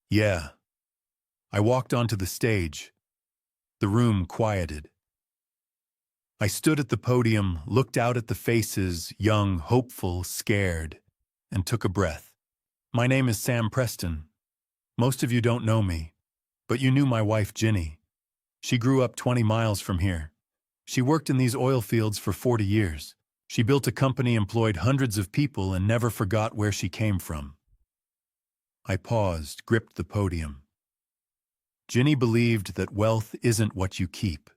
Yeah. I walked onto the stage. The room quieted. I stood at the podium, looked out at the faces, young, hopeful, scared, and took a breath. My name is Sam Preston. Most of you don't know me, but you knew my wife, Ginny. She grew up 20 miles from here. She worked in these oil fields for 40 years. She built a company, employed hundreds of people, and never forgot where she came from. I paused, gripped the podium. Ginny believed that wealth isn't what you keep.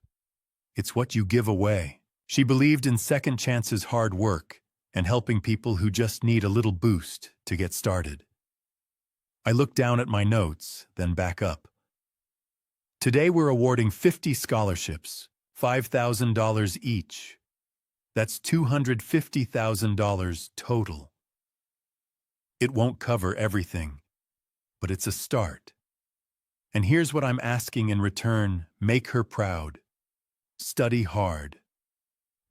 It's what you give away. She believed in second chances, hard work, and helping people who just need a little boost to get started. I looked down at my notes, then back up. Today we're awarding 50 scholarships, $5,000 each. That's $250,000 total. It won't cover everything, but it's a start. And here's what I'm asking in return: make her proud. Study hard.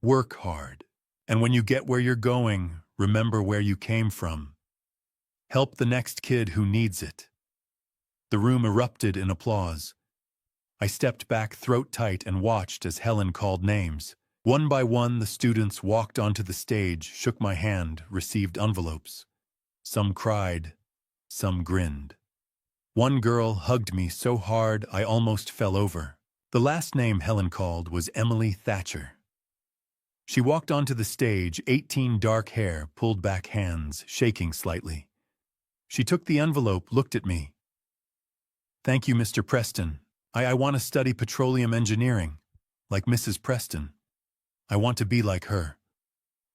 Work hard. And when you get where you're going, remember where you came from. Help the next kid who needs it. The room erupted in applause. I stepped back, throat tight, and watched as Helen called names. One by one, the students walked onto the stage, shook my hand, received envelopes. Some cried, some grinned. One girl hugged me so hard I almost fell over. The last name Helen called was Emily Thatcher. She walked onto the stage, 18, dark hair, pulled back hands, shaking slightly. She took the envelope, looked at me. Thank you, Mr. Preston. I want to study petroleum engineering, like Mrs. Preston. I want to be like her.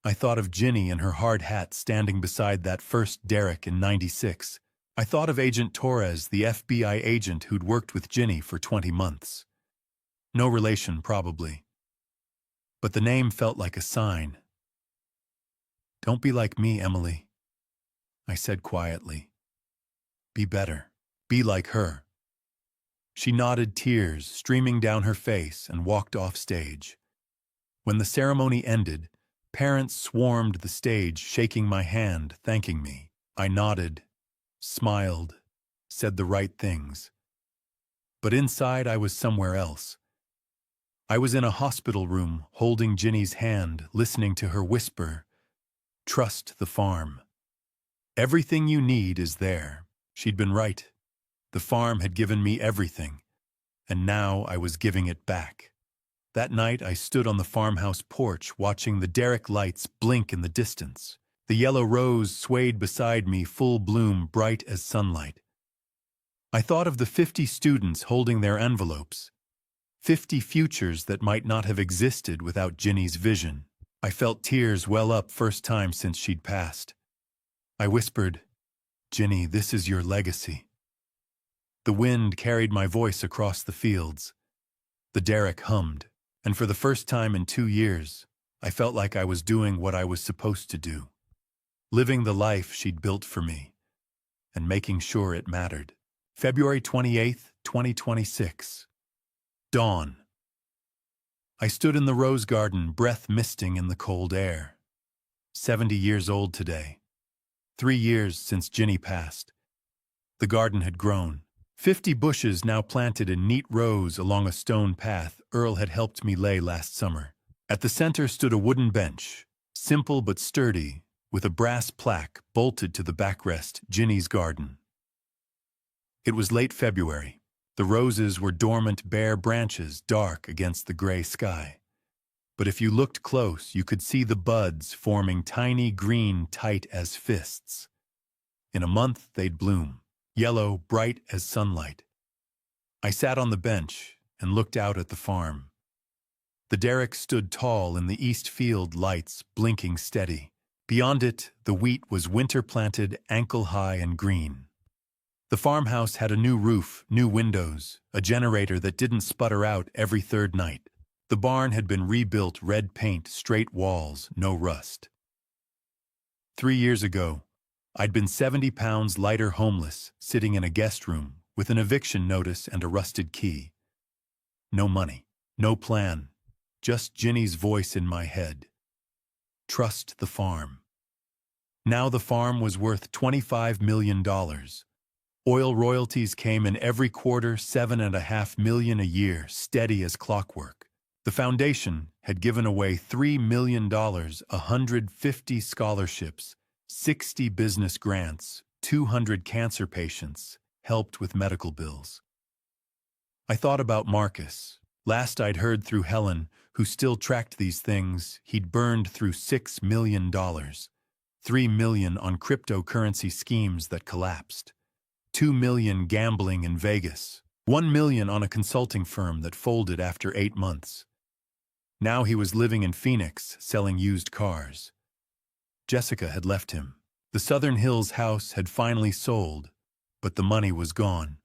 I thought of Ginny in her hard hat standing beside that first derrick in '96. I thought of Agent Torres, the FBI agent who'd worked with Ginny for 20 months. No relation, probably. But the name felt like a sign. Don't be like me, Emily, I said quietly. Be better. Be like her. She nodded, tears streaming down her face, and walked off stage. When the ceremony ended, parents swarmed the stage, shaking my hand, thanking me. I nodded, smiled, said the right things. But inside I was somewhere else. I was in a hospital room, holding Ginny's hand, listening to her whisper, "Trust the farm. Everything you need is there." She'd been right. The farm had given me everything, and now I was giving it back. That night I stood on the farmhouse porch, watching the derrick lights blink in the distance. The yellow rose swayed beside me, full bloom, bright as sunlight. I thought of the 50 students holding their envelopes, 50 futures that might not have existed without Ginny's vision. I felt tears well up, first time since she'd passed. I whispered, "Ginny, this is your legacy." The wind carried my voice across the fields. The derrick hummed, and for the first time in 2 years, I felt like I was doing what I was supposed to do. Living the life she'd built for me, and making sure it mattered. February 28th, 2026. Dawn. I stood in the rose garden, breath misting in the cold air. 70 years old today. 3 years since Ginny passed. The garden had grown. 50 bushes now planted in neat rows along a stone path Earl had helped me lay last summer. At the center stood a wooden bench, Simple but sturdy, with a brass plaque bolted to the backrest, Ginny's garden. It was late February. The roses were dormant bare branches dark against the gray sky. But if you looked close, you could see the buds forming tiny green tight as fists. In a month, they'd bloom, yellow, bright as sunlight. I sat on the bench and looked out at the farm. The derrick stood tall in the east field lights blinking steady. Beyond it, the wheat was winter-planted, ankle-high and green. The farmhouse had a new roof, new windows, a generator that didn't sputter out every third night. The barn had been rebuilt, red paint, straight walls, no rust. 3 years ago, I'd been 70 pounds lighter homeless, sitting in a guest room with an eviction notice and a rusted key. No money, no plan, just Ginny's voice in my head. Trust the farm. Now the farm was worth $25 million. Oil royalties came in every quarter, $7.5 million a year, steady as clockwork. The foundation had given away $3 million, 150 scholarships, 60 business grants, 200 cancer patients, helped with medical bills. I thought about Marcus. Last I'd heard through Helen, who still tracked these things, he'd burned through $6 million, $3 million on cryptocurrency schemes that collapsed, $2 million gambling in Vegas, $1 million on a consulting firm that folded after 8 months. Now he was living in Phoenix, selling used cars. Jessica had left him. The Southern Hills house had finally sold, but the money was gone.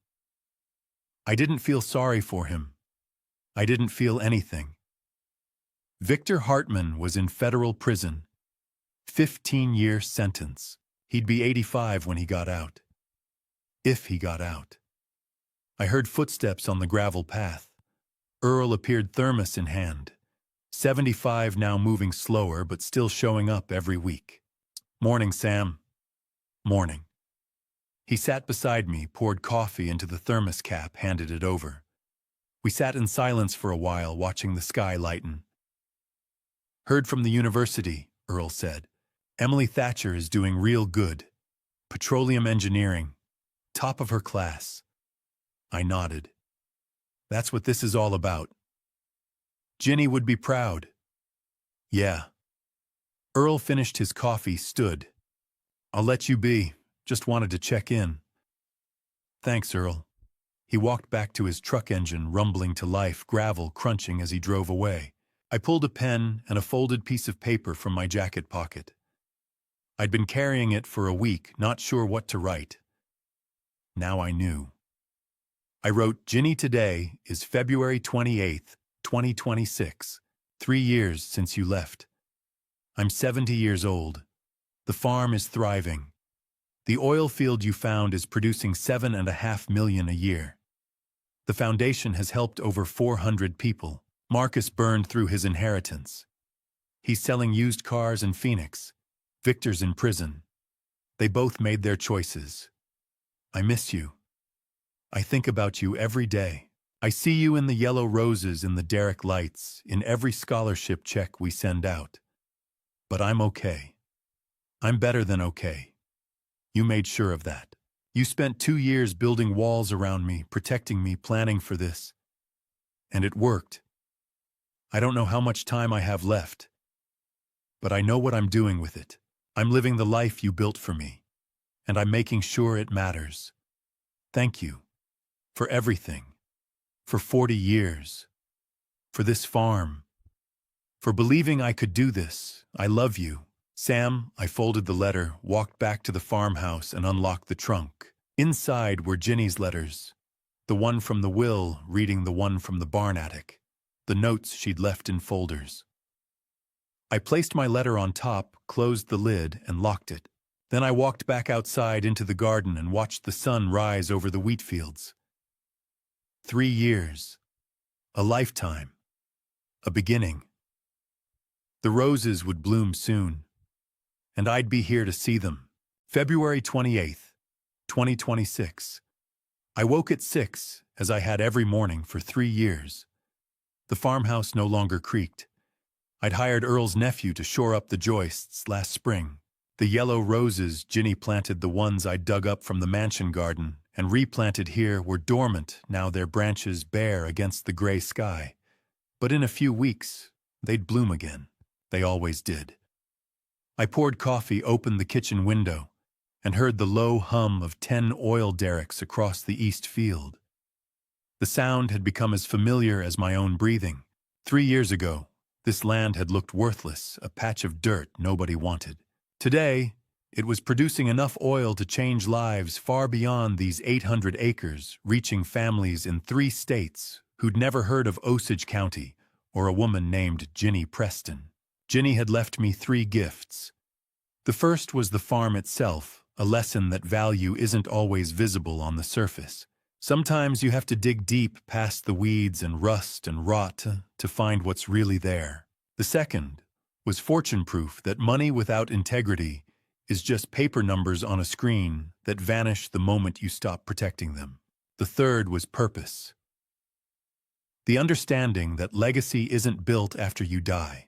I didn't feel sorry for him. I didn't feel anything. Victor Hartman was in federal prison. 15-year sentence. He'd be 85 when he got out. If he got out. I heard footsteps on the gravel path. Earl appeared, thermos in hand. 75 now, moving slower but still showing up every week. "Morning, Sam." "Morning." He sat beside me, poured coffee into the thermos cap, handed it over. We sat in silence for a while, watching the sky lighten. "Heard from the university," Earl said. "Emily Thatcher is doing real good. Petroleum engineering. Top of her class." I nodded. "That's what this is all about." "Ginny would be proud." "Yeah." Earl finished his coffee, stood. "I'll let you be. Just wanted to check in." "Thanks, Earl." He walked back to his truck engine, rumbling to life, gravel crunching as he drove away. I pulled a pen and a folded piece of paper from my jacket pocket. I'd been carrying it for a week, not sure what to write. Now I knew. I wrote, "Ginny, today is February 28th, 2026. 3 years since you left. I'm 70 years old. The farm is thriving. The oil field you found is producing $7.5 million a year. The foundation has helped over 400 people. Marcus burned through his inheritance. He's selling used cars in Phoenix. Victor's in prison. They both made their choices. I miss you. I think about you every day. I see you in the yellow roses, in the derrick lights, in every scholarship check we send out. But I'm okay. I'm better than okay. You made sure of that. You spent 2 years building walls around me, protecting me, planning for this. And it worked. I don't know how much time I have left, but I know what I'm doing with it. I'm living the life you built for me, and I'm making sure it matters. Thank you for everything, for 40 years, for this farm, for believing I could do this. I love you. Sam." I folded the letter, walked back to the farmhouse and unlocked the trunk. Inside were Ginny's letters, the one from the will reading the one from the barn attic, the notes she'd left in folders. I placed my letter on top, closed the lid, and locked it. Then I walked back outside into the garden and watched the sun rise over the wheat fields. 3 years. A lifetime. A beginning. The roses would bloom soon, and I'd be here to see them. February 28th, 2026. I woke at 6, as I had every morning for 3 years. The farmhouse no longer creaked. I'd hired Earl's nephew to shore up the joists last spring. The yellow roses Ginny planted, the ones I dug up from the mansion garden and replanted here, were dormant, now their branches bare against the gray sky. But in a few weeks, they'd bloom again. They always did. I poured coffee, opened the kitchen window, and heard the low hum of 10 oil derricks across the east field. The sound had become as familiar as my own breathing. 3 years ago, this land had looked worthless, a patch of dirt nobody wanted. Today, it was producing enough oil to change lives far beyond these 800 acres, reaching families in 3 states who'd never heard of Osage County or a woman named Ginny Preston. Ginny had left me 3 gifts. The first was the farm itself, a lesson that value isn't always visible on the surface. Sometimes you have to dig deep past the weeds and rust and rot to find what's really there. The second was fortune proof that money without integrity is just paper numbers on a screen that vanish the moment you stop protecting them. The third was purpose. The understanding that legacy isn't built after you die.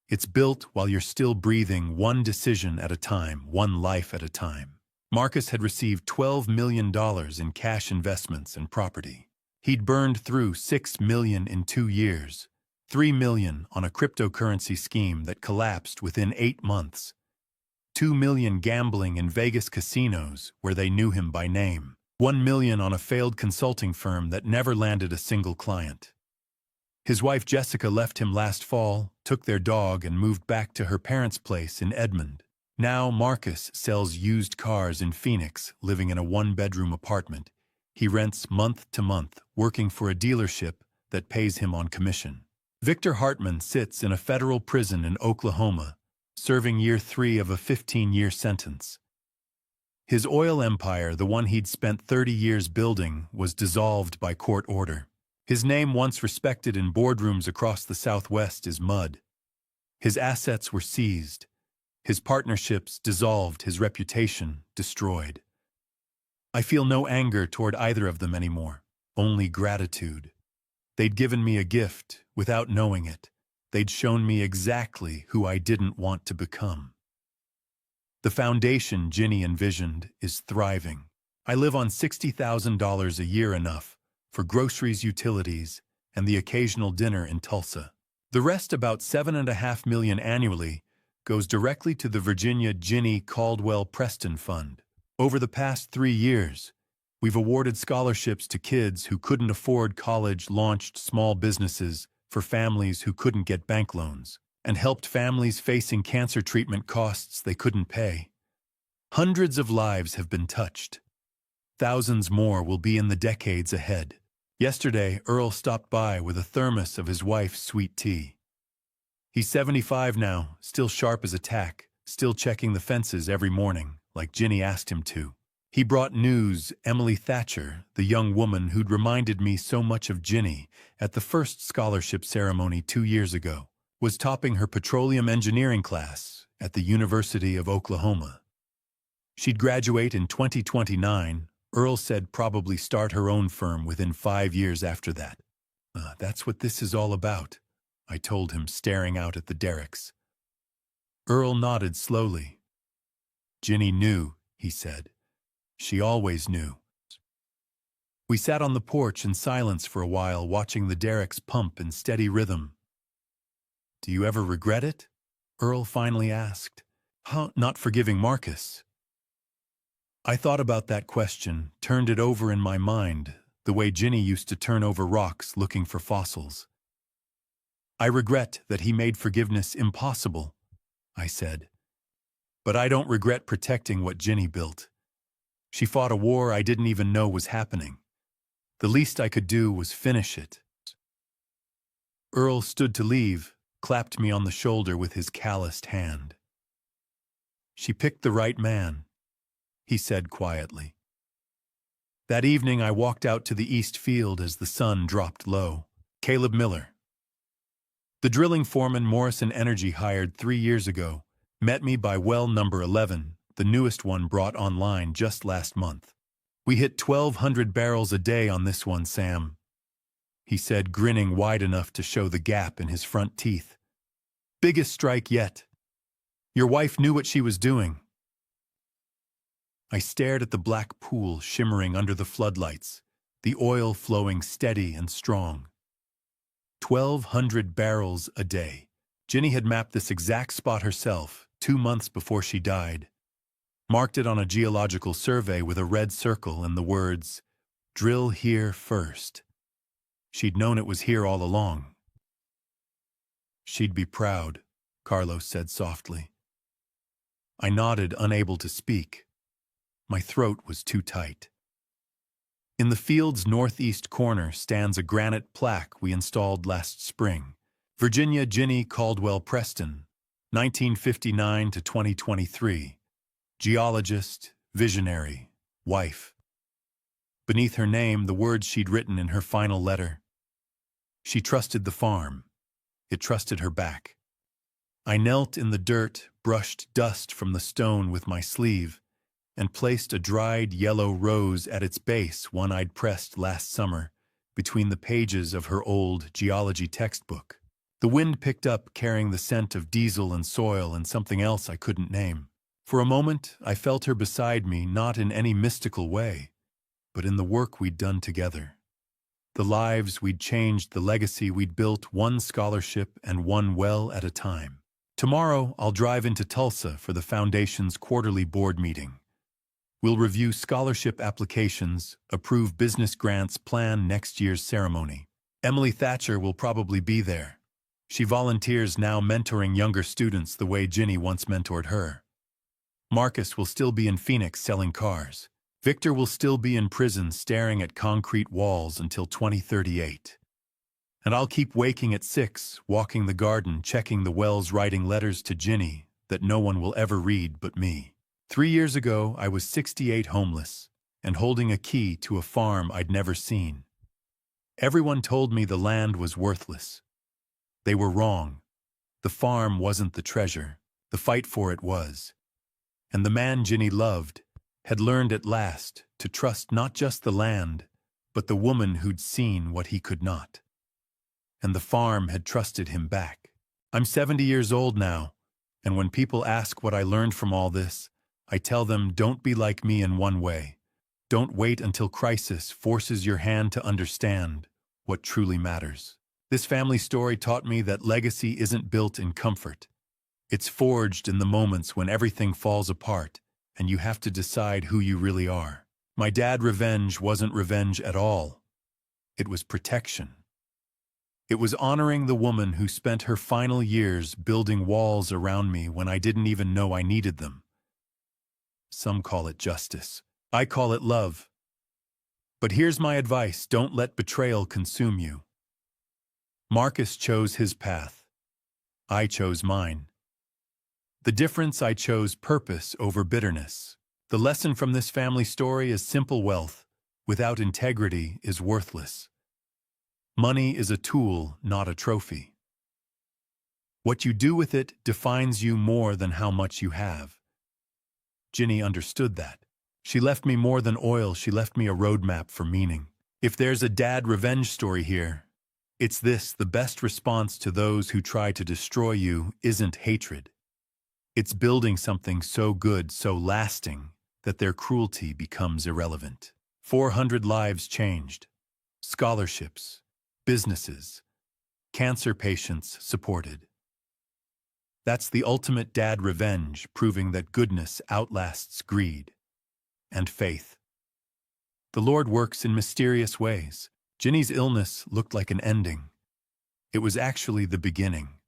It's built while you're still breathing, one decision at a time, one life at a time. Marcus had received $12 million in cash investments and property. He'd burned through $6 million in 2 years, $3 million on a cryptocurrency scheme that collapsed within 8 months, $2 million gambling in Vegas casinos where they knew him by name, $1 million on a failed consulting firm that never landed a single client. His wife Jessica left him last fall, took their dog, and moved back to her parents' place in Edmond. Now Marcus sells used cars in Phoenix, living in a 1-bedroom apartment. He rents month to month, working for a dealership that pays him on commission. Victor Hartman sits in a federal prison in Oklahoma, serving year 3 of a 15-year sentence. His oil empire, the one he'd spent 30 years building, was dissolved by court order. His name, once respected in boardrooms across the Southwest, is mud. His assets were seized. His partnerships dissolved, his reputation destroyed. I feel no anger toward either of them anymore, only gratitude. They'd given me a gift without knowing it. They'd shown me exactly who I didn't want to become. The foundation Ginny envisioned is thriving. I live on $60,000 a year, enough for groceries, utilities, and the occasional dinner in Tulsa. The rest, about $7.5 million annually, goes directly to the Virginia Ginny Caldwell Preston Fund. Over the past 3 years, we've awarded scholarships to kids who couldn't afford college, launched small businesses for families who couldn't get bank loans, and helped families facing cancer treatment costs they couldn't pay. Hundreds of lives have been touched. Thousands more will be in the decades ahead. Yesterday, Earl stopped by with a thermos of his wife's sweet tea. He's 75 now, still sharp as a tack, still checking the fences every morning, like Ginny asked him to. He brought news. Emily Thatcher, the young woman who'd reminded me so much of Ginny at the first scholarship ceremony 2 years ago, was topping her petroleum engineering class at the University of Oklahoma. She'd graduate in 2029. Earl said probably start her own firm within 5 years after that. That's what this is all about, I told him, staring out at the derricks. Earl nodded slowly. Ginny knew, he said. She always knew. We sat on the porch in silence for a while, watching the derricks pump in steady rhythm. Do you ever regret it? Earl finally asked. Not forgiving Marcus. I thought about that question, turned it over in my mind, the way Ginny used to turn over rocks looking for fossils. I regret that he made forgiveness impossible, I said. But I don't regret protecting what Ginny built. She fought a war I didn't even know was happening. The least I could do was finish it. Earl stood to leave, clapped me on the shoulder with his calloused hand. She picked the right man, he said quietly. That evening I walked out to the east field as the sun dropped low. Caleb Miller, the drilling foreman Morrison Energy hired 3 years ago, met me by well number 11, the newest one brought online just last month. We hit 1,200 barrels a day on this one, Sam, he said, grinning wide enough to show the gap in his front teeth. Biggest strike yet. Your wife knew what she was doing. I stared at the black pool shimmering under the floodlights, the oil flowing steady and strong. 1,200 barrels a day. Ginny had mapped this exact spot herself 2 months before she died. Marked it on a geological survey with a red circle and the words, "Drill here first." She'd known it was here all along. She'd be proud, Carlos said softly. I nodded, unable to speak. My throat was too tight. In the field's northeast corner stands a granite plaque we installed last spring. Virginia Ginny Caldwell Preston, 1959 to 2023. Geologist, visionary, wife. Beneath her name, the words she'd written in her final letter. She trusted the farm. It trusted her back. I knelt in the dirt, brushed dust from the stone with my sleeve, and placed a dried yellow rose at its base, one I'd pressed last summer, between the pages of her old geology textbook. The wind picked up, carrying the scent of diesel and soil and something else I couldn't name. For a moment, I felt her beside me, not in any mystical way, but in the work we'd done together. The lives we'd changed, the legacy we'd built, one scholarship and one well at a time. Tomorrow, I'll drive into Tulsa for the Foundation's quarterly board meeting. We'll review scholarship applications, approve business grants, plan next year's ceremony. Emily Thatcher will probably be there. She volunteers now, mentoring younger students the way Ginny once mentored her. Marcus will still be in Phoenix selling cars. Victor will still be in prison staring at concrete walls until 2038. And I'll keep waking at 6, walking the garden, checking the wells, writing letters to Ginny that no one will ever read but me. 3 years ago, I was 68, homeless, and holding a key to a farm I'd never seen. Everyone told me the land was worthless. They were wrong. The farm wasn't the treasure. The fight for it was. And the man Ginny loved had learned at last to trust not just the land, but the woman who'd seen what he could not. And the farm had trusted him back. I'm 70 years old now, and when people ask what I learned from all this, I tell them, don't be like me in one way. Don't wait until crisis forces your hand to understand what truly matters. This family story taught me that legacy isn't built in comfort. It's forged in the moments when everything falls apart and you have to decide who you really are. My dad revenge wasn't revenge at all. It was protection. It was honoring the woman who spent her final years building walls around me when I didn't even know I needed them. Some call it justice. I call it love. But here's my advice: don't let betrayal consume you. Marcus chose his path. I chose mine. The difference: I chose purpose over bitterness. The lesson from this family story is simple: wealth without integrity is worthless. Money is a tool, not a trophy. What you do with it defines you more than how much you have. Ginny understood that. She left me more than oil, she left me a roadmap for meaning. If there's a dad revenge story here, it's this: the best response to those who try to destroy you isn't hatred. It's building something so good, so lasting, that their cruelty becomes irrelevant. 400 lives changed. Scholarships, businesses, cancer patients supported. That's the ultimate dad revenge, proving that goodness outlasts greed. And faith. The Lord works in mysterious ways. Ginny's illness looked like an ending. It was actually the beginning.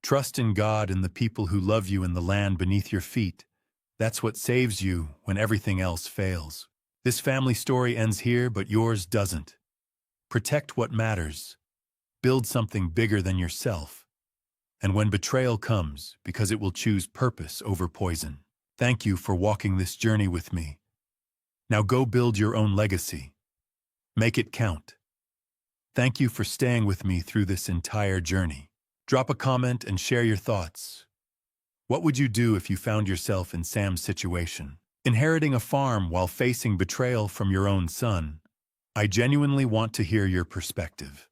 Trust in God and the people who love you and the land beneath your feet. That's what saves you when everything else fails. This family story ends here, but yours doesn't. Protect what matters. Build something bigger than yourself. And when betrayal comes, because it will choose purpose over poison. Thank you for walking this journey with me. Now go build your own legacy. Make it count. Thank you for staying with me through this entire journey. Drop a comment and share your thoughts. What would you do if you found yourself in Sam's situation? Inheriting a farm while facing betrayal from your own son? I genuinely want to hear your perspective.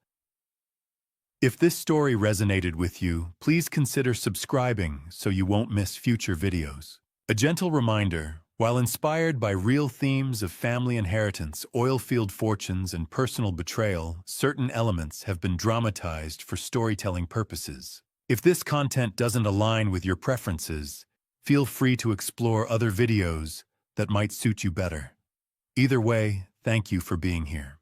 If this story resonated with you, please consider subscribing so you won't miss future videos. A gentle reminder, while inspired by real themes of family inheritance, oilfield fortunes, and personal betrayal, certain elements have been dramatized for storytelling purposes. If this content doesn't align with your preferences, feel free to explore other videos that might suit you better. Either way, thank you for being here.